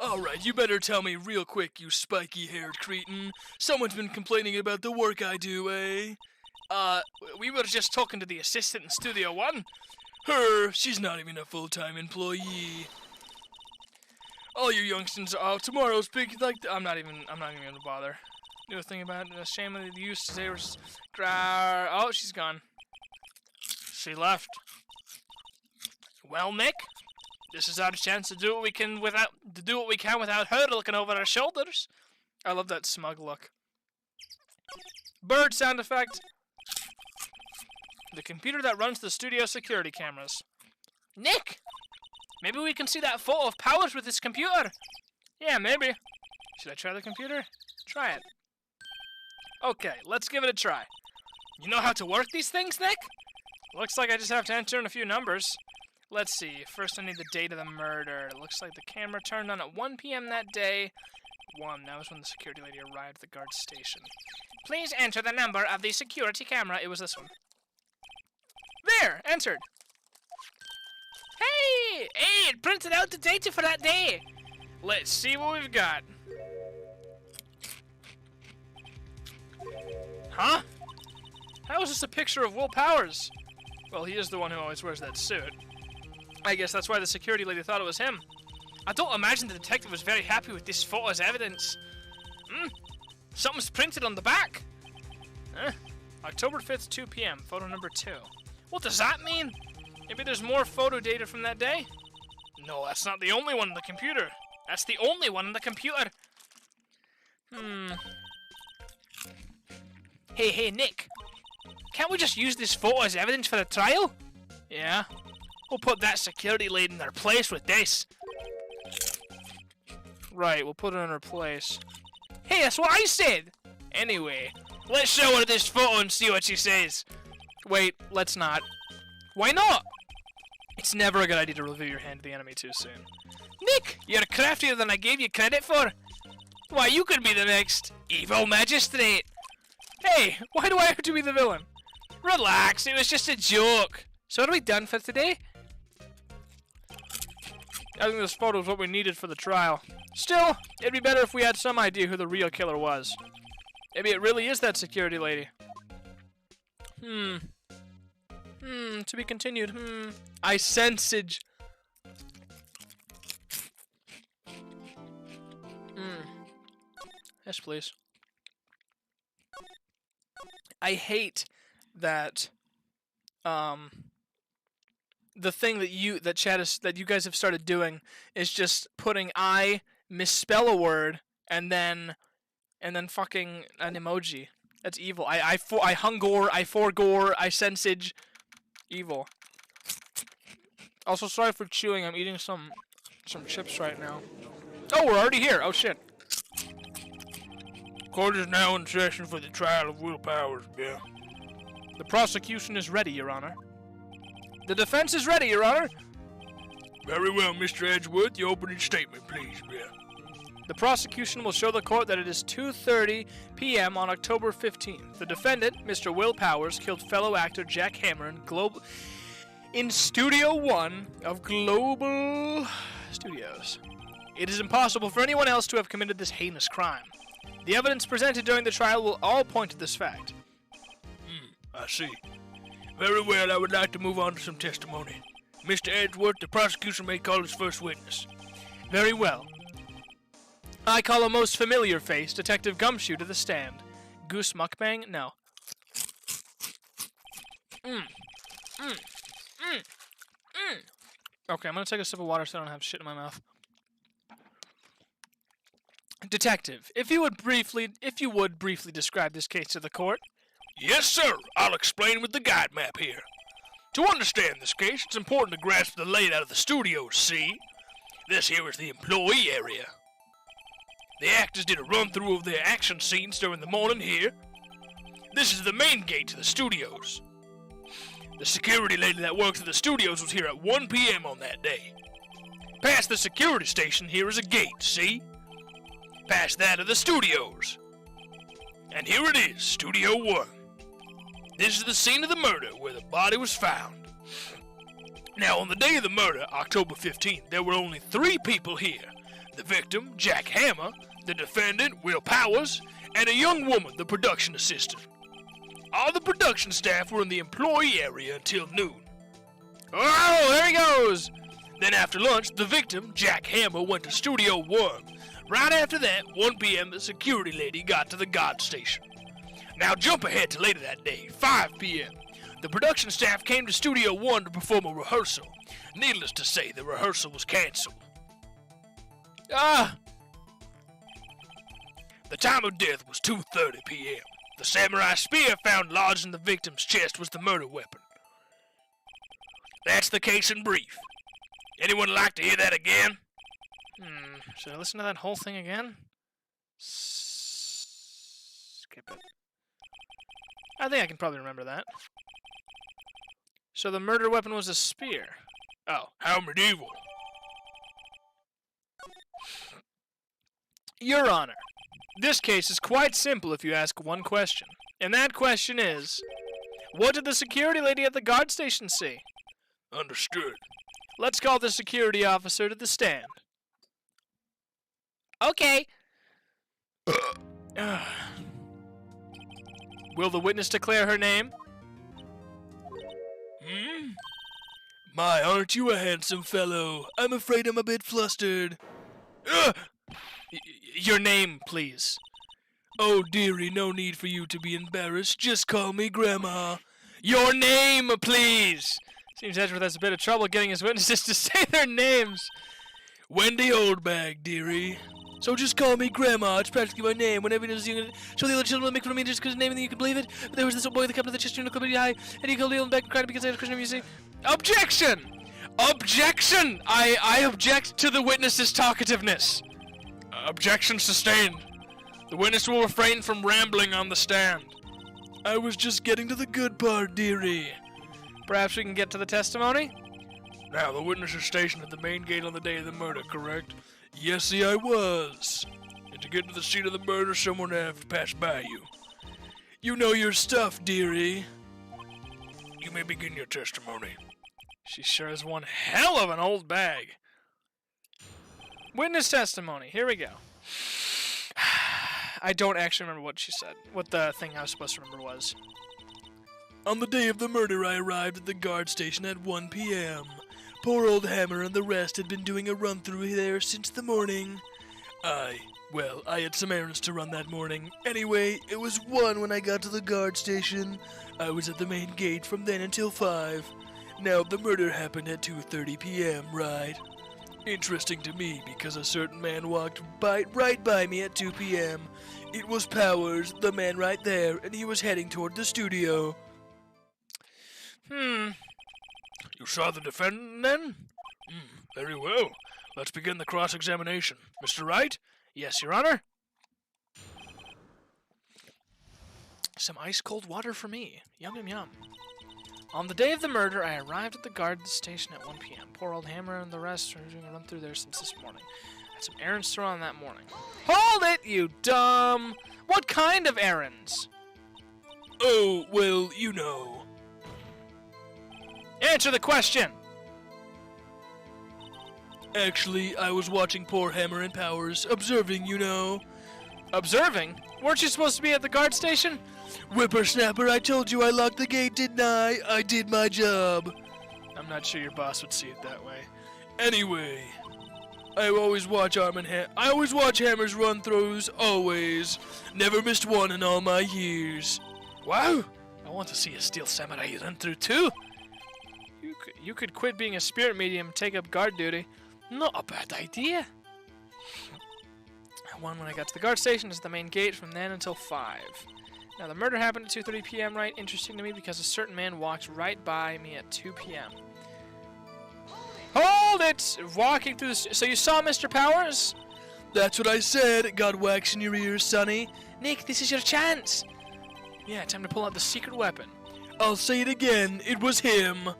Alright, you better tell me real quick, you spiky-haired cretin. Someone's been complaining about the work I do, eh? We were just talking to the assistant in Studio One. Her, she's not even a full-time employee. All you youngsters are out tomorrow's big, like, I'm not even gonna bother. Knew a thing about it, a shame that they used to say was, oh, she's gone. She left. Well, Nick, this is our chance to do what we can without her looking over our shoulders. I love that smug look. Bird sound effect. The computer that runs the studio security cameras. Nick, maybe we can see that photo of Powers with his computer. Yeah, maybe. Should I try the computer? Try it. Okay, let's give it a try. You know how to work these things, Nick? Looks like I just have to enter in a few numbers. Let's see. First, I need the date of the murder. It looks like the camera turned on at 1 p.m. that day. 1. That was when the security lady arrived at the guard station. Please enter the number of the security camera. It was this one. There! Entered! Hey! Hey, it printed out the data for that day. Let's see what we've got. Huh? How is this a picture of Will Powers? Well, he is the one who always wears that suit. I guess that's why the security lady thought it was him. I don't imagine the detective was very happy with this photo as evidence. Something's printed on the back. October 5th, 2 p.m. Photo number 2. What does that mean? Maybe there's more photo data from that day? No, that's not the only one on the computer. That's the only one on the computer. Hey, Nick. Can't we just use this photo as evidence for the trial? Yeah. We'll put that security lady in her place with this. Right, we'll put her in her place. Hey, that's what I said! Anyway, let's show her this photo and see what she says. Wait, let's not. Why not? It's never a good idea to reveal your hand to the enemy too soon. Nick, you're craftier than I gave you credit for. Why, you could be the next evil magistrate. Hey, why do I have to be the villain? Relax, it was just a joke. So are we done for today? I think this photo is what we needed for the trial. Still, it'd be better if we had some idea who the real killer was. Maybe it really is that security lady. To be continued. I sensage. Yes, please. I hate that the thing that you guys have started doing is just putting I misspell a word and then fucking an emoji. That's evil. I hungor, I forgore, I sensage. Evil. Also, sorry for chewing. I'm eating some chips right now. Oh, we're already here. Oh shit. Court is now in session for the trial of Will Powers, yeah. The prosecution is ready, Your Honor. The defense is ready, Your Honor. Very well, Mr. Edgeworth. Your opening statement, please, yeah. The prosecution will show the court that it is 2:30 p.m. on October 15th. The defendant, Mr. Will Powers, killed fellow actor Jack Hammer in Studio One of Global Studios. It is impossible for anyone else to have committed this heinous crime. The evidence presented during the trial will all point to this fact. I see. Very well, I would like to move on to some testimony. Mr. Edgeworth, the prosecution may call its first witness. Very well. I call a most familiar face, Detective Gumshoe, to the stand. Goose mukbang? No. Okay, I'm gonna take a sip of water so I don't have shit in my mouth. Detective, if you would briefly describe this case to the court. Yes, sir. I'll explain with the guide map here. To understand this case, it's important to grasp the layout of the studios, see? This here is the employee area. The actors did a run-through of their action scenes during the morning here. This is the main gate to the studios. The security lady that works at the studios was here at 1 p.m. on that day. Past the security station here is a gate, see? Past that are the studios. And here it is, Studio 1. This is the scene of the murder where the body was found. Now, on the day of the murder, October 15th, there were only 3 people here. The victim, Jack Hammer, the defendant, Will Powers, and a young woman, the production assistant. All the production staff were in the employee area until noon. Oh, there he goes! Then after lunch, the victim, Jack Hammer, went to Studio 1. Right after that, 1 p.m., the security lady got to the guard station. Now jump ahead to later that day, 5 p.m. The production staff came to Studio 1 to perform a rehearsal. Needless to say, the rehearsal was canceled. Ah! The time of death was 2:30 p.m. The samurai spear found lodged in the victim's chest was the murder weapon. That's the case in brief. Anyone like to hear that again? Should I listen to that whole thing again? Skip it. I think I can probably remember that. So the murder weapon was a spear. Oh, how medieval. Your Honor, this case is quite simple if you ask one question. And that question is, what did the security lady at the guard station see? Understood. Let's call the security officer to the stand. Okay. Will the witness declare her name? My, aren't you a handsome fellow? I'm afraid I'm a bit flustered. Your name, please. Oh, dearie, no need for you to be embarrassed. Just call me Grandma. Your name, please! Seems Edgeworth has a bit of trouble getting his witnesses to say their names. Wendy Oldbag, dearie. So just call me Grandma. It's practically my name. Whenever it is, you can show the other children will make fun of me just because of his name and you can believe it. But there was this old boy that kept to the chest unit club high, and he called me Oldbag and cried because I had a Christian name, you see. Objection! Objection! I object to the witness's talkativeness. Objection sustained. The witness will refrain from rambling on the stand. I was just getting to the good part, dearie. Perhaps we can get to the testimony? Now, the witness is stationed at the main gate on the day of the murder, correct? Yes, see, I was. And to get to the scene of the murder, someone would have to pass by you. You know your stuff, dearie. You may begin your testimony. She sure is one hell of an old bag. Witness testimony. Here we go. I don't actually remember what she said. What the thing I was supposed to remember was. On the day of the murder, I arrived at the guard station at 1 p.m. Poor old Hammer and the rest had been doing a run-through there since the morning. I had some errands to run that morning. Anyway, it was 1 when I got to the guard station. I was at the main gate from then until 5. Now, the murder happened at 2:30 p.m., right? Interesting to me because a certain man walked right by me at 2 p.m. It was Powers, the man right there, and he was heading toward the studio. You saw the defendant then? Very well. Let's begin the cross-examination. Mr. Wright? Yes, Your Honor. Some ice-cold water for me. Yum, yum, yum. On the day of the murder, I arrived at the guard station at 1 p.m. Poor old Hammer and the rest are doing a run-through there since this morning. I had some errands to run that morning. Hold it, you dumb! What kind of errands? Oh, well, you know. Answer the question! Actually, I was watching poor Hammer and Powers, observing, you know. Observing? Weren't you supposed to be at the guard station? Whippersnapper, I told you I locked the gate, didn't I? I did my job. I'm not sure your boss would see it that way. Anyway, I always watch Hammer's run-throughs, always. Never missed one in all my years. Wow! I want to see a Steel Samurai run-through too! You could quit being a spirit medium and take up guard duty. Not a bad idea. One when I got to the guard station is the main gate from then until 5. Now the murder happened at 2:30 p.m. right? Interesting to me because a certain man walked right by me at 2 p.m. Hold it! Walking through the... So you saw Mr. Powers? That's what I said. Got wax in your ears, Sonny. Nick, this is your chance. Yeah, time to pull out the secret weapon. I'll say it again. It was him.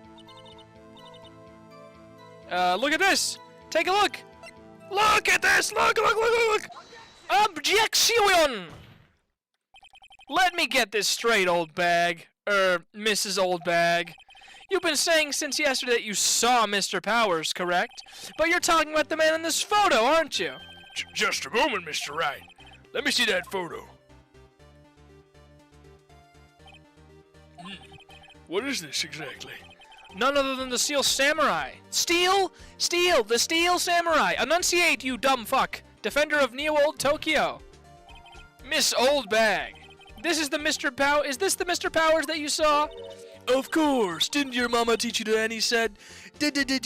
Look at this! Take a look! Look at this! Look! Objection! Let me get this straight, old bag. Mrs. Oldbag. You've been saying since yesterday that you saw Mr. Powers, correct? But you're talking about the man in this photo, aren't you? Just a moment, Mr. Wright. Let me see that photo. What is this exactly? None other than the Steel Samurai. Steel? Steel! The Steel Samurai! Enunciate, you dumb fuck! Defender of Neo Old Tokyo! Miss Oldbag! This is the Mr. Is this the Mr. Powers that you saw? Of course. Didn't your mama teach you any sense? Didn't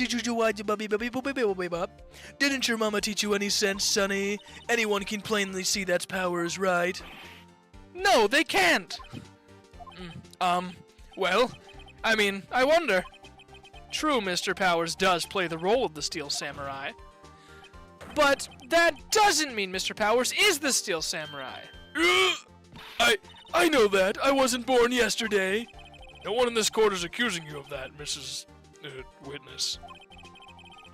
your mama teach you any sense, Sonny? Anyone can plainly see that's Powers, right? No, they can't! Well, I mean, I wonder. True, Mr. Powers does play the role of the Steel Samurai. But that doesn't mean Mr. Powers is the Steel Samurai. I know that. I wasn't born yesterday. No one in this court is accusing you of that, Mrs. Witness.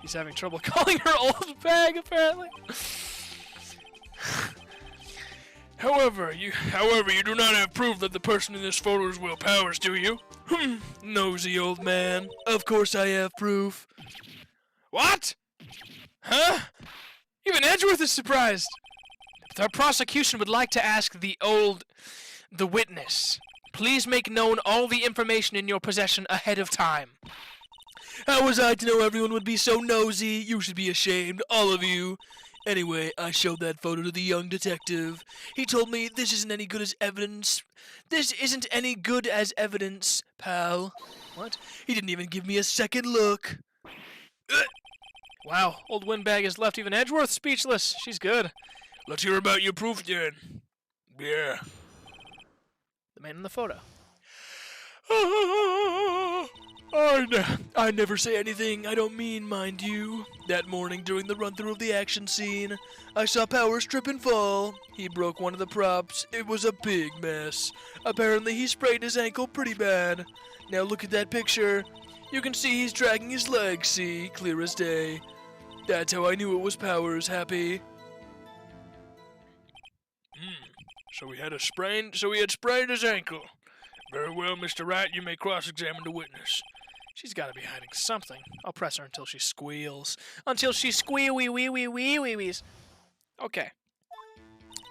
He's having trouble calling her old bag, apparently. However, you do not have proof that the person in this photo is Will Powers, do you? Nosy old man. Of course I have proof. What? Huh? Even Edgeworth is surprised. The prosecution would like to ask the witness. Please make known all the information in your possession ahead of time. How was I to know everyone would be so nosy? You should be ashamed, all of you. Anyway, I showed that photo to the young detective. He told me this isn't any good as evidence. This isn't any good as evidence, pal. What? He didn't even give me a second look. Wow, old Windbag has left even Edgeworth speechless. She's good. Let's hear about your proof then. Yeah. The man in the photo. I never say anything I don't mean, mind you. That morning during the run-through of the action scene, I saw Powers trip and fall. He broke one of the props. It was a big mess. Apparently he sprained his ankle pretty bad. Now look at that picture. You can see he's dragging his leg, see? Clear as day. That's how I knew it was Powers, Happy. So he had sprained his ankle. Very well, Mr. Wright, you may cross-examine the witness. She's got to be hiding something. I'll press her until she squeals. Until she squeal-wee-wee-wee-wee-wee-wees. Okay.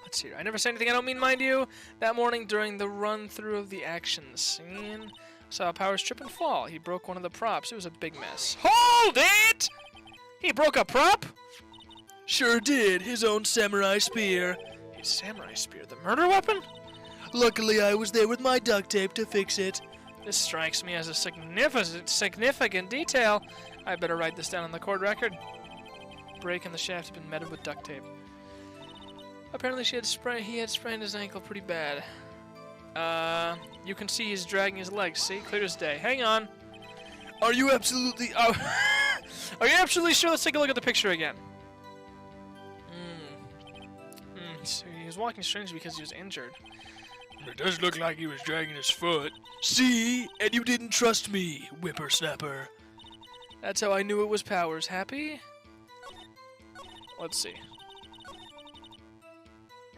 Let's see. I never said anything I don't mean, mind you. That morning during the run-through of the action scene, saw Powers trip and fall. He broke one of the props. It was a big mess. Hold it! He broke a prop? Sure did. His own samurai spear. His samurai spear? The murder weapon? Luckily, I was there with my duct tape to fix it. This strikes me as a significant detail. I better write this down on the court record. Break in the shaft had been met with duct tape. Apparently he had sprained his ankle pretty bad. You can see he's dragging his legs, see? Clear as day. Hang on. Are you absolutely... Are you absolutely sure? Let's take a look at the picture again. So he was walking strangely because he was injured. It does look like he was dragging his foot. See? And you didn't trust me, whippersnapper. That's how I knew it was Powers. Happy? Let's see.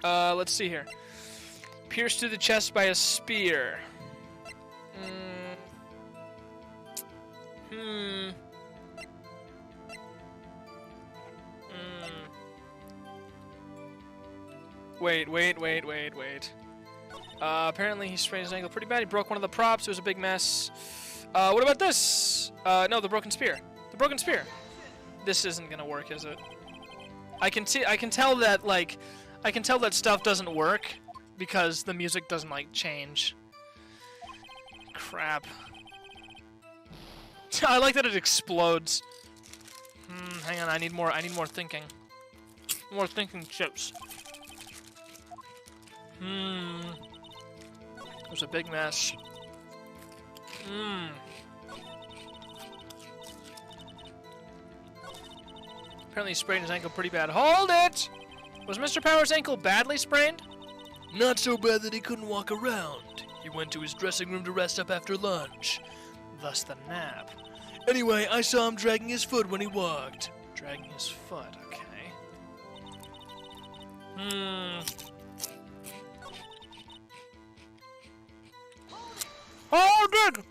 Let's see here. Pierced through the chest by a spear. Wait. Apparently he sprained his ankle pretty bad. He broke one of the props. It was a big mess. What about this? No, the broken spear. The broken spear. This isn't gonna work, is it? I can tell that stuff doesn't work because the music doesn't like change. Crap. I like that it explodes. Hang on, I need more thinking. More thinking chips. It was a big mess. Apparently he sprained his ankle pretty bad. Hold it! Was Mr. Powers' ankle badly sprained? Not so bad that he couldn't walk around. He went to his dressing room to rest up after lunch. Thus the nap. Anyway, I saw him dragging his foot when he walked. Dragging his foot, okay. Hold it!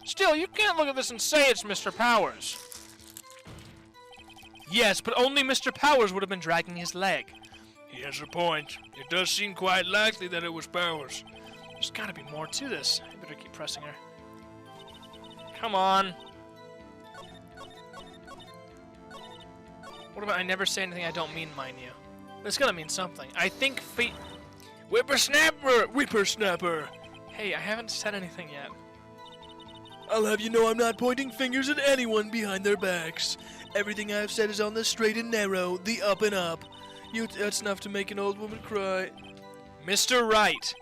Still, you can't look at this and say it's Mr. Powers. Yes, but only Mr. Powers would have been dragging his leg. He has a point. It does seem quite likely that it was Powers. There's gotta be more to this. I better keep pressing her. Come on. What about I never say anything I don't mean, mind you? It's gotta mean something. I think feet. Whippersnapper! Whippersnapper! Hey, I haven't said anything yet. I'll have you know I'm not pointing fingers at anyone behind their backs. Everything I've said is on the straight and narrow, the up and up. That's enough to make an old woman cry. Mr. Wright,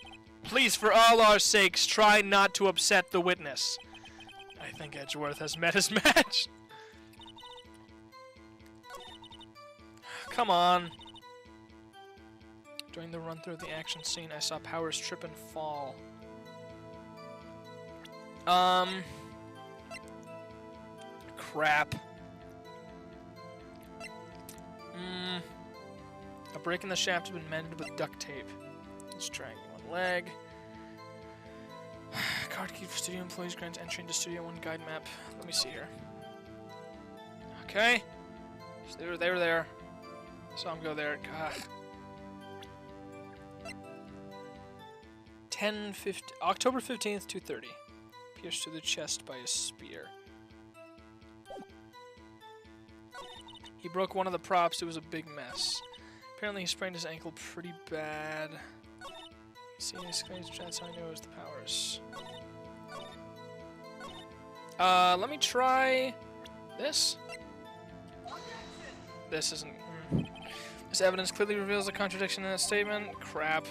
please, for all our sakes, try not to upset the witness. I think Edgeworth has met his match. Come on. During the run through of the action scene, I saw Powers trip and fall. Crap. A break in the shaft has been mended with duct tape. Let's try one leg. Card key for studio employees grants entry into Studio One guide map. Let me see here. Okay. So they were there. Saw him go there. Ugh. 10:50. October 15th, 2:30. Pierced to the chest by a spear. He broke one of the props. It was a big mess. Apparently he sprained his ankle pretty bad. See, that's how I knew it was the Powers. Let me try this. This isn't. This evidence clearly reveals a contradiction in that statement. Crap.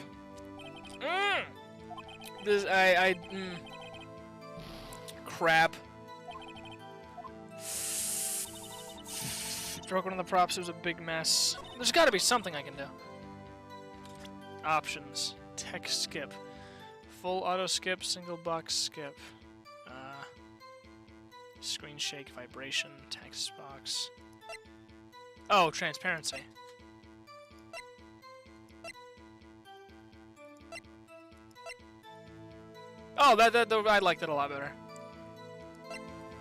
This crap. Broke one of the props. It was a big mess. There's got to be something I can do. Options. Text skip. Full auto skip. Single box skip. Screen shake. Vibration. Text box. Oh, transparency. Oh, I liked it a lot better.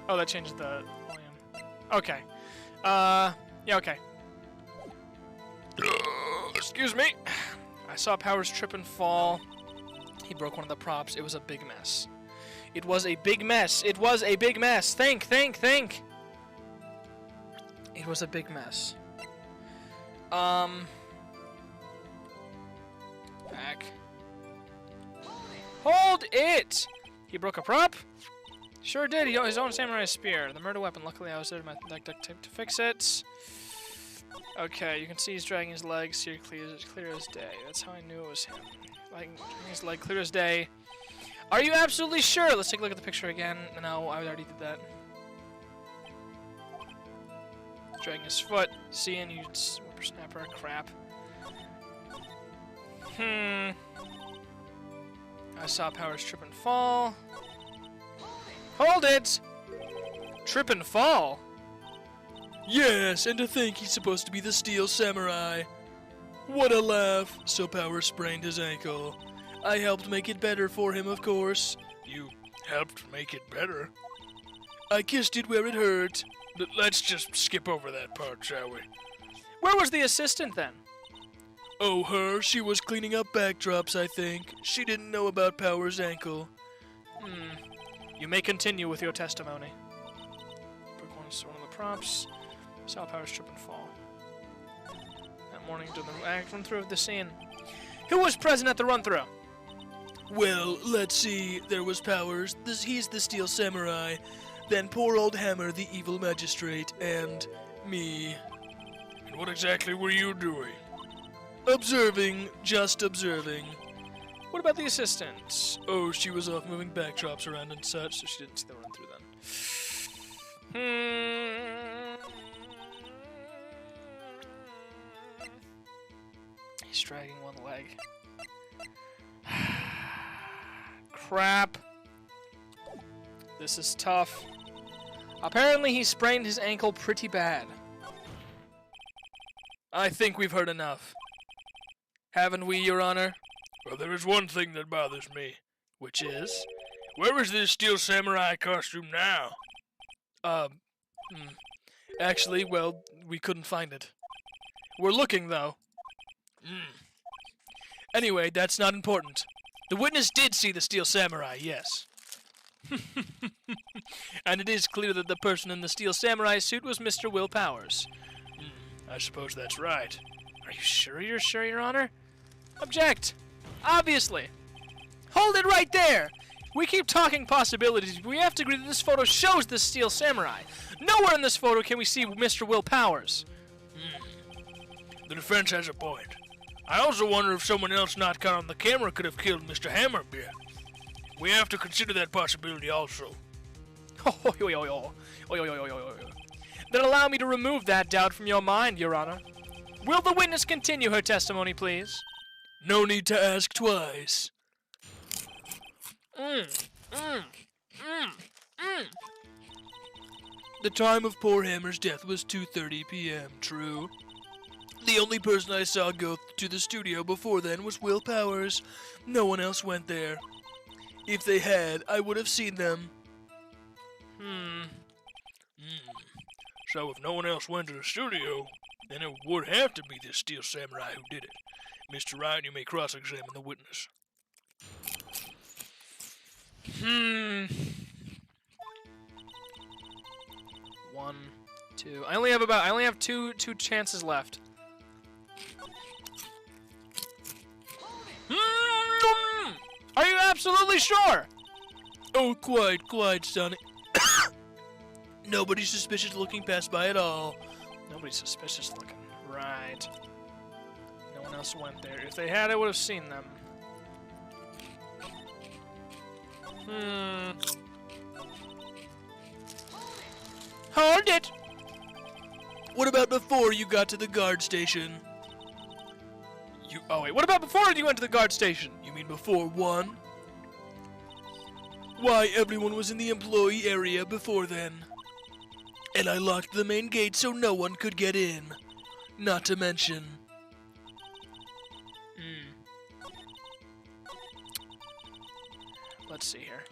Oh, that changed the volume. Okay. Yeah, okay. Excuse me. I saw Powers trip and fall. He broke one of the props. It was a big mess. It was a big mess. It was a big mess. Think. It was a big mess. Back. Hold it! He broke a prop? Sure did. He got his own samurai spear. The murder weapon. Luckily, I was there to my duct tape to fix it. Okay, you can see he's dragging his legs here clear as day. That's how I knew it was him. Like, his leg clear as day. Are you absolutely sure? Let's take a look at the picture again. No, I already did that. Dragging his foot. Seeing you, whippersnapper. Crap. I saw Powers trip and fall. Hold it! Trip and fall? Yes, and to think he's supposed to be the Steel Samurai. What a laugh. So Powers sprained his ankle. I helped make it better for him, of course. You helped make it better? I kissed it where it hurt. Let's just skip over that part, shall we? Where was the assistant then? Oh, her? She was cleaning up backdrops, I think. She didn't know about Powers' ankle. You may continue with your testimony. Broke one of the props. Saw Powers trip and fall. That morning during the run-through of the scene. Who was present at the run-through? Well, let's see. There was Powers. He's the Steel Samurai. Then poor old Hammer, the evil magistrate, and me. And what exactly were you doing? Observing. Just observing. What about the assistant? Oh, she was off moving backdrops around and such, So she didn't see the run-through then. He's dragging one leg. Crap. This is tough. Apparently he sprained his ankle pretty bad. I think we've heard enough. Haven't we, Your Honor? Well, there is one thing that bothers me. Which is? Where is this Steel Samurai costume now? Actually, well, we couldn't find it. We're looking, though. Anyway, that's not important. The witness did see the Steel Samurai, yes. And it is clear that the person in the Steel Samurai suit was Mr. Will Powers. I suppose that's right. Are you sure you're sure, Your Honor? Object! Obviously! Hold it right there! We keep talking possibilities, but we have to agree that this photo shows the Steel Samurai. Nowhere in this photo can we see Mr. Will Powers. The defense has a point. I also wonder if someone else not caught on the camera could have killed Mr. Hammerbeard. We have to consider that possibility also. Then allow me to remove that doubt from your mind, Your Honor. Will the witness continue her testimony, please? No need to ask twice. The time of poor Hammer's death was 2:30 p.m., true? The only person I saw go to the studio before then was Will Powers. No one else went there. If they had, I would have seen them. So if no one else went to the studio, then it would have to be this Steel Samurai who did it. Mr. Ryan, you may cross-examine the witness. 1, 2. I only have two chances left. Are you absolutely sure? Oh, quite, Sonny. Nobody suspicious looking passed by at all. Nobody's suspicious looking. Right. No one else went there. If they had, I would have seen them. Hold it! What about before you got to the guard station? Oh wait, what about before you went to the guard station? You mean before 1? Why, everyone was in the employee area before then. And I locked the main gate so no one could get in. Not to mention... Let's see here.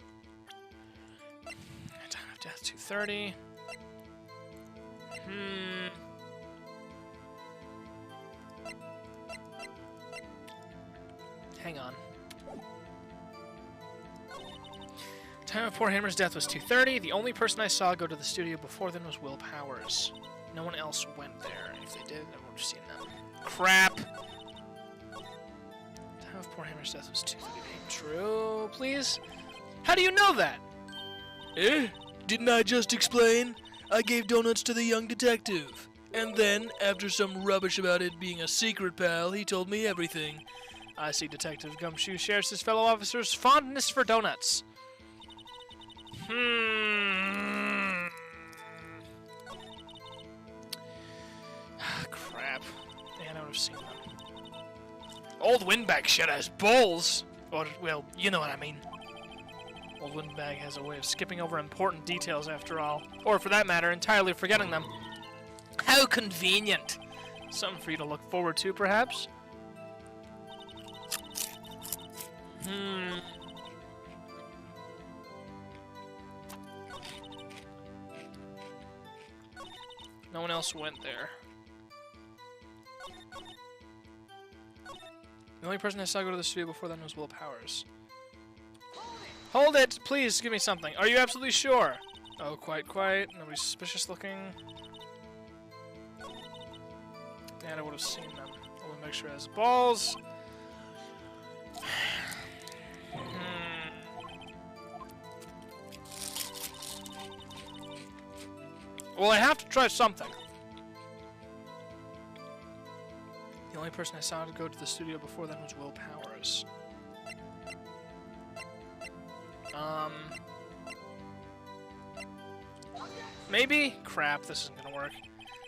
Time of death 2:30. Hang on. Time of poor Hammer's death was 2:30. The only person I saw go to the studio before then was Will Powers. No one else went there. If they did, I would have seen them. Crap! Time of poor Hammer's death was 2:30 p.m. True, please? How do you know that? Didn't I just explain? I gave donuts to the young detective. And then, after some rubbish about it being a secret, pal, he told me everything. I see Detective Gumshoe shares his fellow officers' fondness for donuts. Crap. Man, I would have seen them. Old Windbag shed has balls! Or, well, you know what I mean. Old Windbag has a way of skipping over important details after all. Or, for that matter, entirely forgetting them. How convenient! Something for you to look forward to, perhaps? No one else went there. The only person I saw go to the studio before then was Will Powers. Hold it! Please, give me something. Are you absolutely sure? Oh, quite. Nobody's suspicious looking. And I would have seen them. I want to make sure it has balls. Well, I have to try something. The only person I saw to go to the studio before then was Will Powers. Maybe? Crap, this isn't gonna work.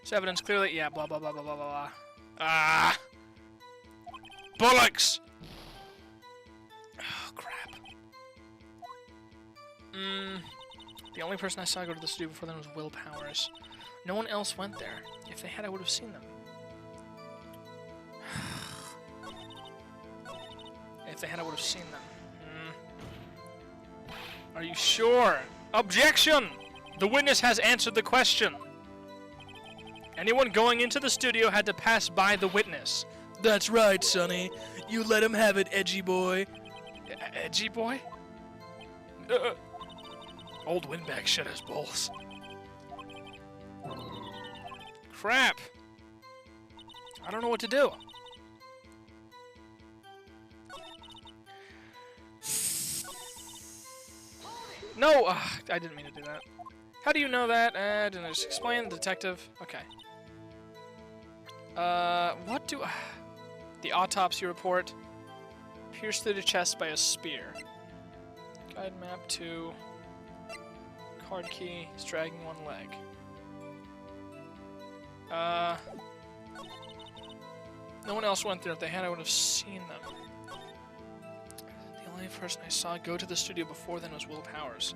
This evidence clearly, yeah, blah, blah, blah, blah, blah, blah. Ah! Bollocks! Oh, crap. The only person I saw go to the studio before then was Will Powers. No one else went there. If they had, I would have seen them. If they had, I would have seen them. Are you sure? Objection! The witness has answered the question. Anyone going into the studio had to pass by the witness. That's right, Sonny. You let him have it, edgy boy. Edgy boy? Old windbag shut his balls. Crap. I don't know what to do. No! I didn't mean to do that. How do you know that? Didn't I just explain? The detective? Okay. What do... the autopsy report. Pierced through the chest by a spear. Guide map 2. Card key. He's dragging one leg. No one else went there. If they had, I would have seen them. The only person I saw go to the studio before then was Will Powers.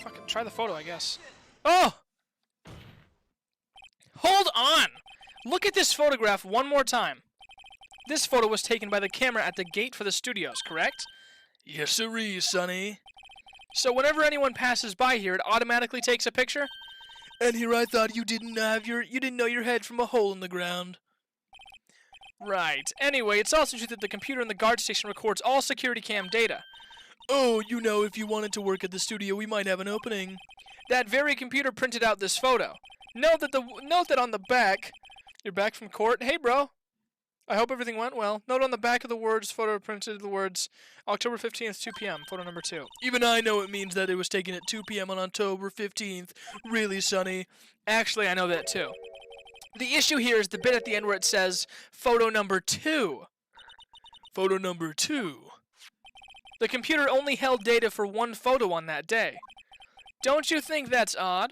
Fucking try the photo, I guess. Oh! Hold on! Look at this photograph one more time. This photo was taken by the camera at the gate for the studios, correct? Yes, sirree, Sonny. So whenever anyone passes by here, it automatically takes a picture? And here I thought you didn't know your head from a hole in the ground. Right. Anyway, it's also true that the computer in the guard station records all security cam data. Oh, you know, if you wanted to work at the studio, we might have an opening. That very computer printed out this photo. Note that on the back, you're back from court. Hey, bro. I hope everything went well. Note on the back of the words photo printed the words October 15th, 2 p.m. Photo number 2. Even I know it means that it was taken at 2 p.m. on October 15th. Really, Sonny? Actually, I know that too. The issue here is the bit at the end where it says photo number 2. Photo number 2. The computer only held data for one photo on that day. Don't you think that's odd?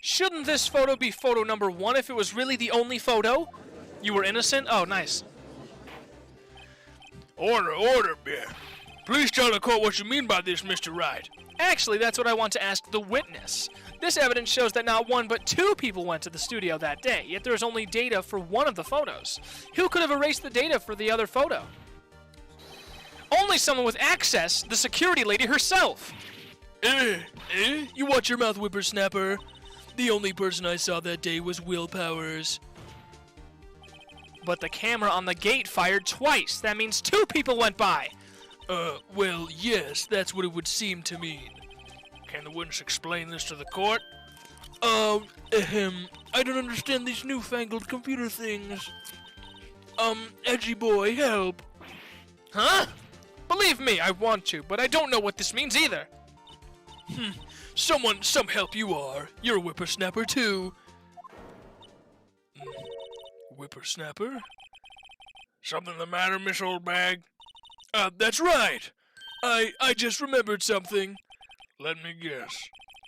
Shouldn't this photo be photo number 1 if it was really the only photo? You were innocent? Oh, nice. Order, Bear. Please tell the court what you mean by this, Mr. Wright. Actually, that's what I want to ask the witness. This evidence shows that not 1 but 2 people went to the studio that day, yet there's only data for one of the photos. Who could have erased the data for the other photo? Only someone with access, the security lady herself. You watch your mouth, whippersnapper. The only person I saw that day was Will Powers. But the camera on the gate fired twice. That means 2 people went by. Well, yes, that's what it would seem to mean. Can the witness explain this to the court? I don't understand these newfangled computer things. Edgy boy, help. Huh? Believe me, I want to, but I don't know what this means either. Some help you are. You're a whippersnapper, too. Whippersnapper? Something the matter, Miss Oldbag? That's right. I just remembered something. Let me guess.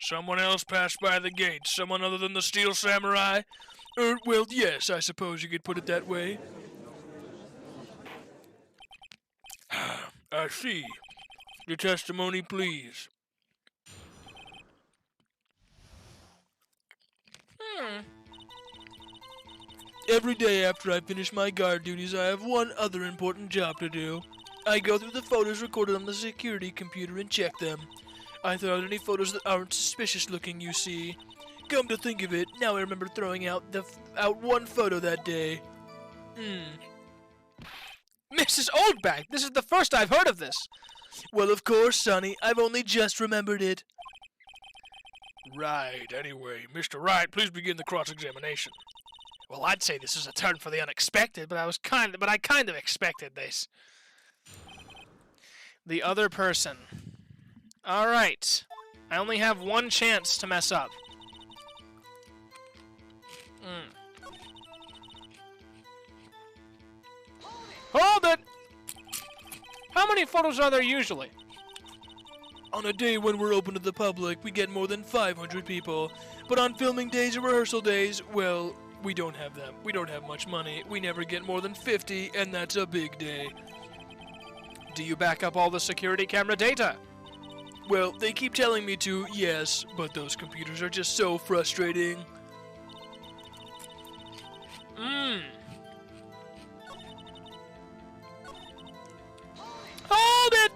Someone else passed by the gate. Someone other than the Steel Samurai? Well, yes, I suppose you could put it that way. I see. Your testimony, please. Every day after I finish my guard duties, I have one other important job to do. I go through the photos recorded on the security computer and check them. I throw out any photos that aren't suspicious looking, you see. Come to think of it, now I remember throwing out one photo that day. Mrs. Oldbag, this is the first I've heard of this. Well, of course, Sonny. I've only just remembered it. Right, anyway. Mr. Wright, please begin the cross-examination. Well, I'd say this is a turn for the unexpected, but I kind of expected this. The other person. All right. I only have one chance to mess up. Hold it! How many photos are there usually? On a day when we're open to the public, we get more than 500 people. But on filming days or rehearsal days, well, we don't have them. We don't have much money. We never get more than 50, and that's a big day. Do you back up all the security camera data? Well, they keep telling me to, yes, but those computers are just so frustrating. Hold it!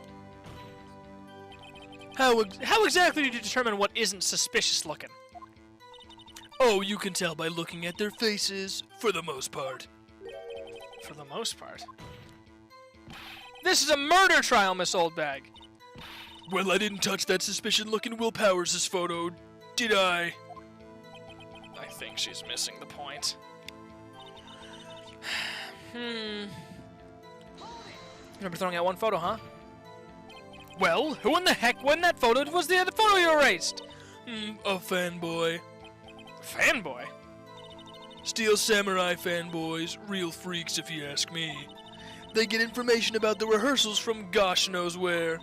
How exactly do you determine what isn't suspicious looking? Oh, you can tell by looking at their faces, for the most part. For the most part. This is a murder trial, Miss Oldbag. Well, I didn't touch that suspicion-looking Will Powers' photo, did I? I think she's missing the point. Remember throwing out one photo, huh? Well, who in the heck when that photo was the other photo you erased? A fanboy. Fanboy? Steel Samurai fanboys, real freaks if you ask me. They get information about the rehearsals from gosh knows where.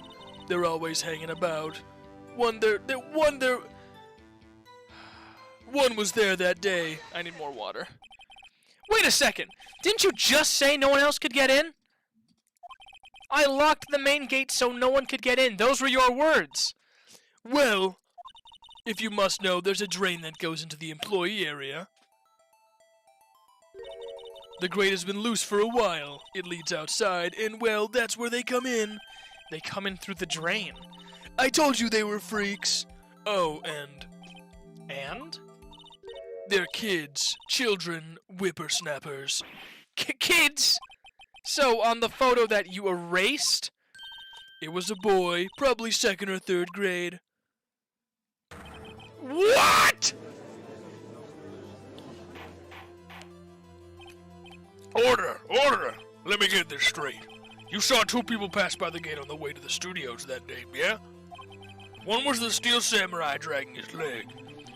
They're always hanging about. One was there that day. I need more water. Wait a second! Didn't you just say no one else could get in? I locked the main gate so no one could get in. Those were your words. Well, if you must know, there's a drain that goes into the employee area. The grate has been loose for a while. It leads outside, and well, that's where they come in. They come in through the drain. I told you they were freaks. Oh, and they're kids, children, whippersnappers. Kids? So, on the photo that you erased? It was a boy, probably 2nd or 3rd grade. What?! Order! Order! Let me get this straight. You saw 2 people pass by the gate on the way to the studios that day, yeah? One was the Steel Samurai dragging his leg.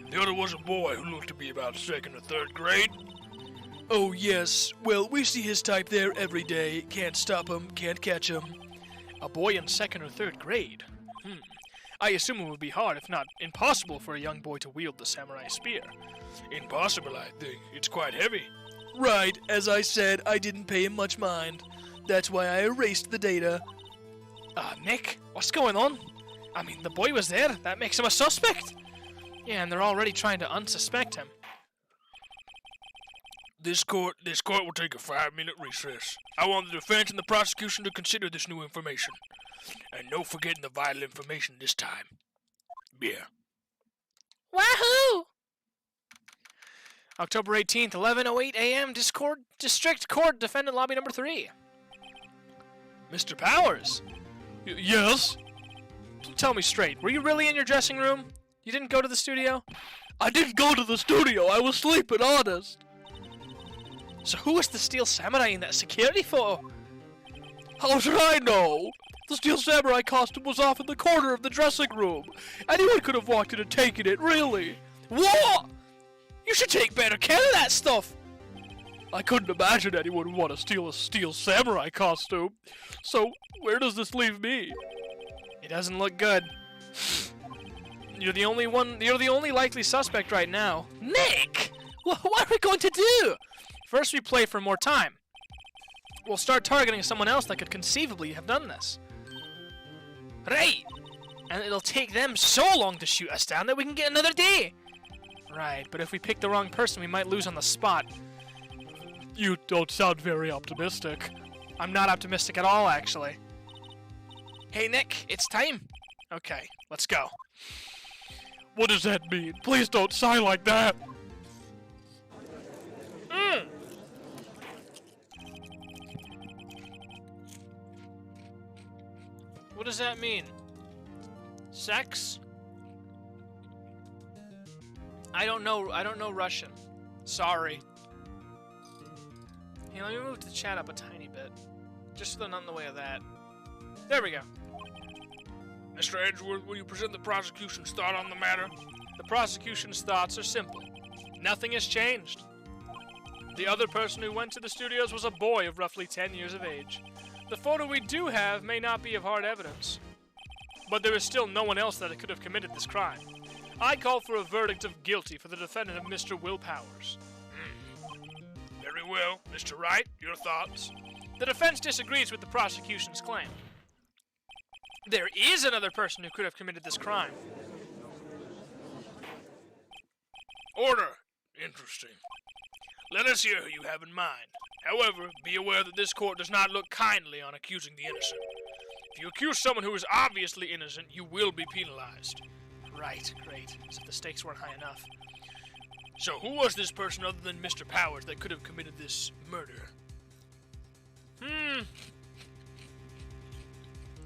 The other was a boy who looked to be about 2nd or 3rd grade. Oh, yes. Well, we see his type there every day. Can't stop him, can't catch him. A boy in 2nd or 3rd grade? I assume it would be hard, if not impossible, for a young boy to wield the samurai spear. Impossible, I think. It's quite heavy. Right. As I said, I didn't pay him much mind. That's why I erased the data. Nick, what's going on? I mean, the boy was there. That makes him a suspect. Yeah, and they're already trying to unsuspect him. This court will take a 5-minute recess. I want the defense and the prosecution to consider this new information. And no forgetting the vital information this time. Yeah. Wahoo! October 18th, 11:08 a.m. District Court, Defendant Lobby Number 3. Mr. Powers? Yes? Tell me straight, were you really in your dressing room? You didn't go to the studio? I didn't go to the studio. I was sleeping, honest. So who was the Steel Samurai in that security photo? How should I know? The Steel Samurai costume was off in the corner of the dressing room. Anyone could have walked in and taken it, really. What? You should take better care of that stuff. I couldn't imagine anyone would want to steal a Steel Samurai costume. So, where does this leave me? It doesn't look good. You're the only likely suspect right now. Nick! What are we going to do? First we play for more time. We'll start targeting someone else that could conceivably have done this. Right! And it'll take them so long to shoot us down that we can get another day. Right, but if we pick the wrong person, we might lose on the spot. You don't sound very optimistic. I'm not optimistic at all, actually. Hey, Nick, it's time. Okay, let's go. What does that mean? Please don't sigh like that. What does that mean? Sex? I don't know Russian. Sorry. Hey, let me move the chat up a tiny bit. Just so they're not in the way of that. There we go. Mr. Edgeworth, will you present the prosecution's thought on the matter? The prosecution's thoughts are simple. Nothing has changed. The other person who went to the studios was a boy of roughly 10 years of age. The photo we do have may not be of hard evidence, but there is still no one else that could have committed this crime. I call for a verdict of guilty for the defendant of Mr. Will Powers. Very well. Mr. Wright, your thoughts? The defense disagrees with the prosecution's claim. There is another person who could have committed this crime. Order. Interesting. Let us hear who you have in mind. However, be aware that this court does not look kindly on accusing the innocent. If you accuse someone who is obviously innocent, you will be penalized. Right, great. So the stakes weren't high enough. So who was this person other than Mr. Powers that could have committed this murder?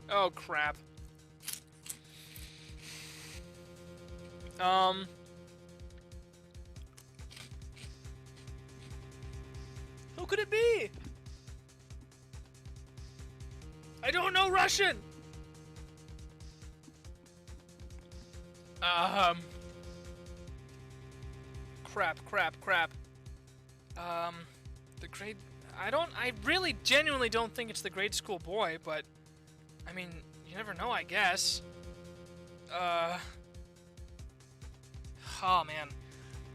Oh, crap. Who could it be? I don't know Russian! Crap. The grade... I really genuinely don't think it's the grade school boy, but... I mean, you never know, I guess. Oh, man.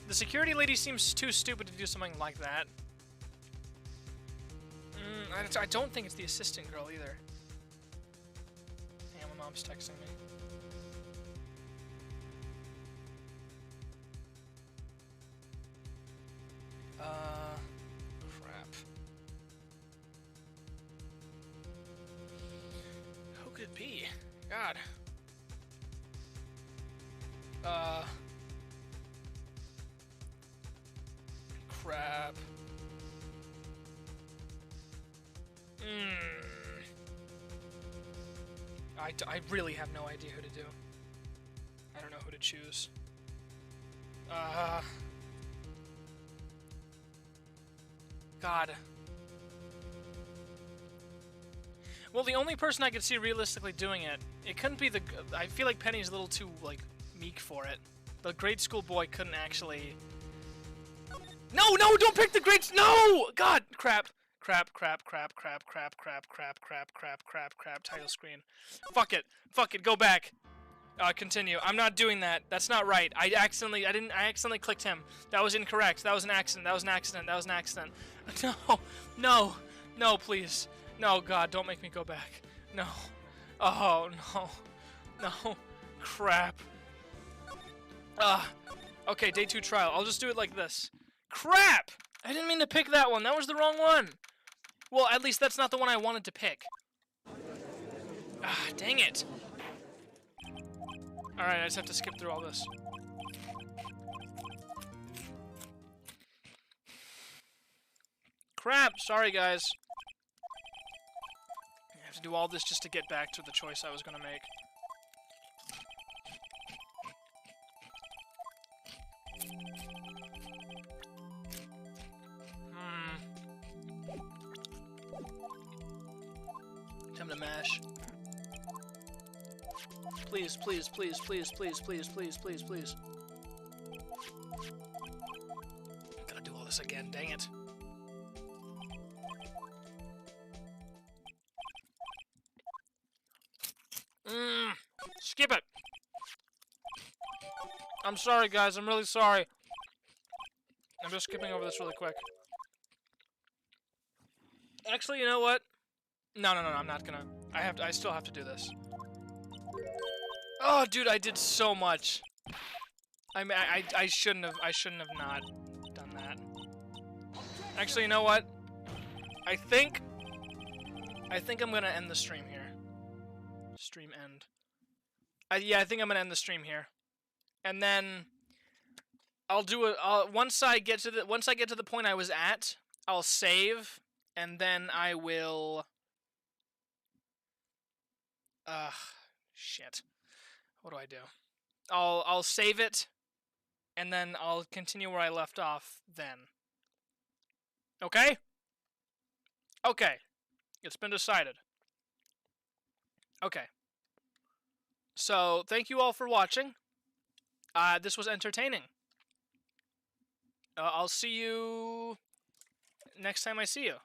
The security lady seems too stupid to do something like that. I don't think it's the assistant girl, either. Hang on, my mom's texting me. Crap. Who could it be? God. Crap. I really have no idea who to do. I don't know who to choose. God. Well, the only person I could see realistically doing it, it couldn't be the... I feel like Penny's a little too, like, meek for it. The grade school boy couldn't actually... No, don't pick the grades! No! God! Crap. Title screen. Fuck it, go back. Continue. I'm not doing that. That's not right. I accidentally clicked him. That was incorrect. That was an accident. No, please. No, God, don't make me go back. No. Oh, no. Crap. Okay, day 2 trial. I'll just do it like this. Crap! I didn't mean to pick that one. That was the wrong one. Well, at least that's not the one I wanted to pick. Dang it. Alright, I just have to skip through all this. Crap! Sorry, guys. I have to do all this just to get back to the choice I was gonna make. Time to mash. Please. Gotta do all this again, dang it. Skip it. I'm sorry, guys. I'm really sorry. I'm just skipping over this really quick. Actually, you know what? No, I'm not gonna. I still have to do this. Oh, dude, I did so much. I mean, I shouldn't have not done that. Actually, you know what? I think I'm gonna end the stream here. Stream end. Yeah, I think I'm gonna end the stream here, and then I'll do it. Once I get to the point I was at, I'll save, and then I will. Shit. What do I do? I'll save it, and then I'll continue where I left off then. Okay? Okay. It's been decided. Okay. So, thank you all for watching. This was entertaining. I'll see you next time I see you.